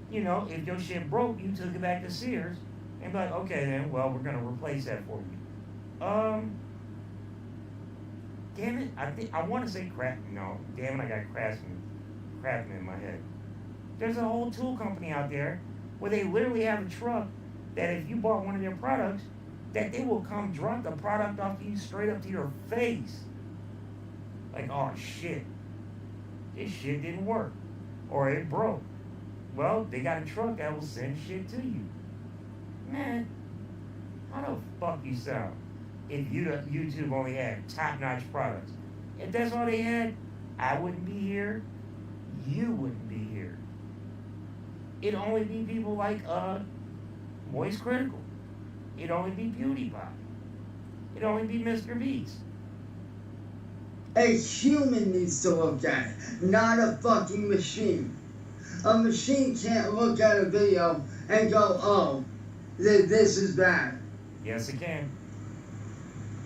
you know, if your shit broke, you took it back to Sears and be like, okay then, well, we're gonna replace that for you. Damn it, I want to say damn it, I got craftsman in my head. There's a whole tool company out there where they literally have a truck that if you bought one of their products, that they will come drop the product off to you straight up to your face. Like, oh shit, this shit didn't work, or it broke. Well, they got a truck that will send shit to you. Man, how the fuck you sound if YouTube only had top-notch products? If that's all they had, I wouldn't be here. You wouldn't be here. It'd only be people like Moist Critical. It'd only be PewDiePie. It'd only be Mr. Beast. A human needs to look at it, not a fucking machine. A machine can't look at a video and go, oh, this is bad. Yes, it can.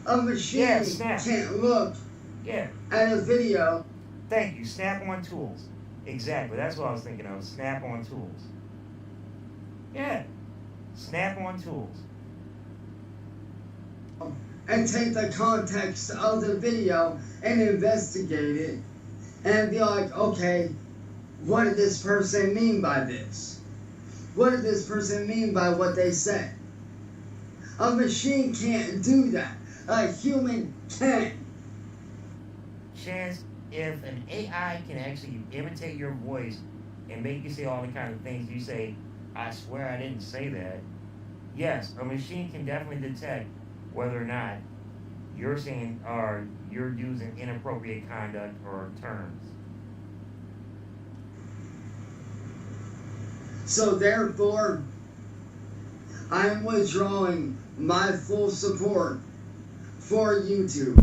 A machine can't look at a video. Thank you. Snap-on tools. Exactly. That's what I was thinking of. Snap-on tools. Yeah. Snap-on tools. And take the context of the video and investigate it and be like, okay, what did this person mean by this? What did this person mean by what they said? A machine can't do that. A human can. Chance, if an AI can actually imitate your voice and make you say all the kind of things you say, I swear I didn't say that. Yes, a machine can definitely detect whether or not you're saying, or you're using inappropriate conduct or terms. So therefore, I am withdrawing my full support for YouTube.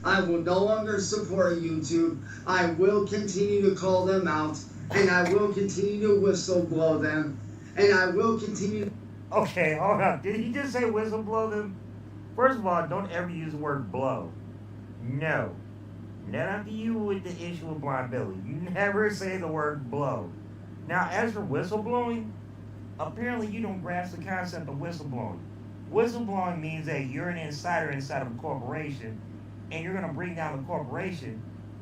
I will no longer support YouTube. I will continue to call them out, and I will continue to whistleblow them, and I will continue. Okay, hold up. Did he just say whistleblow them? First of all, don't ever use the word blow. No. Not after you with the issue of blind Billy. You never say the word blow. Now, as for whistleblowing, apparently you don't grasp the concept of whistleblowing. Whistleblowing means that you're an insider inside of a corporation, and you're going to bring down the corporation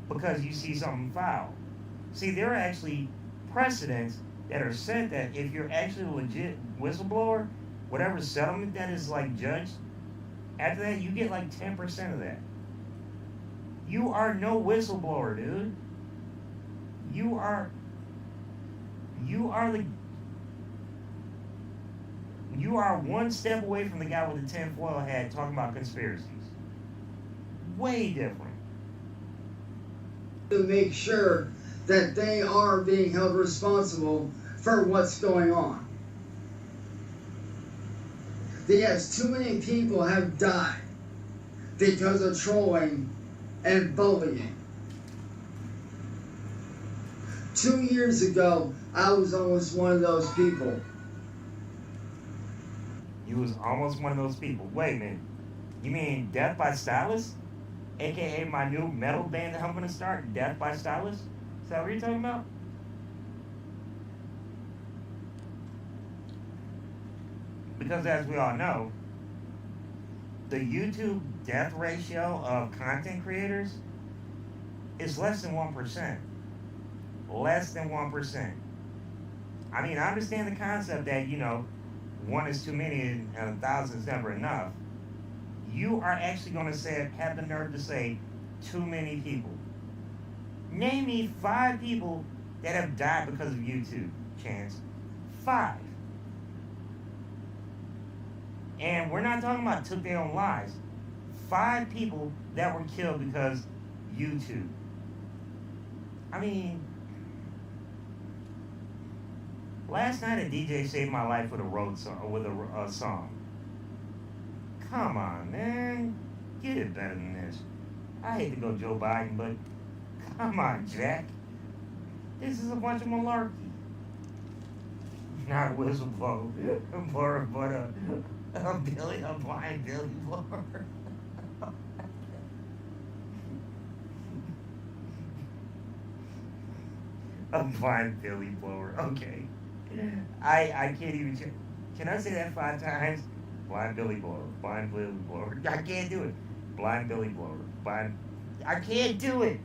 because you see something foul. See, there are actually precedents that are set that if you're actually a legit whistleblower, whatever settlement that is like judged, after that you get like 10% of that. You are no whistleblower, dude. You are one step away from the guy with the tinfoil hat talking about conspiracies. Way different. To make sure that they are being held responsible for what's going on. Yes, too many people have died because of trolling and bullying. 2 years ago, I was almost one of those people. You was almost one of those people. Wait a minute. You mean Death by Stylus? AKA my new metal band that I'm gonna start, Death by Stylus? Is that what you're talking about? Because as we all know, the YouTube death ratio of content creators is less than 1%. Less than 1%. I mean, I understand the concept that, one is too many and 1,000 is never enough. You are actually going to have the nerve to say too many people. Name me 5 people that have died because of YouTube, Chance. 5. And we're not talking about took their own lives. 5 people that were killed because YouTube. I mean, last night a DJ saved my life with a song. Come on, man. Get it better than this. I hate to go Joe Biden, but come on, Jack. This is a bunch of malarkey. Not a whistleblower, but a blind Billy blower. A blind Billy blower. Okay. I can't even. Can I say that 5 times? Blind Billy blower. Blind Billy blower. I can't do it. Blind Billy blower. Blind. I can't do it.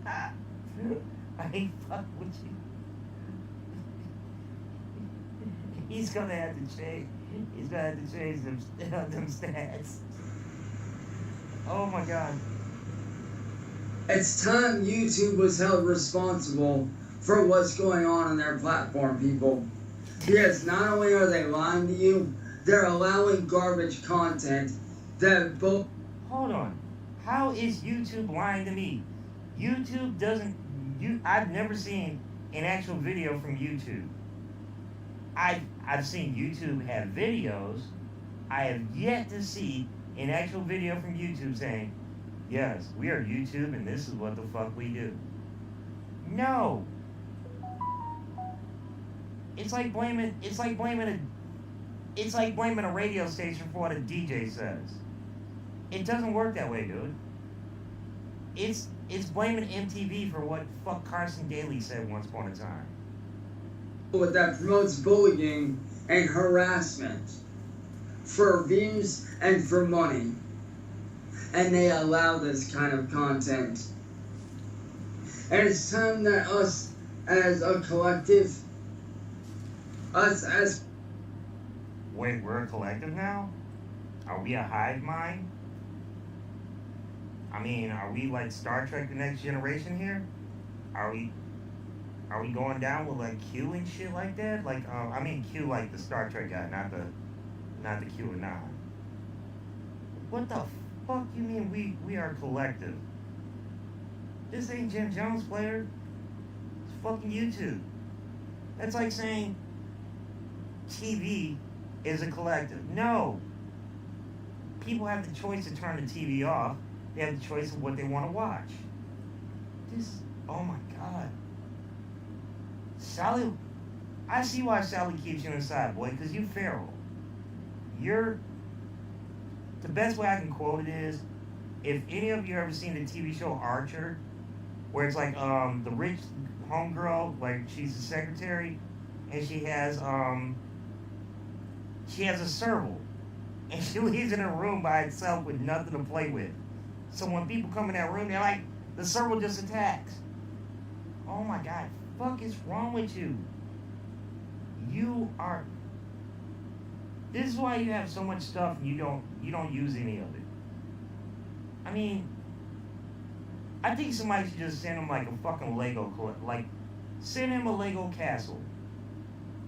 I ain't fuck with you. He's gonna have to change. He's gonna have to change them stats. Oh my god. It's time YouTube was held responsible for what's going on their platform, people. Yes, not only are they lying to you, they're allowing garbage content that both. Hold on. How is YouTube lying to me? YouTube doesn't. I've never seen an actual video from YouTube. I've seen YouTube have videos. I have yet to see an actual video from YouTube saying, yes, we are YouTube and this is what the fuck we do. No. It's like blaming a radio station for what a DJ says. It doesn't work that way, dude. It's blaming MTV for what fuck Carson Daly said once upon a time. That promotes bullying and harassment for views and for money. And they allow this kind of content. And it's time that us as a collective, Wait, we're a collective now? Are we a hive mind? I mean, are we like Star Trek The Next Generation here? Are we going down with like Q and shit like that? Like, I mean Q like the Star Trek guy, not the QAnon. What the fuck you mean we are collective? This ain't Jim Jones, player. It's fucking YouTube. That's like saying TV is a collective. No. People have the choice to turn the TV off. They have the choice of what they want to watch. This, oh my God. Sally, I see why Sally keeps you inside, boy, because you feral. You're, the best way I can quote it is, if any of you ever seen the TV show Archer, where it's like the rich homegirl, like she's the secretary, and she has a serval, and she leaves in a room by itself with nothing to play with. So when people come in that room, they're like, the serval just attacks. Oh my God, fuck is wrong with you? You are. This is why you have so much stuff and you don't use any of it. I mean, I think somebody should just send him like a fucking Lego, like send him a Lego castle.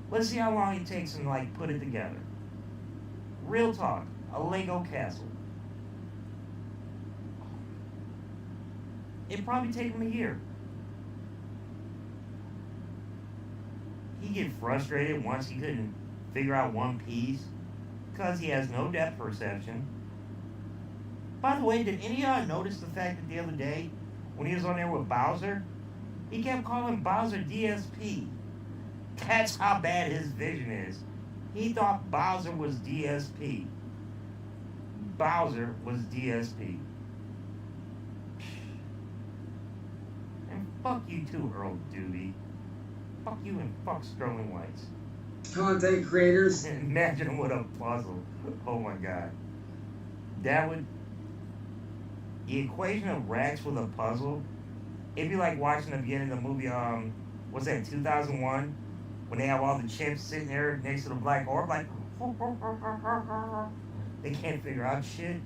Let's see how long it takes him to like put it together. Real talk, a Lego castle. It'd probably take him a year. He'd get frustrated once he couldn't figure out one piece because he has no depth perception. By the way, did any of y'all notice the fact that the other day when he was on there with Bowser, he kept calling Bowser DSP? That's how bad his vision is. He thought Bowser was DSP. Bowser was DSP. And fuck you too, Earl Doobie. Fuck you and fuck Sterling Whites. Content creators. Imagine what a puzzle. Oh my God. That would... The equation of Rex with a puzzle, it'd be like watching the beginning of the movie, what's that, 2001? When they have all the chimps sitting there next to the black orb, like, they can't figure out shit.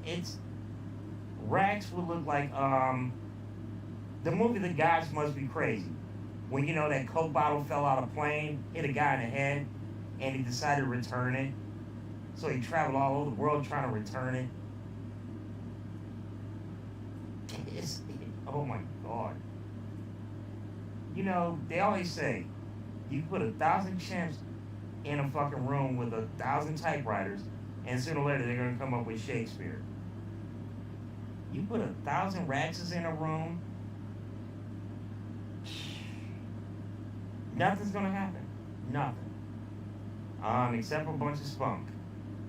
It's... Rex would look like, the movie The Gods Must Be Crazy. When, you know, that Coke bottle fell out of a plane, hit a guy in the head, and he decided to return it. So he traveled all over the world trying to return it. Oh my God. You know, they always say, you put 1,000 chimps in a fucking room with 1,000 typewriters, and sooner or later they're going to come up with Shakespeare. You put 1,000 Raxes in a room, nothing's going to happen. Nothing. Except for a bunch of spunk.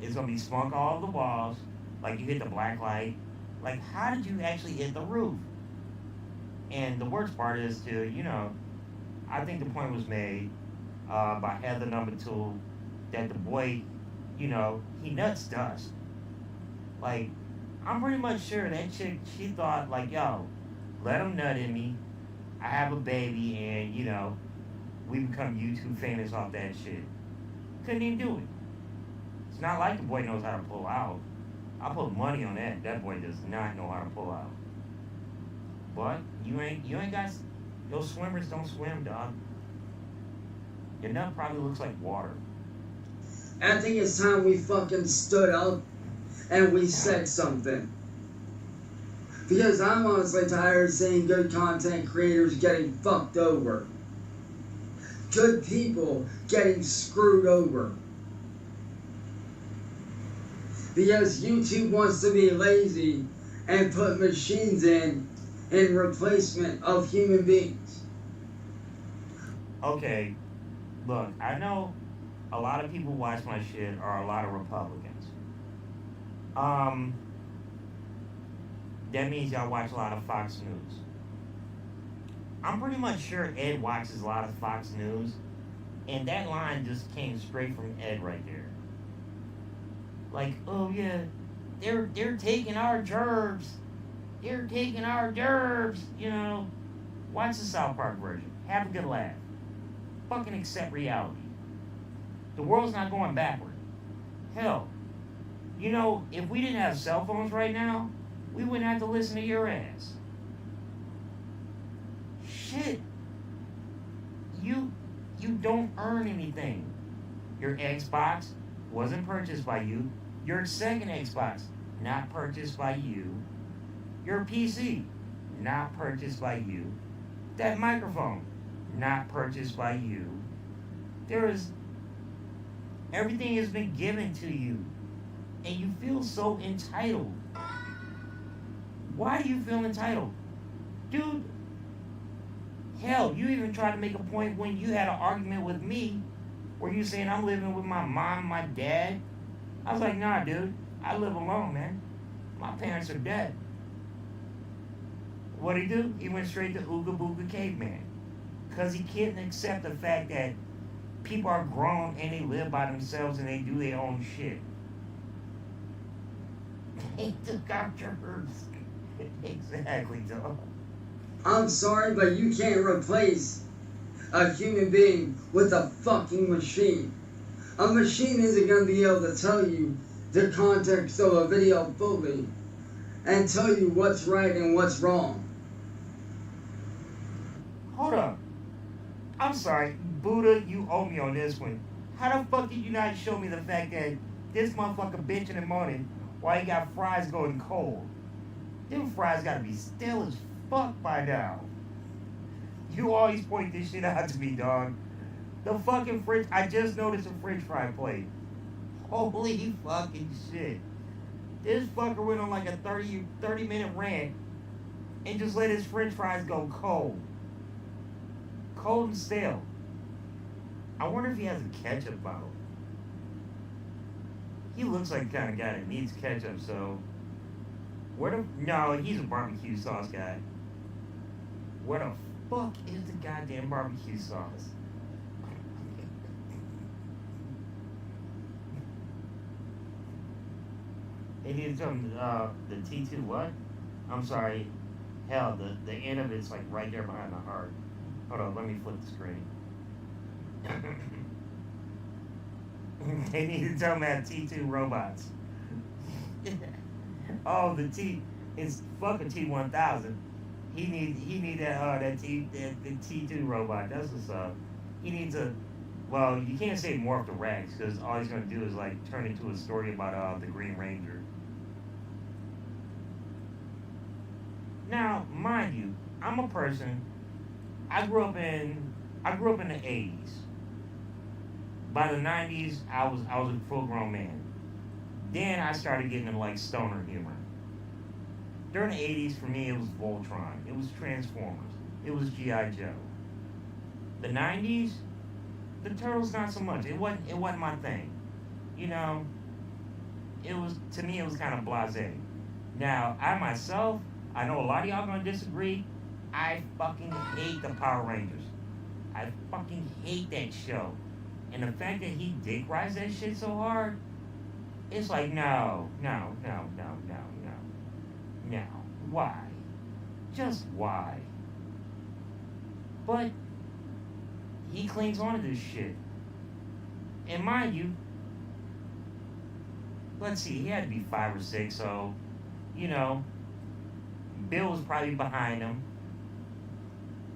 It's going to be spunk all over the walls, like you hit the black light. Like, how did you actually hit the roof? And the worst part is to, you know, I think the point was made by Heather Number 2 that the boy, you know, he nuts dust. Like, I'm pretty much sure that chick, she thought, like, yo, let him nut in me. I have a baby, and, you know, we become YouTube famous off that shit. Couldn't even do it. It's not like the boy knows how to pull out. I put money on that. That boy does not know how to pull out. But you ain't got, those swimmers don't swim, dog. Your nut probably looks like water. I think it's time we fucking stood up and we said something. Because I'm honestly tired of seeing good content creators getting fucked over. Good people getting screwed over. Because YouTube wants to be lazy and put machines in replacement of human beings. Okay, look, I know a lot of people watch my shit are a lot of Republicans. That means y'all watch a lot of Fox News. I'm pretty much sure Ed watches a lot of Fox News, and that line just came straight from Ed right there. Like, oh yeah, they're taking our gerbs. They're taking our gerbs, you know. Watch the South Park version. Have a good laugh. Fucking accept reality. The world's not going backward. Hell, you know, if we didn't have cell phones right now, we wouldn't have to listen to your ass. Shit. You don't earn anything. Your Xbox wasn't purchased by you. Your second Xbox, not purchased by you. Your PC, not purchased by you. That microphone, not purchased by you. There is everything has been given to you, and you feel so entitled. Why do you feel entitled? Dude, hell, you even tried to make a point when you had an argument with me where you saying I'm living with my mom and my dad. I was like, nah, dude, I live alone, man. My parents are dead. What'd he do? He went straight to Ooga Booga Caveman. Because he can't accept the fact that people are grown and they live by themselves and they do their own shit. He took out yours. Exactly, dog. I'm sorry, but you can't replace a human being with a fucking machine. A machine isn't going to be able to tell you the context of a video fully and tell you what's right and what's wrong. Hold up. I'm sorry, Buddha, you owe me on this one. How the fuck did you not show me the fact that this motherfucker bitch in the morning while he got fries going cold? Them fries gotta be still as fuck by now. You always point this shit out to me, dog. The fucking french, I just noticed a french fry plate. Holy fucking shit. This fucker went on like a 30-minute rant and just let his french fries go cold. Cold and stale. I wonder if he has a ketchup bottle. He looks like the kind of guy that needs ketchup, so... No, he's a barbecue sauce guy. Where the fuck is the goddamn barbecue sauce? They need to tell me, the T2 what? I'm sorry. Hell, the end of it's like right there behind the heart. Hold on, let me flip the screen. They need to tell me that T2 robots. Oh, it's fucking T1000. He need that the T2 robot. That's what's up. He needs a. Well, you can't say morph to Rex because all he's gonna do is like turn into a story about the Green Ranger. Now, mind you, I'm a person. I grew up in the '80s. By the '90s, I was a full grown man. Then I started getting into like stoner humor. During the '80s, for me, it was Voltron. It was Transformers. It was G.I. Joe. The '90s, the Turtles not so much. It wasn't my thing. You know, to me it was kind of blasé. Now, I myself, I know a lot of y'all gonna disagree. I fucking hate the Power Rangers. I fucking hate that show. And the fact that he dick rides that shit so hard, it's like, no. Why? Just why? But he clings on to this shit. And mind you, let's see, he had to be 5 or 6, so, you know, Bill was probably behind him.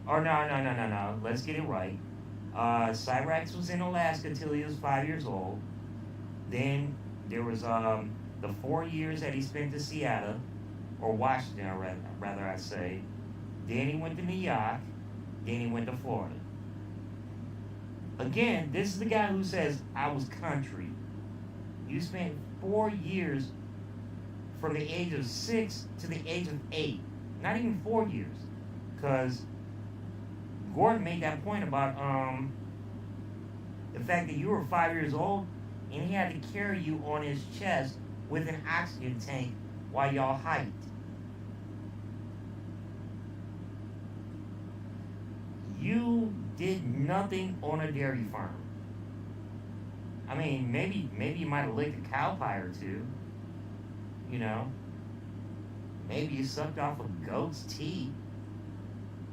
Or no. Let's get it right. Cyrax was in Alaska till he was 5 years old. Then there was the 4 years that he spent in Seattle, or Washington, rather I say. Then he went to New York. Then he went to Florida. Again, this is the guy who says, I was country. You spent 4 years from the age of 6 to the age of 8. Not even 4 years. Because Gordon made that point about the fact that you were 5 years old and he had to carry you on his chest with an oxygen tank while y'all hiked. You did nothing on a dairy farm. I mean, maybe you might have licked a cow pie or two. You know, maybe you sucked off a goat's teeth.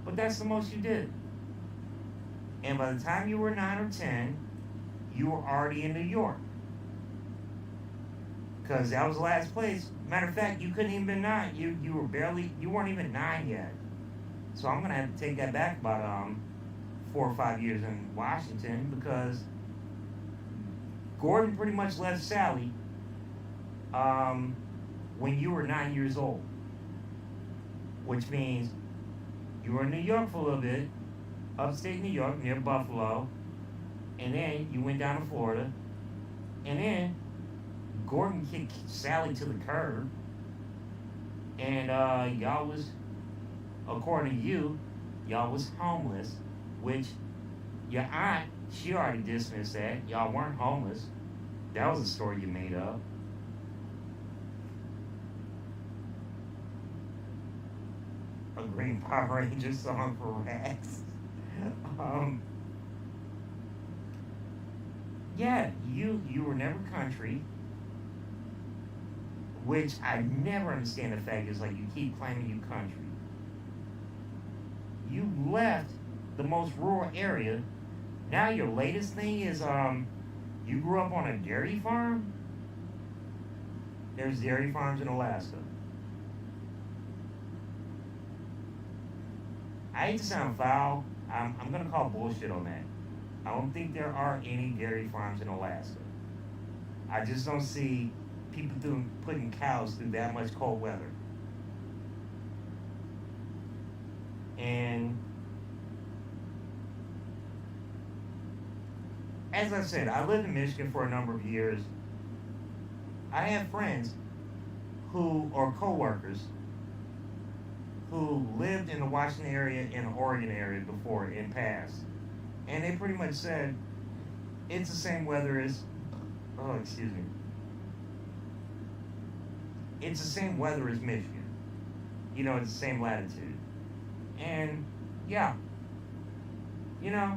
But that's the most you did. And by the time you were 9 or 10, you were already in New York. Because that was the last place. Matter of fact, you couldn't even been 9. You weren't even 9 yet. So I'm going to have to take that back about 4 or 5 years in Washington, because Gordon pretty much left Sally when you were 9 years old, which means you were in New York for a little bit, upstate New York near Buffalo, and then you went down to Florida, and then Gordon kicked Sally to the curb, and y'all was, according to you, y'all was homeless, which your aunt, she already dismissed that. Y'all weren't homeless. That was a story you made up. A Green Power Ranger song for rats. um, yeah, you were never country, which I never understand the fact is like you keep claiming you country. You left the most rural area. Now your latest thing is you grew up on a dairy farm. There's dairy farms in Alaska. I hate to sound foul. I'm gonna call bullshit on that. I don't think there are any dairy farms in Alaska. I just don't see people putting cows through that much cold weather. And as I said, I lived in Michigan for a number of years. I have friends who are coworkers who lived in the Washington area and the Oregon area before in past. And they pretty much said it's the same weather as excuse me. It's the same weather as Michigan. You know, it's the same latitude. And yeah, you know,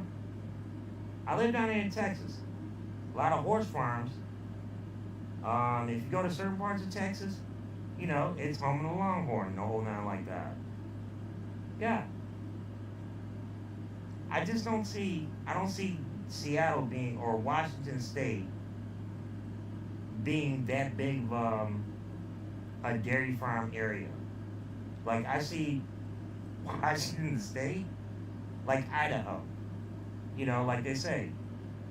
I live down here in Texas. A lot of horse farms. If you go to certain parts of Texas, you know, it's home of the Longhorn and the whole nine like that. Yeah. I don't see Seattle being, or Washington State being that big of a dairy farm area. Like I see Washington State, like Idaho. You know, like they say,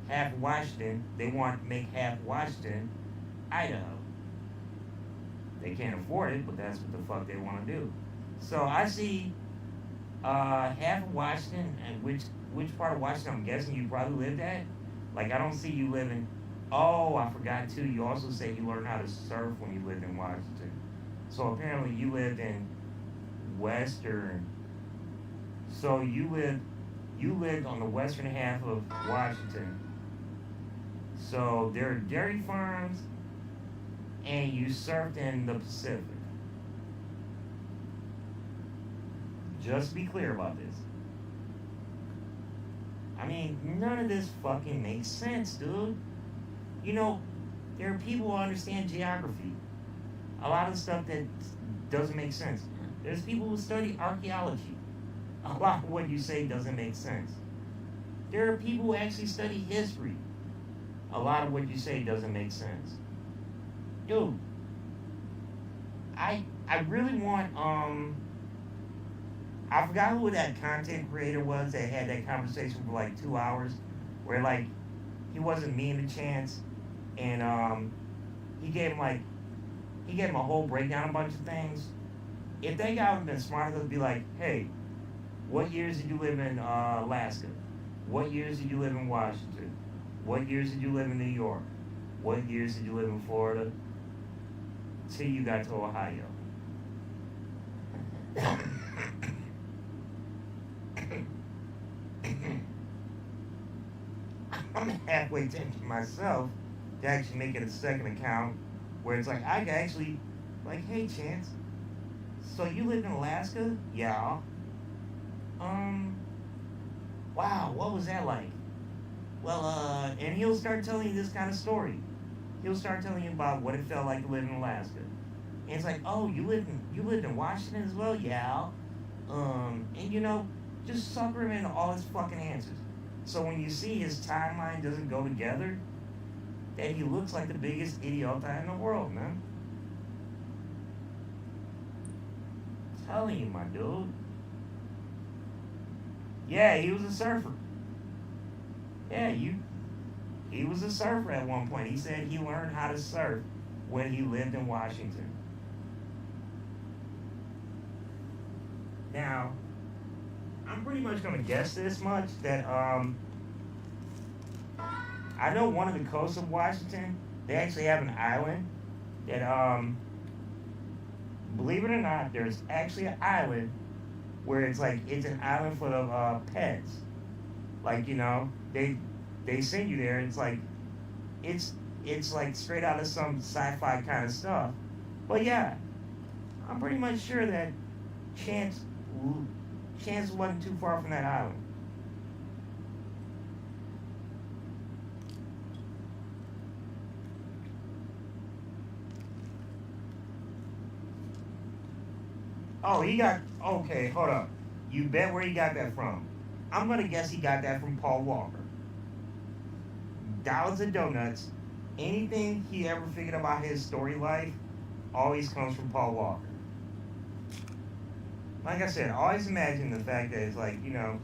half Washington, they want to make half Washington Idaho. They can't afford it, but that's what the fuck they want to do. So I see half of Washington, and which part of Washington I'm guessing you probably lived at. Like I don't see you living. Oh, I forgot too. You also say you learned how to surf when you lived in Washington. So apparently you lived in Western. So you lived on the western half of Washington. So there are dairy farms, and you surfed in the Pacific. Just be clear about this. I mean, none of this fucking makes sense, dude. You know, there are people who understand geography. A lot of stuff that doesn't make sense. There's people who study archaeology. A lot of what you say doesn't make sense. There are people who actually study history. A lot of what you say doesn't make sense. Dude, I really want I forgot who that content creator was that had that conversation for like 2 hours, where like he wasn't mean to Chance, and he gave him a whole breakdown, a bunch of things. If that guy would have been smart enough to be like, hey, what years did you live in Alaska? What years did you live in Washington? What years did you live in New York? What years did you live in Florida? Till you got to Ohio. I'm halfway tempted myself to actually make it a second account where it's like I could actually, like, hey Chance, so you live in Alaska? Yeah. Wow, what was that like? Well, and he'll start telling you this kind of story. He'll start telling you about what it felt like to live in Alaska. And it's like, oh, you lived in Washington as well? Yeah. And you know, just sucker him into all his fucking answers. So when you see his timeline doesn't go together, that he looks like the biggest idiot in the world, man. I'm telling you, my dude. Yeah, he was a surfer. Yeah, he was a surfer at one point. He said he learned how to surf when he lived in Washington. Now, I'm pretty much gonna guess this much that I know one of the coasts of Washington, they actually have an island that believe it or not, there's actually an island where it's like it's an island full of pets. Like, you know, they send you there. It's like it's like straight out of some sci-fi kind of stuff. But yeah, I'm pretty much sure that Chance wasn't too far from that island. Oh, okay, hold up. You bet where he got that from. I'm gonna guess he got that from Paul Walker. Dollars and donuts. Anything he ever figured about his story life always comes from Paul Walker. Like I said, always imagine the fact that it's like, you know,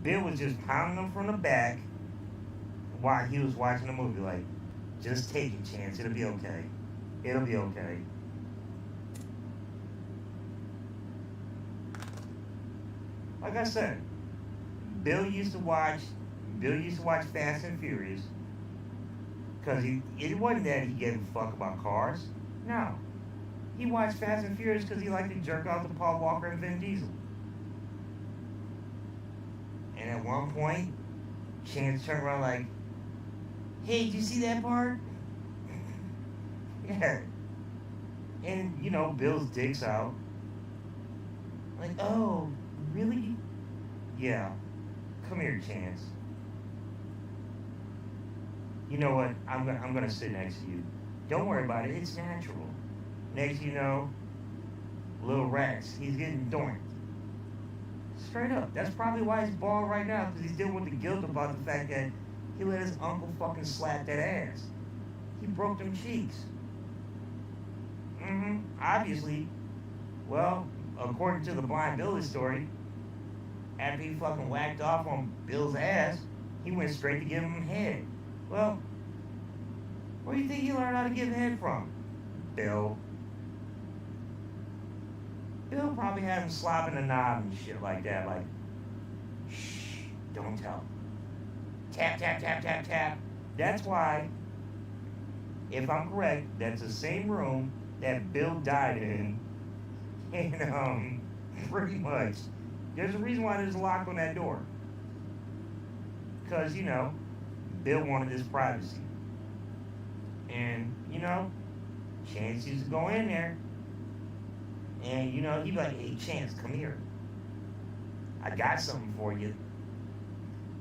Bill was just pounding him from the back while he was watching the movie. Like, just take it, Chance. It'll be okay. It'll be okay. Like I said, Bill used to watch Fast and Furious because it wasn't that he gave a fuck about cars. No. He watched Fast and Furious because he liked to jerk off to Paul Walker and Vin Diesel. And at one point, Chance turned around like, hey, did you see that part? Yeah. And, you know, Bill's dick's out. Like, oh, really? Yeah. Come here, Chance. You know what? I'm gonna sit next to you. Don't worry about it. It's natural. Next, you know, little Rex, he's getting doinked. Straight up. That's probably why he's bald right now, because he's dealing with the guilt about the fact that he let his uncle fucking slap that ass. He broke them cheeks. Obviously. Well, according to the Blind Billy story, after he fucking whacked off on Bill's ass, he went straight to give him head. Well, where do you think he learned how to give head from? Bill. Bill probably had him slopping the knob and shit like that, like, shh, don't tell. Tap, tap, tap, tap, tap. That's why, if I'm correct, that's the same room that Bill died in. And, pretty much, there's a reason why there's a lock on that door. Because, you know, Bill wanted his privacy. And, you know, Chance used to go in there. And, you know, he'd be like, hey, Chance, come here. I got something for you.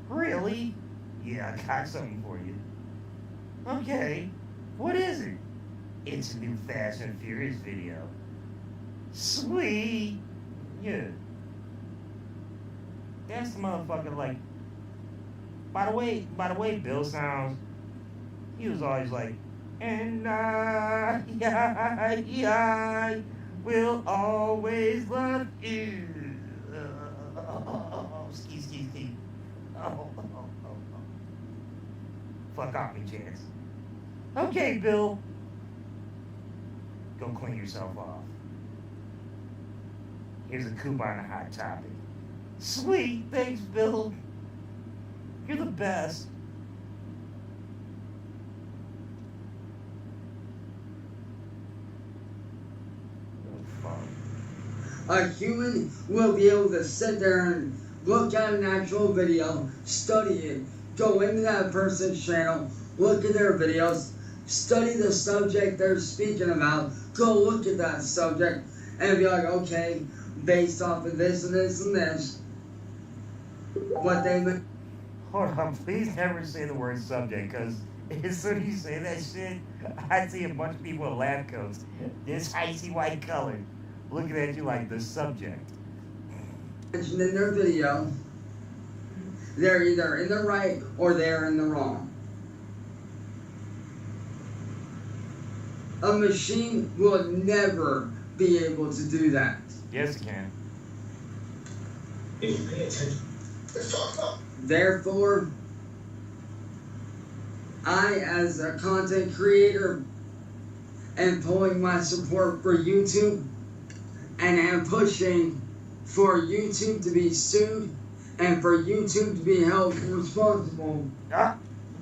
Really? Yeah, I got something for you. Okay, what is it? It's a new Fast and Furious video. Sweet. Yeah. That's the motherfucker, like, by the way Bill sounds, he was always like, and I will always love you. Ski. Oh. Fuck off me, Chance. Okay, Bill. Go clean yourself off. Here's a coupon on Hot Topic. Sweet, thanks, Bill. You're the best. A human will be able to sit there and look at an actual video, study it, go into that person's channel, look at their videos, study the subject they're speaking about, go look at that subject, and be like, okay, based off of this and this and this, what they meant. Hold on, please never say the word subject, because as soon as you say that shit, I see a bunch of people in lab coats, this icy white color, looking at you like the subject. Mentioned in their video, they're either in the right or they're in the wrong. A machine will never be able to do that. Yes, it can. Hey, pay attention. Therefore, I, as a content creator, am pulling my support for YouTube and am pushing for YouTube to be sued and for YouTube to be held responsible.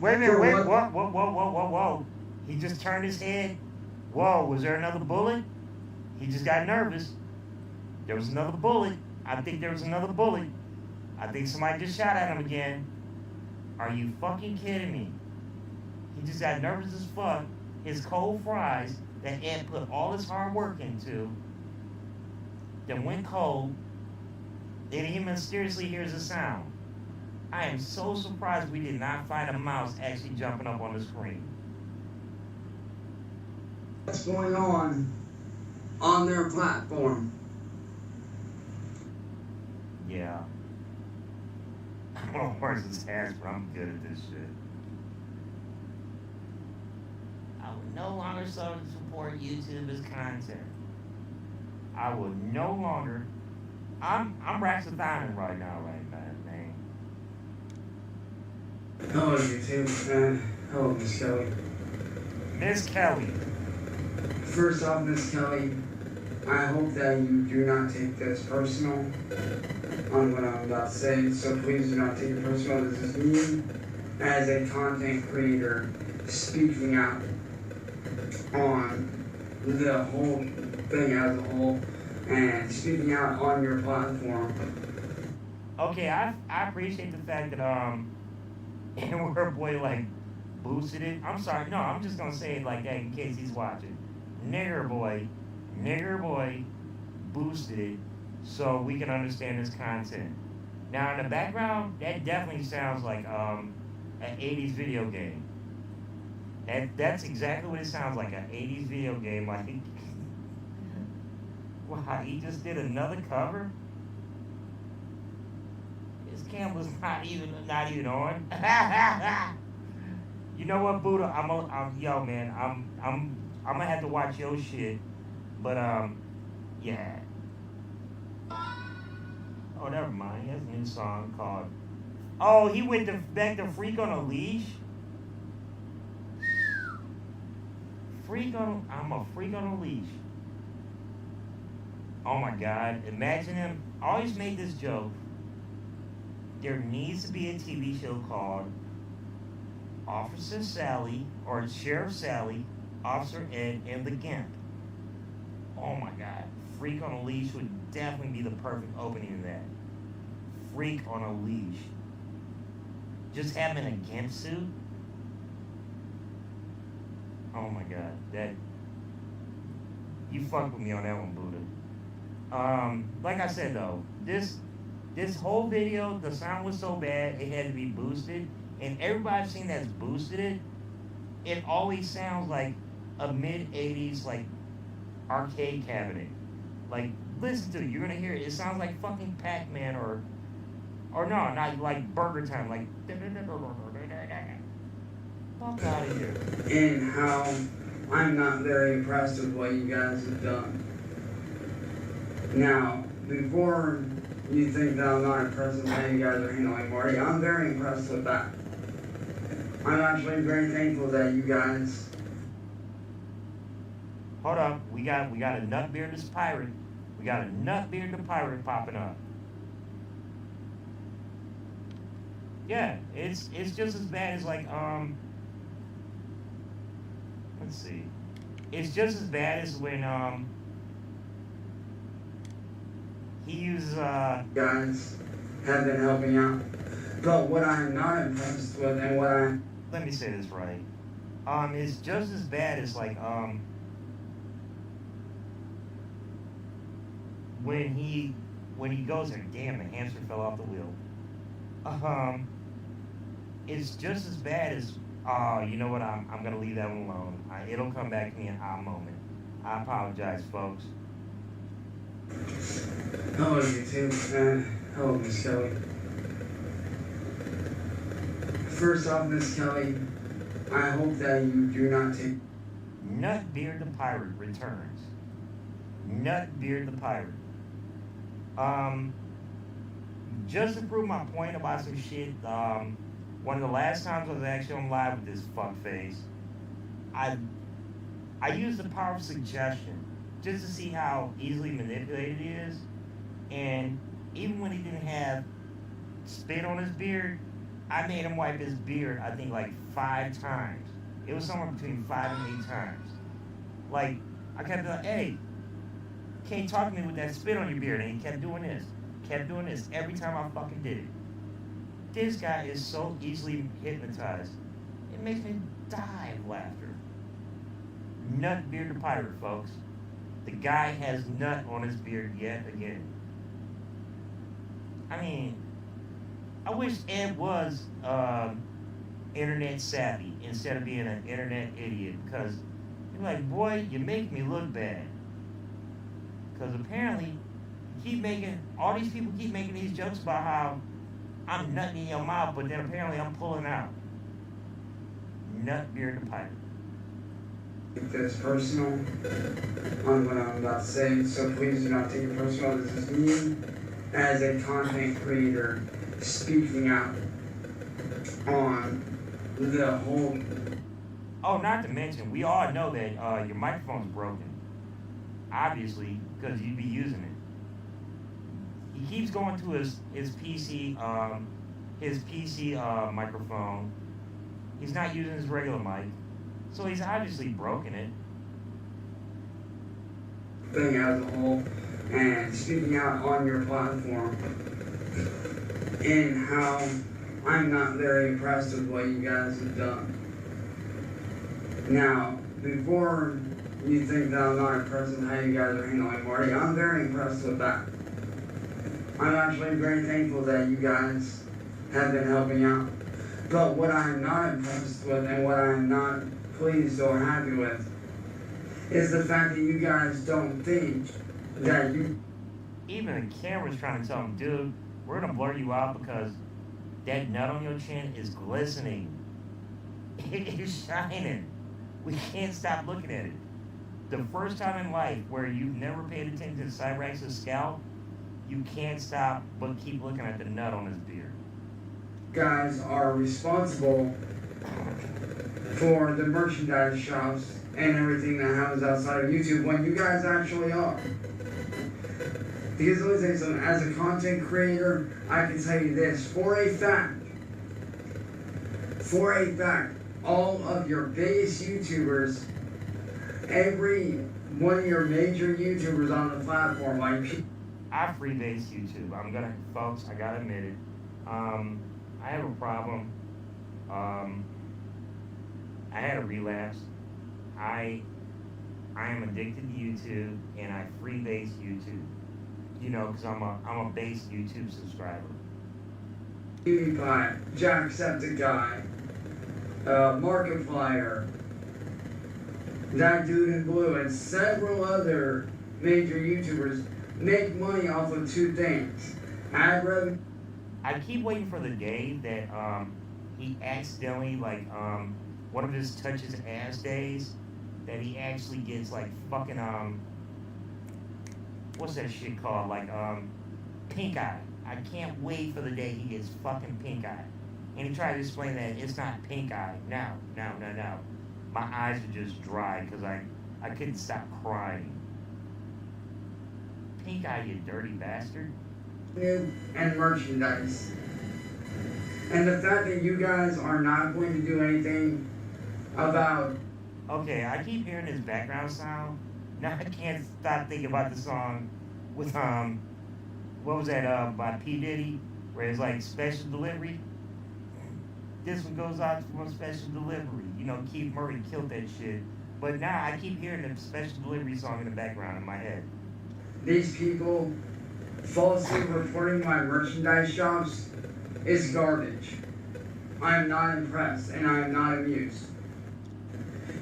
Wait a minute, For wait, what? whoa. He just turned his head. Whoa, was there another bullet? He just got nervous. There was another bullet. I think there was another bullet. I think somebody just shot at him again. Are you fucking kidding me? He just got nervous as fuck. His cold fries that Ed put all his hard work into, then went cold, and he mysteriously hears a sound. I am so surprised we did not find a mouse actually jumping up on the screen. What's going on their platform? Yeah. Oh, where's his ass, but I'm good at this shit. I will no longer support YouTube's content. I will no longer. I'm Raxathonin right now, right, man. Hello, YouTube. Hello, Miss Kelly. Miss Kelly. First off, Miss Kelly, I hope that you do not take this personal on what I'm about to say, so please do not take it personal. This is me as a content creator speaking out on the whole thing as a whole and speaking out on your platform. Okay, I appreciate the fact that and her boy like boosted it. I'm sorry, no, I'm just gonna say it like that in case he's watching. Nigger boy boosted it so we can understand his content. Now in the background, that definitely sounds like an 80s video game. That's exactly what it sounds like, an 80s video game. Like, wow, he just did another cover. His camera's not even on. You know what, Buddha? Yo, man, I'm gonna have to watch your shit, but yeah. Oh, never mind. He has a new song called. Oh, he went back to Freak on a Leash. I'm a freak on a leash. Oh my God! Imagine him. I always made this joke. There needs to be a TV show called Officer Sally or Sheriff Sally, Officer Ed, and the Gimp. Oh my God. Freak on a Leash would definitely be the perfect opening to that. Freak on a Leash. Just having a Gimp suit. Oh my God. That. You fucked with me on that one, Buddha. Like I said though, this whole video, the sound was so bad it had to be boosted. And everybody I've seen that's boosted it always sounds like a mid-80s like arcade cabinet. Like, listen to it, you're gonna hear it. It sounds like fucking Pac-Man or no, not like Burger Time, like fuck out of here. And how I'm not very impressed with what you guys have done. Now, before you think that I'm not impressed with how you guys are handling Marty, I'm very impressed with that. I'm actually very thankful that you guys. Hold up, we got a nutbearded pirate. We got a nutbearded pirate popping up. Yeah, it's just as bad as like let's see. It's just as bad as when he uses guys have been helping out. But what I'm not impressed with and what I let me say this right. It's just as bad as like when he goes and damn, the hamster fell off the wheel. It's just as bad as you know what, I'm gonna leave that one alone. It'll come back to me in a moment. I apologize, folks. Hello, YouTube. Hello, Miss Kelly. First off, Miss Kelly, I hope that you do not take. Nutbeard the Pirate returns. Nutbeard the Pirate. Just to prove my point about some shit, one one of the last times I was actually on live with this fuckface, I used the power of suggestion just to see how easily manipulated he is. And even when he didn't have spit on his beard, I made him wipe his beard, I think, like 5 times. It was somewhere between 5 and 8 times. Like, I kept like, hey, can't talk to me with that spit on your beard. And he kept doing this. Every time I fucking did it. This guy is so easily hypnotized. It makes me die of laughter. Nut beard the pirate, folks. The guy has nut on his beard yet again. I mean, I wish Ed was internet savvy instead of being an internet idiot, because you're like, boy, you make me look bad. Because apparently, all these people keep making these jokes about how I'm nutting in your mouth, but then apparently I'm pulling out. Nut beard the pirate. Take this personal on what I'm about to say, so please do not take it personal. This is me as a content creator speaking out on the whole. Oh, not to mention, we all know that your microphone's broken. Obviously, because you'd be using it. He keeps going to his PC microphone. He's not using his regular mic, so he's obviously broken it. Thing as a whole, and speaking out on your platform, and how I'm not very impressed with what you guys have done. Now, before you think that I'm not impressed with how you guys are handling Marty, I'm very impressed with that. I'm actually very thankful that you guys have been helping out. But what I'm not impressed with and what I'm not pleased or happy with is the fact that you guys don't think that you... Even the camera's trying to tell him, dude, we're gonna blur you out because that nut on your chin is glistening. It is shining. We can't stop looking at it. The first time in life where you've never paid attention to Cyrax's scalp, you can't stop but keep looking at the nut on his beard. Guys are responsible for the merchandise shops and everything that happens outside of YouTube when you guys actually are. Because let me tell you something, as a content creator, I can tell you this, for a fact, all of your biggest YouTubers, every one of your major YouTubers on the platform, like... I freebase YouTube. Folks, I gotta admit it. I have a problem. I had a relapse. I am addicted to YouTube, and I freebase YouTube. You know, because I'm a base YouTube subscriber. PewDiePie, Jacksepticeye, Markiplier, that dude in blue, and several other major YouTubers make money off of 2 things: ad revenue. I keep waiting for the day that he accidentally, like, one of his touch his ass days, that he actually gets like fucking what's that shit called? Like pink eye. I can't wait for the day he gets fucking pink eye. And he tried to explain that it's not pink eye. No. My eyes are just dry because I couldn't stop crying. Pink eye, you dirty bastard. And merchandise. And the fact that you guys are not going to do anything about... Okay, I keep hearing this background sound. Now I can't stop thinking about the song with, what was that, by P. Diddy, where it's like special delivery. This one goes out for special delivery. You know, Keith Murray killed that shit. But now I keep hearing the special delivery song in the background in my head. These people falsely reporting my merchandise shops is garbage. I am not impressed and I am not amused.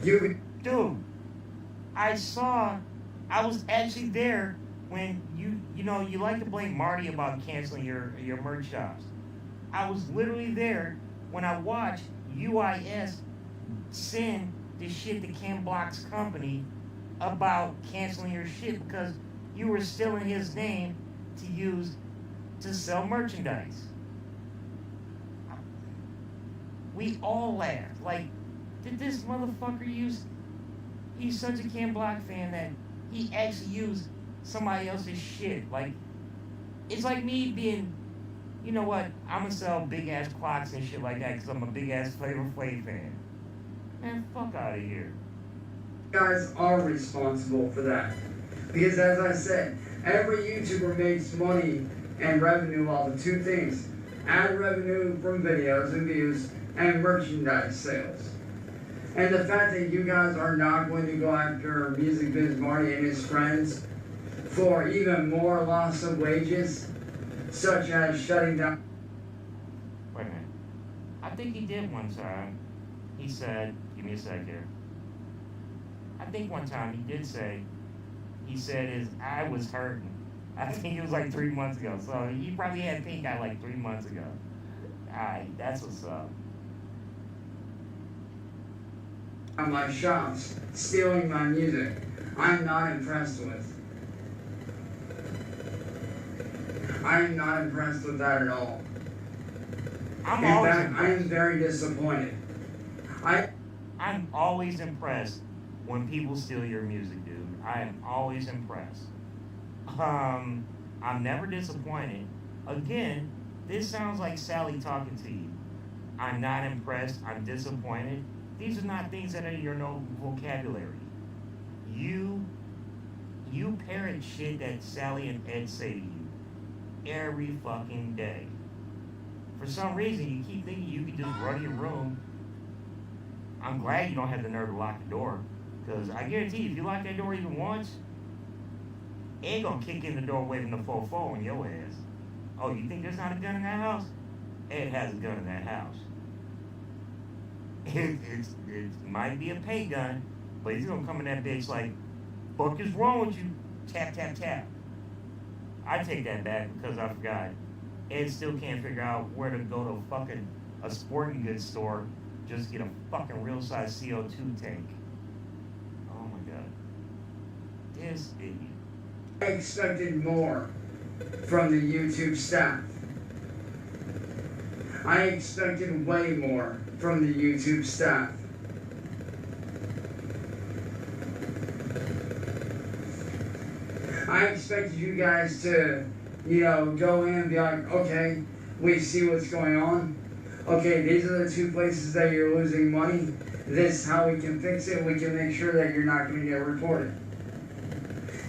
Dude, I was actually there when you know, you like to blame Marty about canceling your merch shops. I was literally there when I watched UIS send the shit to Ken Block's company about canceling your shit because you were stealing his name to use to sell merchandise. We all laughed. Like, did this motherfucker use? He's such a Ken Block fan that he actually used somebody else's shit. Like, it's like me being, you know what? I'm gonna sell big ass clocks and shit like that because I'm a big ass Flavor Flav fan. Man, fuck out of here. You guys are responsible for that. Because as I said, every YouTuber makes money and revenue off of two things: ad revenue from videos and views, and merchandise sales. And the fact that you guys are not going to go after Music Biz Marty and his friends for even more loss of wages, such as shutting down. Wait a minute. I think he did one time. He said, give me a sec here. I think one time he did say, he said his eye was hurting. I think it was like 3 months ago. So he probably had pink eye like 3 months ago. Alright, that's what's up. On my shops, stealing my music, I'm not impressed with. I am not impressed with that at all. I'm In always fact, I am impressed. very disappointed. I'm always impressed when people steal your music, dude. I am always impressed. I'm never disappointed. Again, this sounds like Sally talking to you. I'm not impressed. I'm disappointed. These are not things that are in your no vocabulary. You parrot shit that Sally and Ed say to you every fucking day. For some reason, you keep thinking you can just run your room. I'm glad you don't have the nerve to lock the door, because I guarantee you, if you lock that door even once, Ed gonna kick in the door waving the fofo on your ass. Oh, you think there's not a gun in that house? Ed has a gun in that house. It might be a pay gun, but he's gonna come in that bitch like, fuck is wrong with you? Tap, tap, tap. I take that back because I forgot. Ed still can't figure out where to go to fucking a sporting goods store just to get a fucking real size CO2 tank. Oh my god. This idiot. I expected more from the YouTube staff. I expected way more from the YouTube staff. I expected you guys to, go in and be like, okay, we see what's going on. Okay, these are the two places that you're losing money. This is how we can fix it. We can make sure that you're not going to get reported.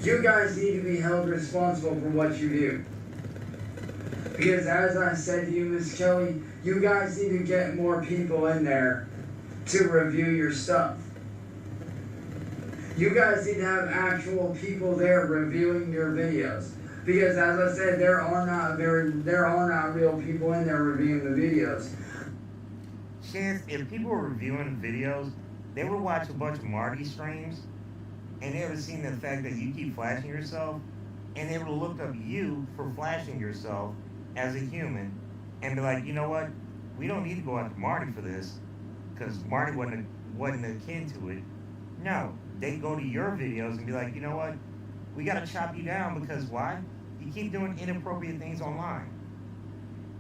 You guys need to be held responsible for what you do. Because as I said to you, Miss Kelly, you guys need to get more people in there to review your stuff. You guys need to have actual people there reviewing your videos. Because as I said, there are not real people in there reviewing the videos. Chance, if people were reviewing videos, they would watch a bunch of Marty streams, and they would have seen the fact that you keep flashing yourself, and they would have looked up you for flashing yourself as a human, and be like, you know what? We don't need to go after Marty for this, because Marty wasn't akin to it. No, they go to your videos and be like, you know what? We got to chop you down because why? You keep doing inappropriate things online.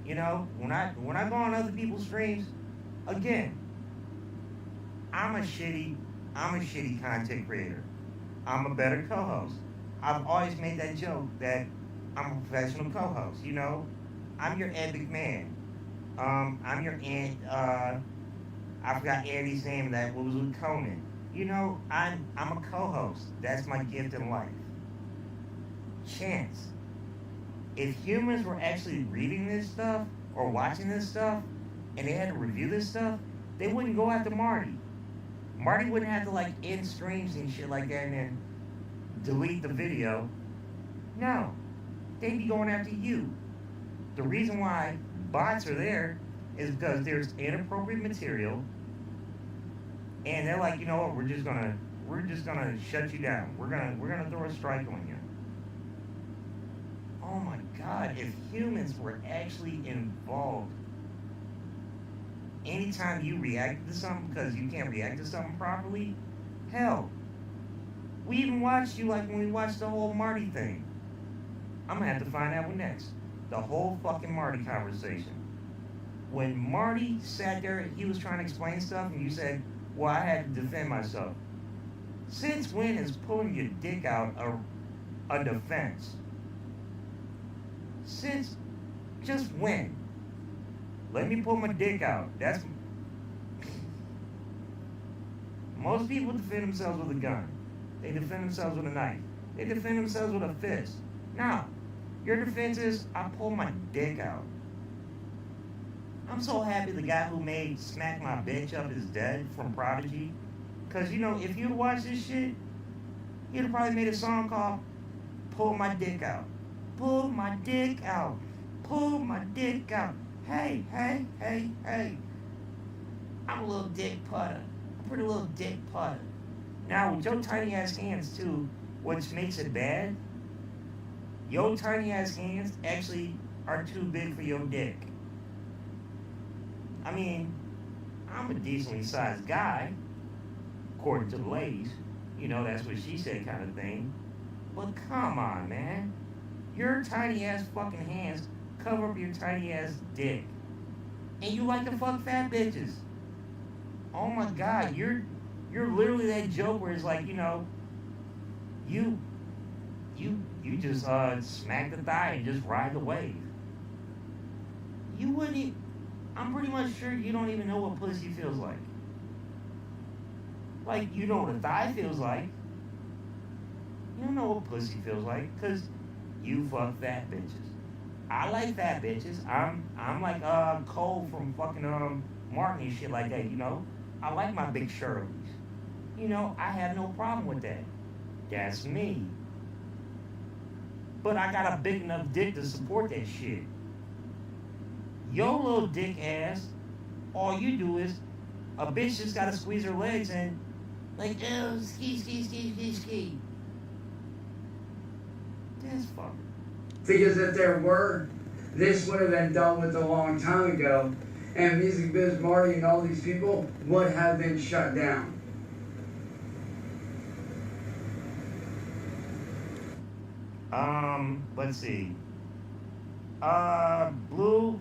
You know, when I go on other people's streams, again, I'm a shitty content creator. I'm a better co-host. I've always made that joke that I'm a professional co-host. You know, I'm your Ed McMahon. I'm your Aunt. I forgot Andy's name. That was with Conan. You know, I'm a co-host. That's my gift in life. Chance. If humans were actually reading this stuff or watching this stuff, and they had to review this stuff, they wouldn't go after Marty. Marty wouldn't have to like end streams and shit like that and then delete the video. No, they'd be going after you. The reason why bots are there is because there's inappropriate material, and they're like, you know what, we're just gonna shut you down. We're gonna throw a strike on you. Oh my God! If humans were actually involved, anytime you react to something because you can't react to something properly, hell, we even watched you like when we watched the whole Marty thing. I'm gonna have to find that one next. The whole fucking Marty conversation. when Marty sat there, he was trying to explain stuff, and you said, well, I had to defend myself. Since when is pulling your dick out a defense? Since, just when? Let me pull my dick out. That's, most people defend themselves with a gun. They defend themselves with a knife. They defend themselves with a fist. Now, your defense is, I pull my dick out. I'm so happy the guy who made Smack My Bitch Up is dead from Prodigy. Because, you know, if you'd watched this shit, he'd have probably made a song called Pull My Dick Out. Pull my dick out. Pull my dick out. Hey, hey, hey, hey. I'm a little dick putter. A pretty little dick putter. Now, with your tiny ass hands, too, which makes it bad, your tiny ass hands actually are too big for your dick. I mean, I'm a decently sized guy, according to the ladies. You know, that's what she said kind of thing. But come on, man. Your tiny ass fucking hands cover up your tiny ass dick. And you like to fuck fat bitches. Oh my God, you're literally that joke where it's like, you know, you just smack the thigh and just ride the wave. You wouldn't even, I'm pretty much sure you don't even know what pussy feels like. Like, you know what a thigh feels like. You don't know what pussy feels like, because you fuck fat bitches. I like fat bitches. I'm like Cole from fucking Martin and shit like that, you know. I like my big Shirleys. You know, I have no problem with that. That's me. But I got a big enough dick to support that shit. Your little dick ass, all you do is, a bitch just gotta squeeze her legs and, like, oh, ski, ski, ski, ski, ski. That's fucking. Because if there were, this would have been done with a long time ago, and Music Biz Marty and all these people would have been shut down. Let's see. Blue,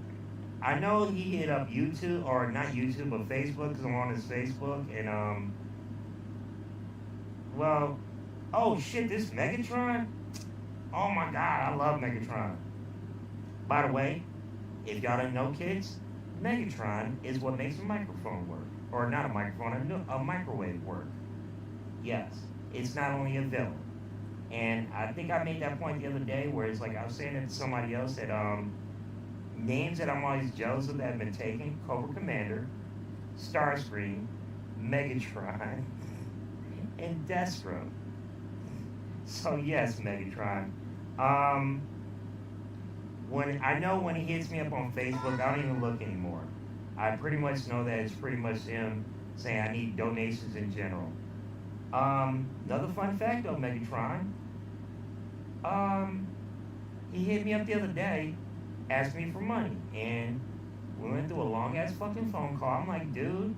I know he hit up YouTube, or not YouTube, but Facebook, because I'm on his Facebook, and, well, oh shit, this Megatron? Oh my God, I love Megatron. By the way, if y'all didn't know, kids, Megatron is what makes a microphone work. Or not a microphone, a microwave work. Yes, it's not only a villain. And I think I made that point the other day where it's like I was saying it to somebody else that names that I'm always jealous of that have been taken: Cobra Commander, Starscream, Megatron, and Destro. So yes, Megatron. When he hits me up on Facebook, I don't even look anymore. I pretty much know that it's pretty much him saying I need donations in general. Another fun fact though, Megatron. He hit me up the other day, asked me for money, and we went through a long ass fucking phone call. I'm like, dude,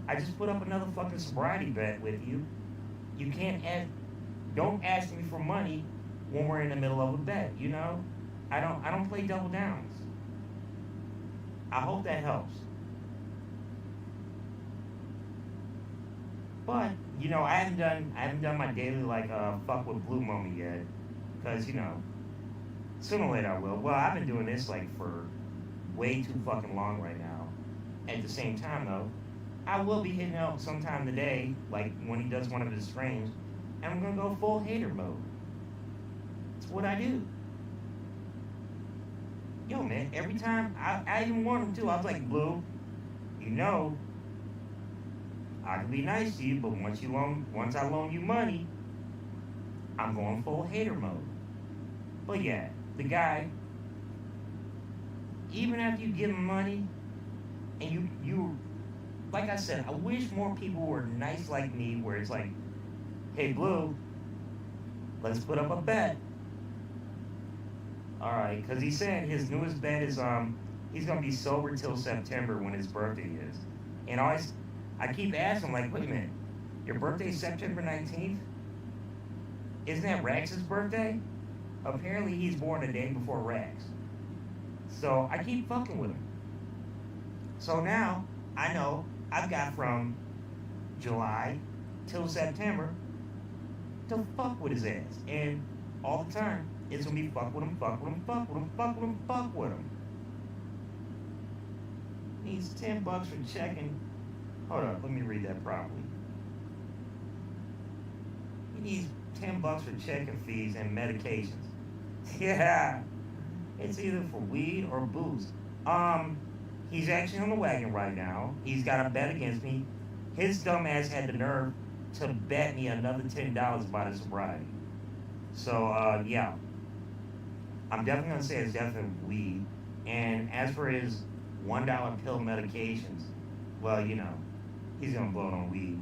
I just put up another fucking sobriety bet with you. You can't don't ask me for money when we're in the middle of a bet, you know? I don't play double downs. I hope that helps. But, you know, I haven't done my daily like fuck with Blue moment yet. Cause, you know, sooner or later I will. Well, I've been doing this like for way too fucking long right now. At the same time though, I will be hitting out sometime today, like when he does one of his streams, and I'm gonna go full hater mode. It's what I do. Yo, man, every time, I even warned him too. I was like, Blue, you know, I can be nice to you, but once I loan you money, I'm going full hater mode. But yeah, the guy, even after you give him money, and you, like I said, I wish more people were nice like me, where it's like, hey, Blue, let's put up a bet. All right, because he's saying his newest bet is he's gonna be sober till September when his birthday is, and I keep asking him like, wait a minute, your birthday is September 19th? Isn't that Rax's birthday? Apparently he's born the day before Rax. So I keep fucking with him. So now I know I've got from July till September to fuck with his ass. And all the time, it's gonna be fuck with him, fuck with him, fuck with him, fuck with him, fuck with him. Needs $10 for checking. Hold up, let me read that properly. He needs $10 for checking fees and medications. Yeah, it's either for weed or booze. He's actually on the wagon right now. He's got a bet against me. His dumb ass had the nerve to bet me another $10 about his sobriety. So yeah, I'm definitely gonna say it's definitely weed. And as for his $1 pill medications, well, you know, he's gonna blow it on weed.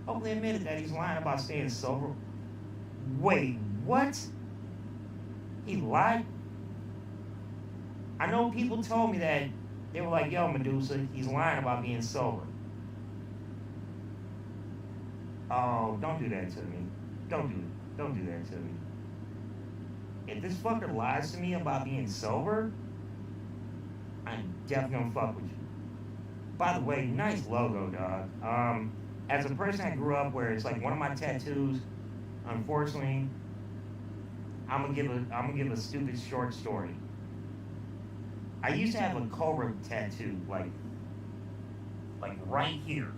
Openly admitted that he's lying about staying sober. Wait, what? He lied? I know people told me that they were like, yo, Medusa, he's lying about being sober. Oh, don't do that to me. Don't do that to me. If this fucker lies to me about being sober, I'm definitely gonna fuck with you. By the way, nice logo, dog. As a person that grew up where it's like one of my tattoos, unfortunately, I'm gonna give a stupid short story. I used to have a cobra tattoo, like right here.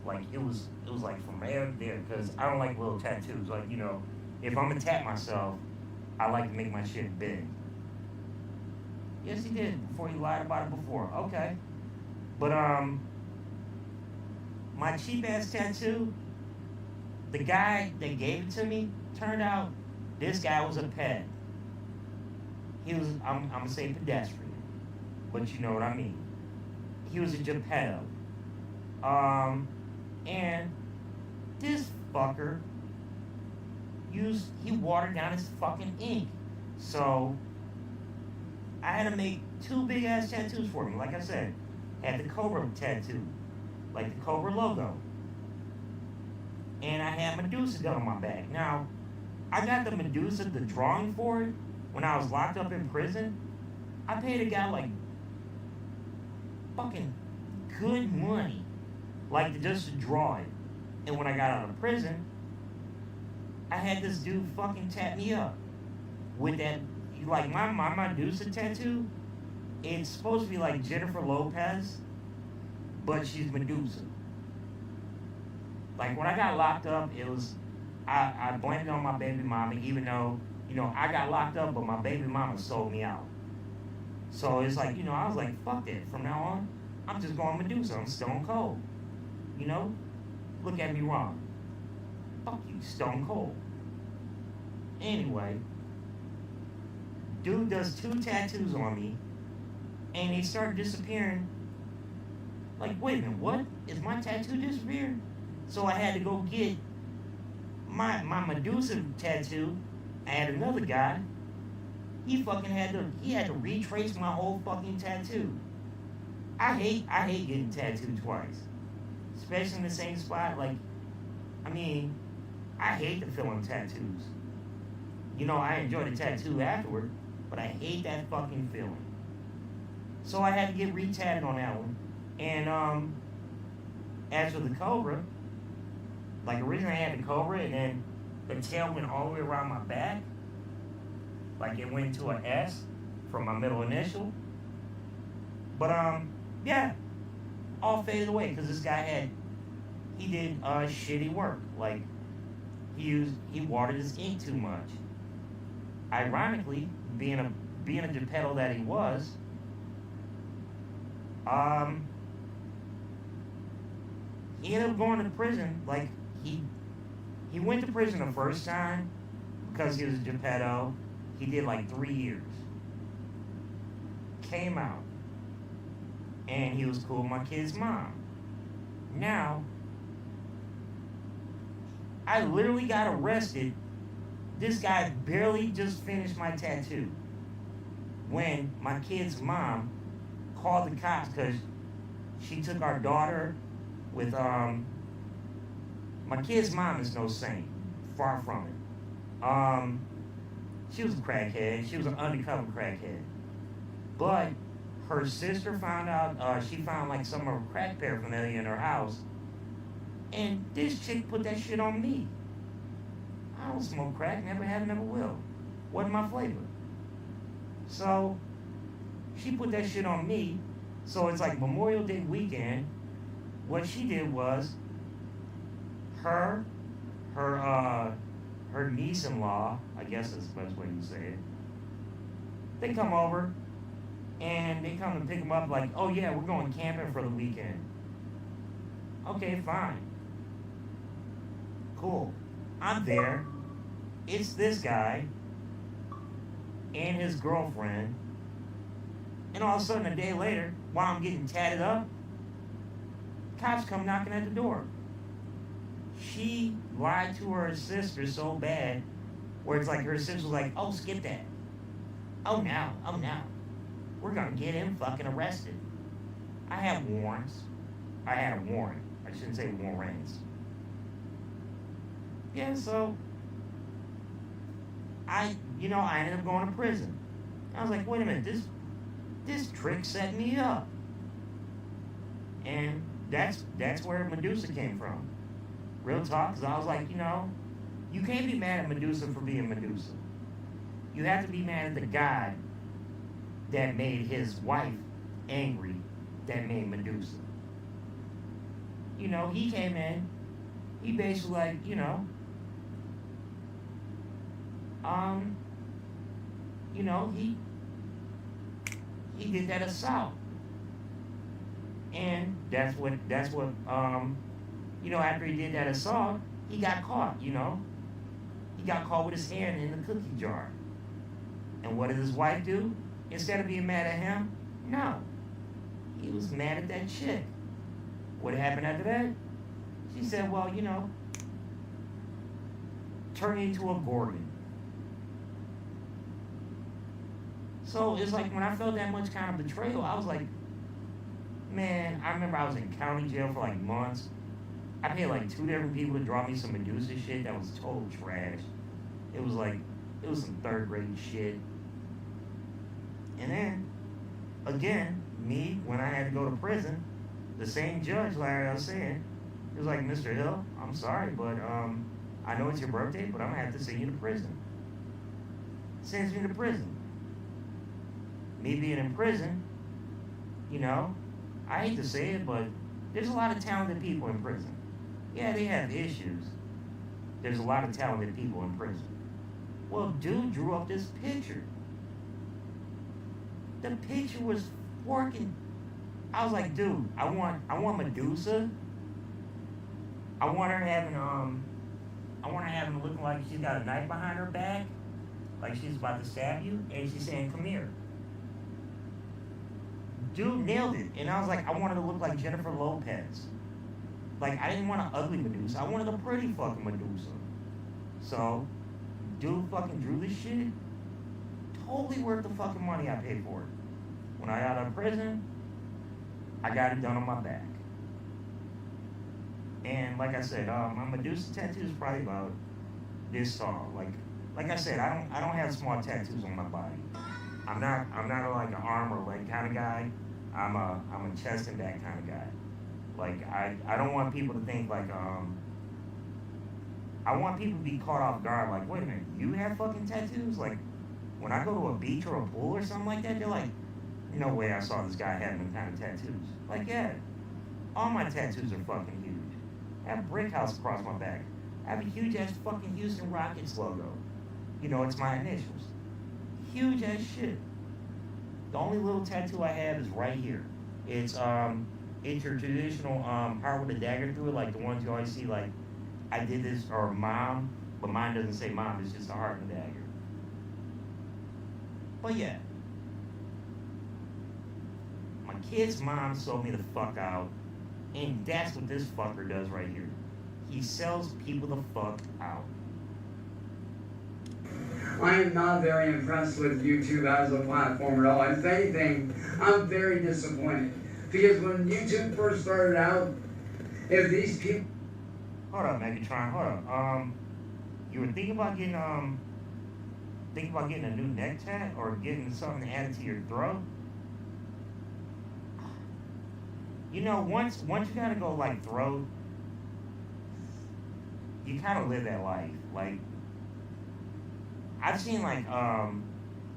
Like it was like from there to there, because I don't like little tattoos. Like, you know, if I'm gonna tat myself, I like to make my shit big. Yes, he did, before he lied about it before. Okay. But my cheap ass tattoo, the guy that gave it to me, turned out this guy was a ped. He was, I'm gonna say pedestrian, but you know what I mean. He was a Geppetto. And this fucker he watered down his fucking ink. So I had to make 2 big ass tattoos for me. Like I said, had the Cobra tattoo, like the Cobra logo. And I had Medusa done on my back. Now, I got the Medusa, the drawing for it, when I was locked up in prison. I paid a guy like fucking good money, like just to draw it. And when I got out of prison, I had this dude fucking tat me up with that, like my Medusa tattoo. It's supposed to be like Jennifer Lopez, but she's Medusa. Like when I got locked up, it was I blamed it on my baby mama, even though, you know, I got locked up, but my baby mama sold me out. So it's like, you know, I was like, fuck that. From now on, I'm just going Medusa. I'm stone cold. You know? Look at me wrong. Fuck you, stone cold. Anyway, dude does 2 tattoos on me, and they start disappearing. Like, wait a minute, what? Is my tattoo disappearing? So I had to go get my Medusa tattoo. I had another guy. He had to retrace my whole fucking tattoo. I hate getting tattooed twice, especially in the same spot. Like, I mean, I hate the feeling of tattoos. You know, I enjoy the tattoo afterward, but I hate that fucking feeling. So I had to get re-tatted on that one. And as for the Cobra, like originally I had the Cobra, and then the tail went all the way around my back. Like it went to an S from my middle initial. But yeah, all faded away because this guy he did shitty work. Like he watered his ink too much. Ironically, being a Geppetto that he was, he ended up going to prison. Like he went to prison the first time because he was a Geppetto. He did like 3 years. Came out. And he was cool with my kid's mom. Now, I literally got arrested. This guy barely just finished my tattoo when my kid's mom called the cops because she took our daughter with my kid's mom is no saint, far from it. She was a crackhead. She was an undercover crackhead, but her sister found out, she found like some of her crack paraphernalia in her house. And this chick put that shit on me. I don't smoke crack, never have, never will. Wasn't my flavor. So, she put that shit on me. So it's like Memorial Day weekend. What she did was, her niece-in-law, I guess that's the best way to say it, they come over and they come to pick them up like, oh yeah, we're going camping for the weekend. Okay, fine. Cool. I'm there. It's this guy and his girlfriend. And all of a sudden, a day later, while I'm getting tatted up, cops come knocking at the door. She lied to her sister so bad, where it's like her sister was like, oh, skip that. Oh, now. We're going to get him fucking arrested. I have warrants. I had a warrant. I shouldn't say warrants. Yeah, so I ended up going to prison. I was like, wait a minute, this trick set me up. And that's where Medusa came from. Real talk, because I was like, you can't be mad at Medusa for being Medusa. You have to be mad at the God that made his wife angry, that made Medusa. He came in, he basically like, he did that assault. And that's what after he did that assault, he got caught, He got caught with his hand in the cookie jar. And what did his wife do? Instead of being mad at him, no. He was mad at that chick. What happened after that? She said, well, turn into a Gorgon. So it's like when I felt that much kind of betrayal, I was like, man, I remember I was in county jail for like months. I paid like 2 different people to draw me some Medusa shit that was total trash. It was some 3rd grade shit. And then, again, when I had to go to prison, the same judge, Larry, I was saying, he was like, Mr. Hill, I'm sorry, but I know it's your birthday, but I'm going to have to send you to prison. Sends me to prison. Me being in prison, I hate to say it, but there's a lot of talented people in prison. Yeah, they have issues. There's a lot of talented people in prison. Well, dude drew up this picture. The picture was working. I was like, dude, I want Medusa. I want her having looking like she's got a knife behind her back, like she's about to stab you, and she's saying, come here. Dude nailed it. And I was like, I wanted to look like Jennifer Lopez. Like, I didn't want an ugly Medusa. I wanted a pretty fucking Medusa. So, dude fucking drew this shit. Totally worth the fucking money I paid for it. When I got out of prison, I got it done on my back. And like I said, my Medusa tattoo is probably about this tall. Like I said, I don't have small tattoos on my body. I'm not like an arm or leg kind of guy. I'm a chest and back kind of guy. Like I don't want people to think like I want people to be caught off guard. Like, wait a minute, you have fucking tattoos? Like when I go to a beach or a pool or something like that, they're like, no way I saw this guy having them kind of tattoos. Like, yeah, all my tattoos are fucking huge. I have a brick house across my back. I have a huge ass fucking Houston Rockets logo. It's my initials. Huge ass shit. The only little tattoo I have is right here. It's your traditional heart with a dagger through it, like the ones you always see, like I did this, or mom, but mine doesn't say mom, it's just a heart and a dagger. But yeah. My kid's mom sold me the fuck out, and that's what this fucker does right here. He sells people the fuck out. I am not very impressed with YouTube as a platform at all. If anything, I'm very disappointed. Because when YouTube first started out, if these people... Hold up, Megatron, hold up. You were thinking about getting a new neck tat or getting something added to your throat? you know, once you gotta go like throat, you kind of live that life. Like I've seen like I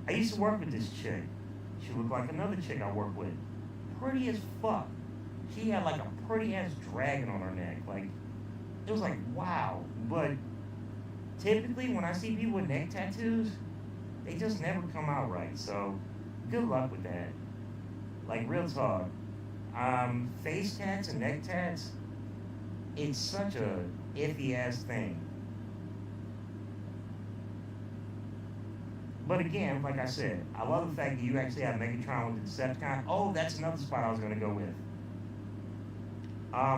used to work with this chick. She looked like another chick I work with. Pretty as fuck. She had like a pretty ass dragon on her neck. Like it was like wow. But typically when I see people with neck tattoos, they just never come out right. So good luck with that. Like real talk. Face tats and neck tats, it's such a iffy ass thing. But again, like I said, I love the fact that you actually have Megatron with the Decepticon. Oh, that's another spot I was gonna go with.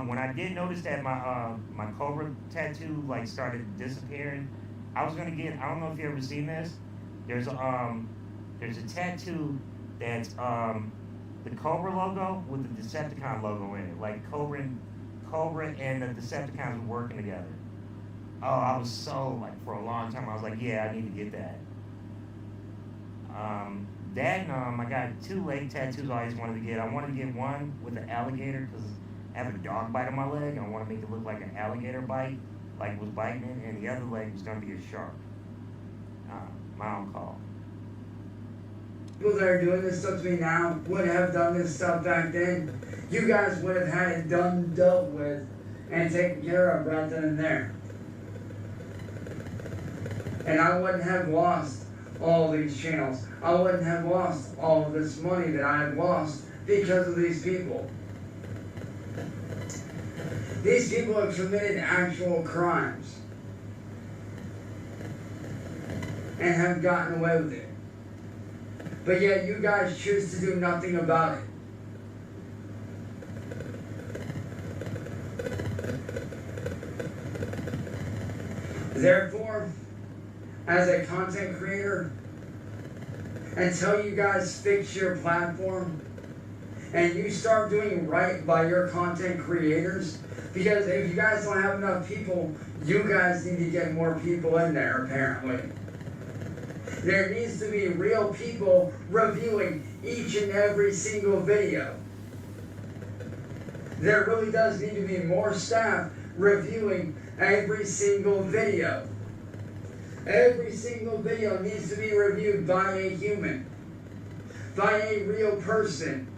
When I did notice that my Cobra tattoo like started disappearing, I was gonna get. I don't know if you ever seen this. There's a tattoo that's the Cobra logo with the Decepticon logo in it. Like Cobra and the Decepticons were working together. Oh, I was so like for a long time I was like, yeah, I need to get that. I got 2 leg tattoos I always wanted to get. I wanted to get one with an alligator because I have a dog bite on my leg. I want to make it look like an alligator bite, like was biting it, and the other leg was going to be a shark. My own call. People that are doing this stuff to me now would have done this stuff back then. You guys would have had it done, dealt with, and taken care of right then and there. And I wouldn't have lost all these channels. I wouldn't have lost all of this money that I have lost because of these people. These people have committed actual crimes and have gotten away with it. But yet you guys choose to do nothing about it. Therefore, as a content creator, until you guys fix your platform and you start doing right by your content creators, because if you guys don't have enough people, you guys need to get more people in there, apparently. There needs to be real people reviewing each and every single video. There really does need to be more staff reviewing every single video. Every single video needs to be reviewed by a human, by a real person.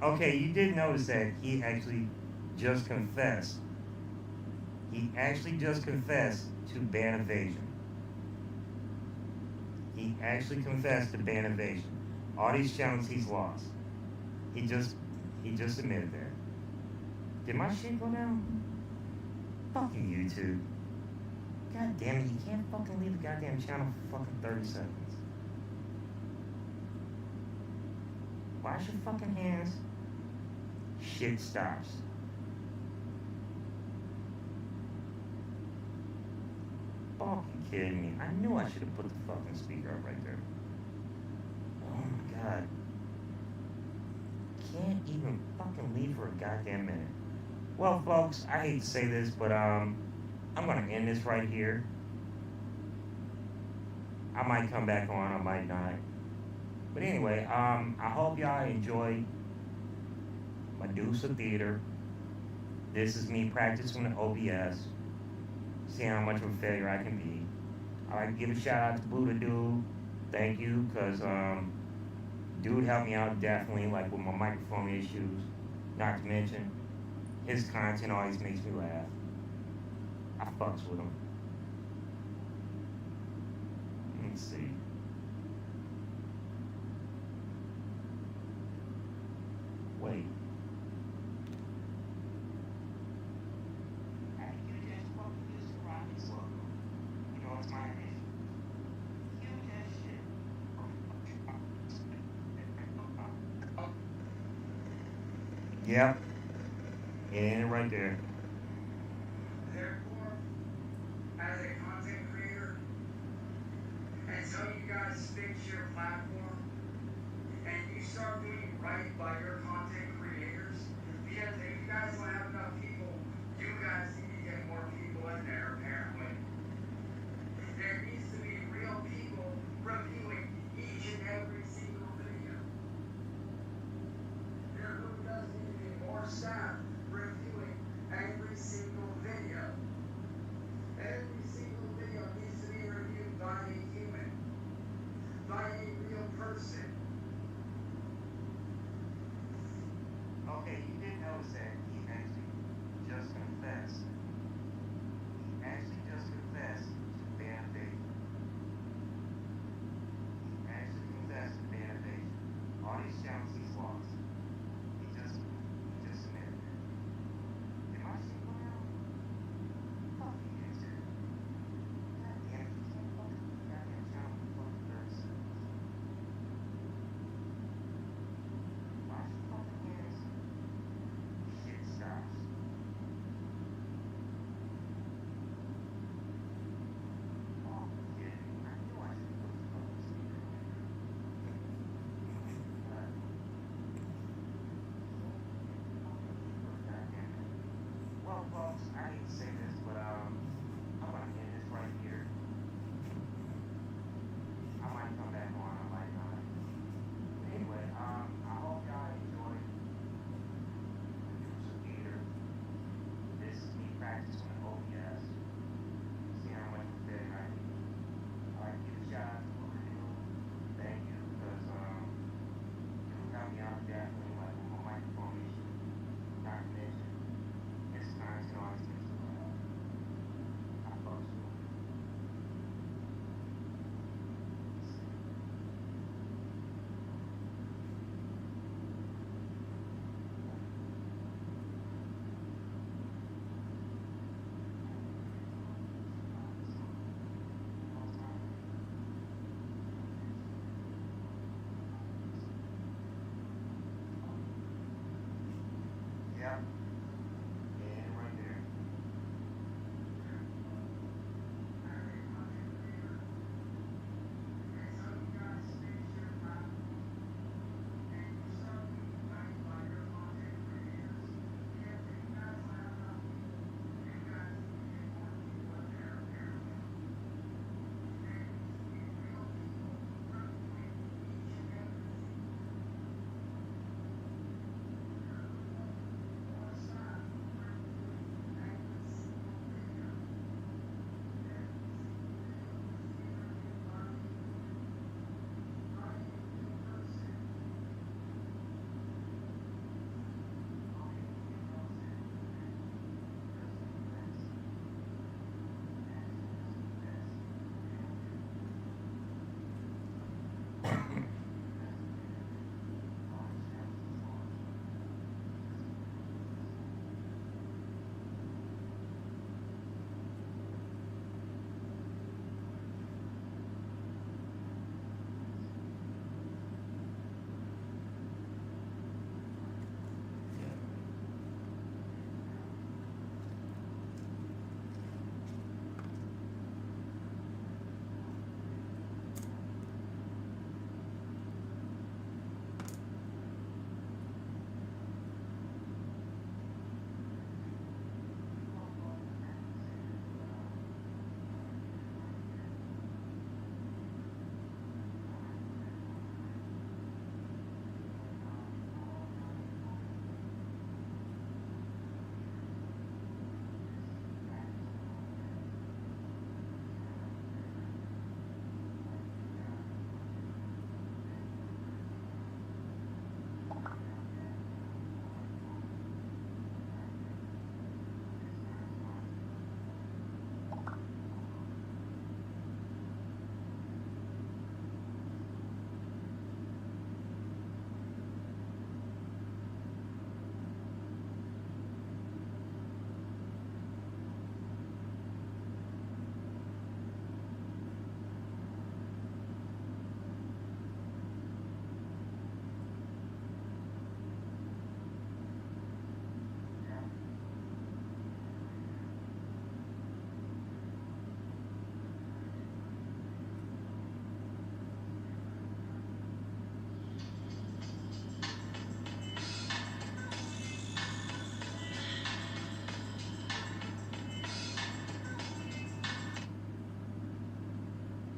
Okay, you did notice that he actually just confessed. He actually just confessed to ban evasion. He actually confessed to ban evasion. All these channels he's lost. He just admitted that. Did my shit go down? Fucking YouTube. God damn it, you can't fucking leave the goddamn channel for fucking 30 seconds. Wash your fucking hands. Shit stops. Fucking kidding me. I knew I should have put the fucking speaker up right there. Oh my god. Can't even fucking leave for a goddamn minute. Well, folks, I hate to say this, but I'm gonna end this right here. I might come back on, I might not. But anyway, I hope y'all enjoy Medusa Theater. This is me practicing with OBS, seeing how much of a failure I can be. I like to give a shout out to Buddha Dude. Thank you, cause dude helped me out definitely, like with my microphone issues. Not to mention, his content always makes me laugh. I fucks with him. Let's see. Wait. You just fucking use the rocket logo. You know it's my name. You just shit. Yep. And right there. Therefore, as a content creator, until you guys fix your platform and you start doing right by your content creators, because if you guys don't have enough people, you guys need to get more people in there, apparently. There needs to be real people reviewing each and every single video. folks, I hate to say this, but I'm gonna end this right here. I might come back on, I might not. Anyway, I hope y'all enjoyed producer Peter. This is me practicing with OBS. See how much better I can. I give a shout out to Julio. Thank you, because you helped me out definitely like with my microphone issue. Not to mention, it's time to always get to I fuck you. Yeah. Yeah, right there.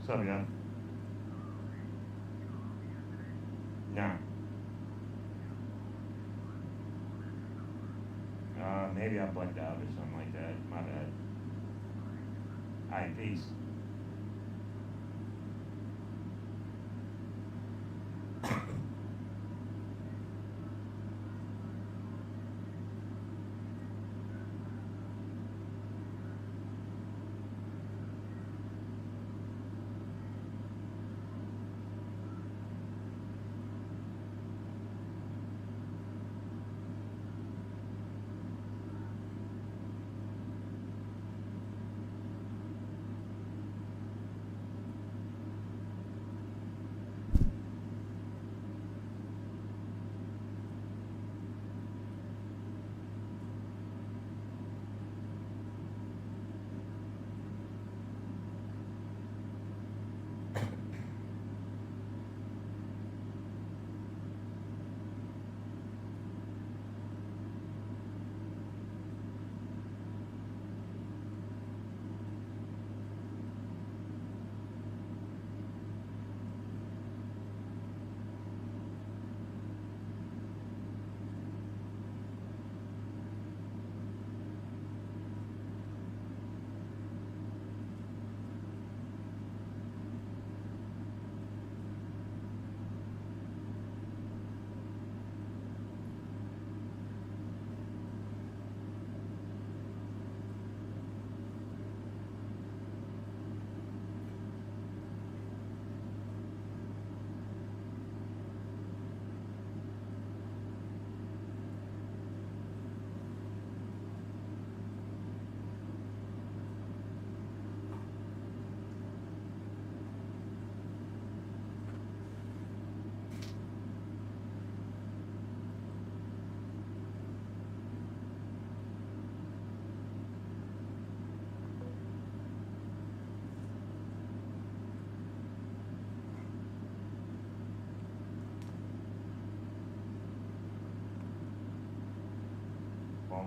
What's up, y'all? Nah. Maybe I blacked out or something like that. My bad. Alright, peace.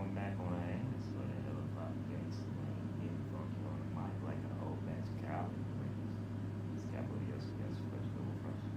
going back on her ass for that other five gangster man getting funky on the mic like an old batch of Cali rings. It's capital yes, yes, first double first.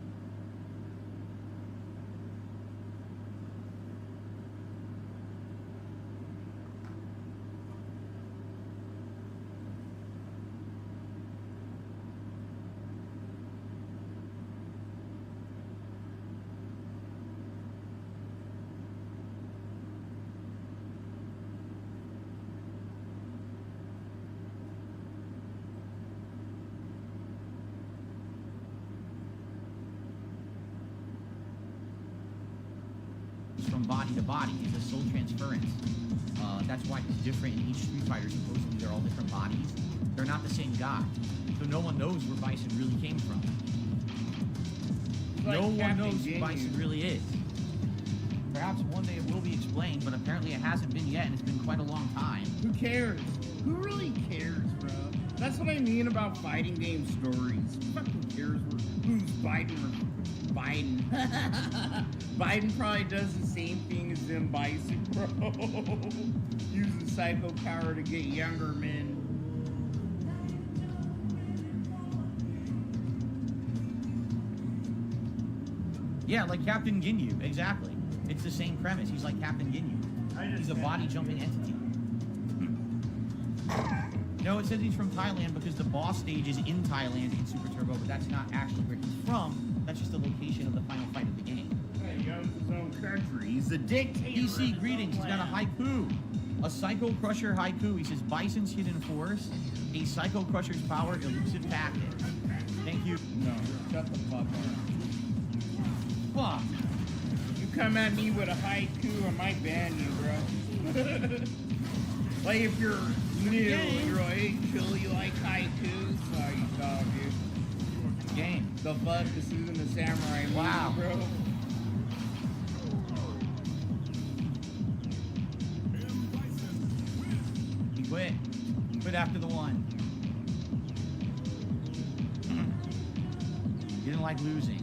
From body to body. It's a soul transference. That's why it's different in each Street Fighter. Supposedly they're all different bodies. They're not the same guy. So no one knows where Bison really came from. Like no one Captain knows who Ginyu. Bison really is. Perhaps one day it will be explained, but apparently it hasn't been yet, and it's been quite a long time. Who cares? Who really cares, bro? That's what I mean about fighting game stories. Who fucking cares who's Biden or Biden? Biden probably does the same thing as them Bison, bro. Using psycho power to get younger men. Yeah, like Captain Ginyu, exactly. It's the same premise. He's like Captain Ginyu. He's a body jumping entity. No, it says he's from Thailand because the boss stage is in Thailand in Super Turbo, but that's not actually where he's from. That's just the location of the final fight of the game. Hey, he owns his own country. He's a dictator. PC greetings. He's got a haiku. A Psycho Crusher haiku. He says, Bison's hidden force, a Psycho Crusher's power, elusive packet. Thank you. No, shut the fuck up. Fuck. You come at me with a haiku, I might ban you, bro. Like if you're new, you're like, hey, chill, you like haikus? Oh, you dog, dude. Game. The fuck? This isn't a samurai movie, Wow. bro. He quit. Quit after the one. He didn't like losing.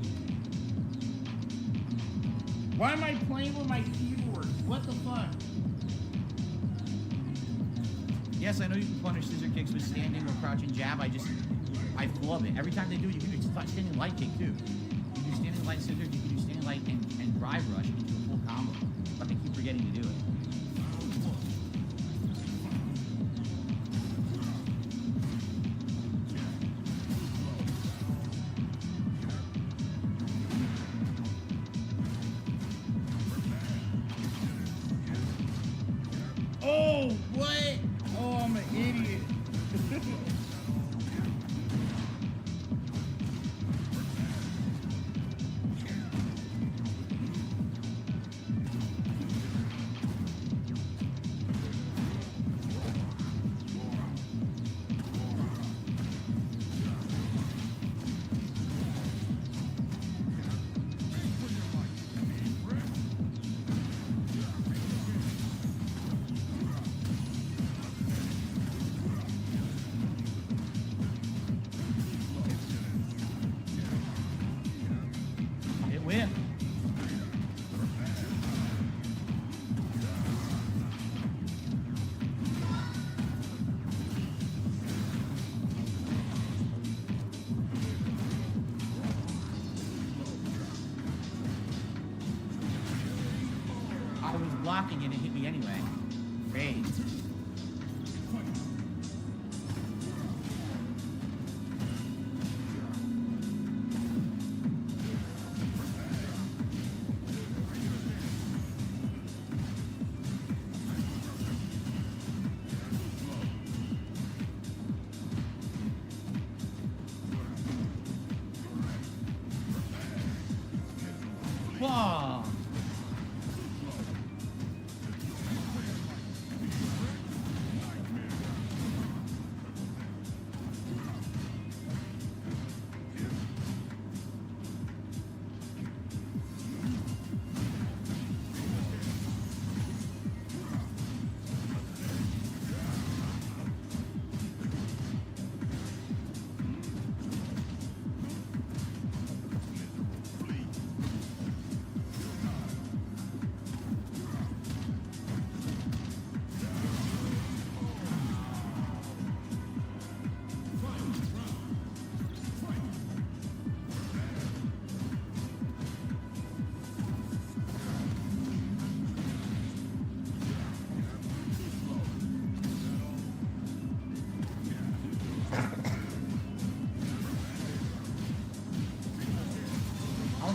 Why am I playing with my keyboard? What the fuck? Yes, I know you can punish scissor kicks with standing or crouching jab. I flub it. Every time they do it, you can do standing light kick too. You can do standing light scissors, you can do standing light and drive rush and do a full combo. But they keep forgetting to do it. Oh, what? Oh, I'm an idiot. It win. I was blocking and it hit me anyway. Great. Whoa.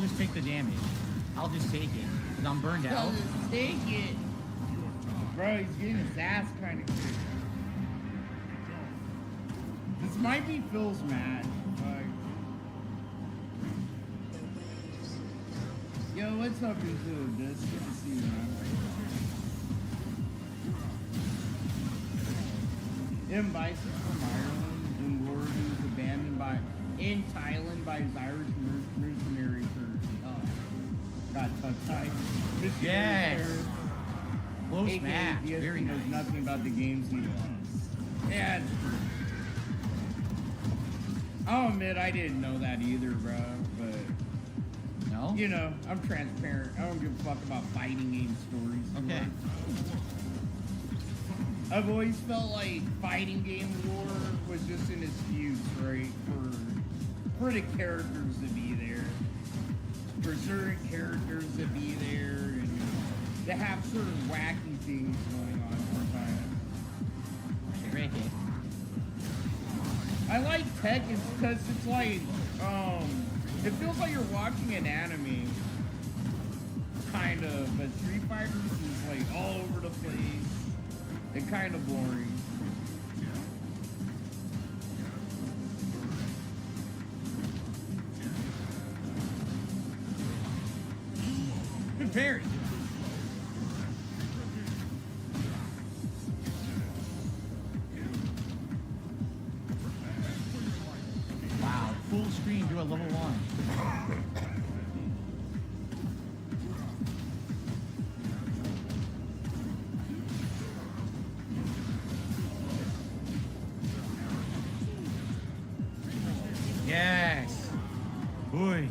just take the damage. I'll just take it. Because I'm burned out. Just take it. Bro, he's getting his ass kind of kicked. This might be Phil's match. Like, yo, what's up, into this? Good to see you, man. M. Bison from Ireland and Lord who's abandoned in Thailand by his Irish mercenary for got tied. Yes. Close match. He Very knows nice. nothing about the games he loves. Yeah, it's true. I'll admit I didn't know that either, bro. But No? you know, I'm transparent. I don't give a fuck about fighting game stories. Okay. I've always felt like fighting game lore was just an excuse, right, for the characters to be there, for certain characters to be there, and to have certain wacky things going on sometimes. Great game. I like Tekken because it's like, it feels like you're watching an anime, kind of, but Street Fighter is like all over the place and kind of boring. Good parry. Wow, full screen to a level 1. Yes. Boy.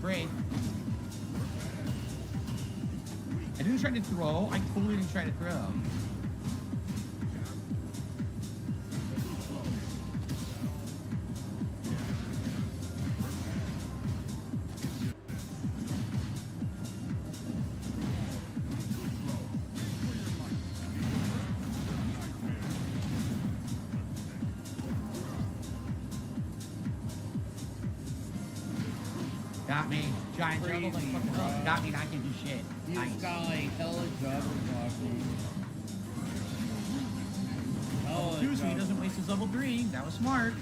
Brave. I didn't try to throw. I totally didn't try to throw. Got me. Giant juggle like Crazy, fucking bro. up. Got me. I can do shit. He's Nice. got like hella juggle blocking. Hella Excuse me, he juggle. doesn't waste his level 3. That was smart.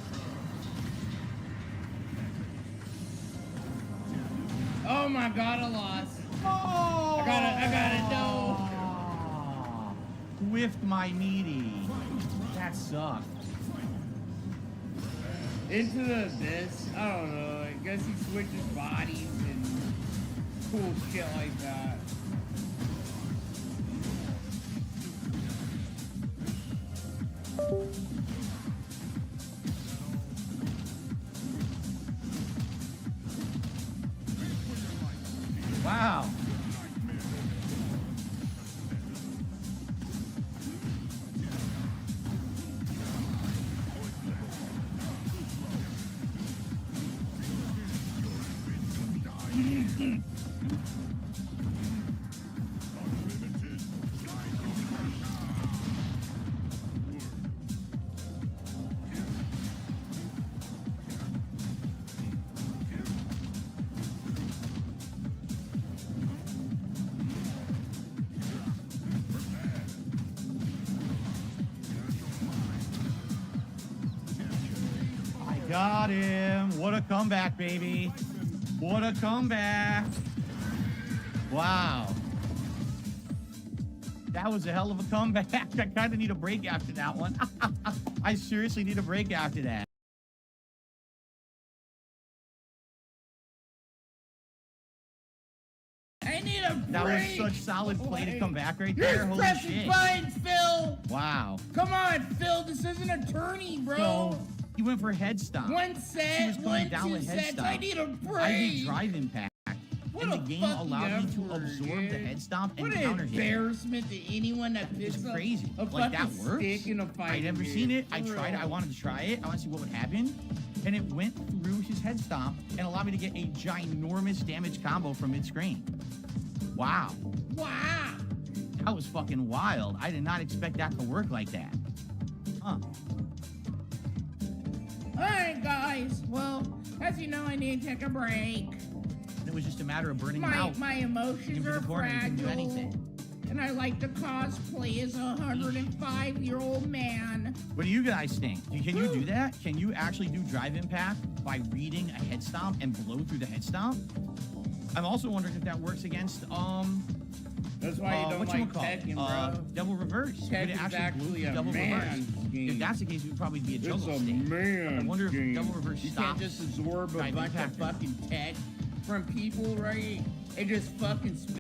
Oh my god, I lost. Oh! I gotta know. Whiffed my meaty. That sucked. Into the abyss. I don't know. I guess he switches bodies and cool shit like that. Wow. I got him. What a comeback, baby. What a comeback. Wow. That was a hell of a comeback. I kind of need a break after that one. I seriously need a break after that. I need a break. That was such solid play to come back right You're there. Holy pressing shit. buttons, Phil. Wow. Come on, Phil. This isn't a tourney, bro. So he went for head stomp. One He was set, coming one, down two with head sets. stomp. I need a break. I did drive impact. What and the a game fucking allowed me to effort, absorb the dude. head stomp and What an counter hit. embarrassment to anyone that It's picks up crazy. a Like, that fucking works. stick in a fight. I'd never seen it. I tried it. I wanted to try it. I want to see what would happen. And it went through his head stomp and allowed me to get a ginormous damage combo from mid-screen. Wow. Wow. That was fucking wild. I did not expect that to work like that. Huh. Alright, guys. Well, as you know, I need to take a break. And it was just a matter of burning them out. My emotions Into are the corner, you couldn't do fragile. anything. And I like to cosplay as a 105-year-old man. What do you guys think? Can you do that? Can you actually do drive impact by reading a head stomp and blow through the head stomp? I'm also wondering if that works against That's why you don't like Tekken, bro. Double reverse. Tekken's Could it actually actually blow a through double man's reverse? game. If that's the case, it would probably be a It's juggle a stick. man's I wonder if game. double reverse You stops. can't just absorb a drive bunch impact. of fucking tech from people, right? It just fucking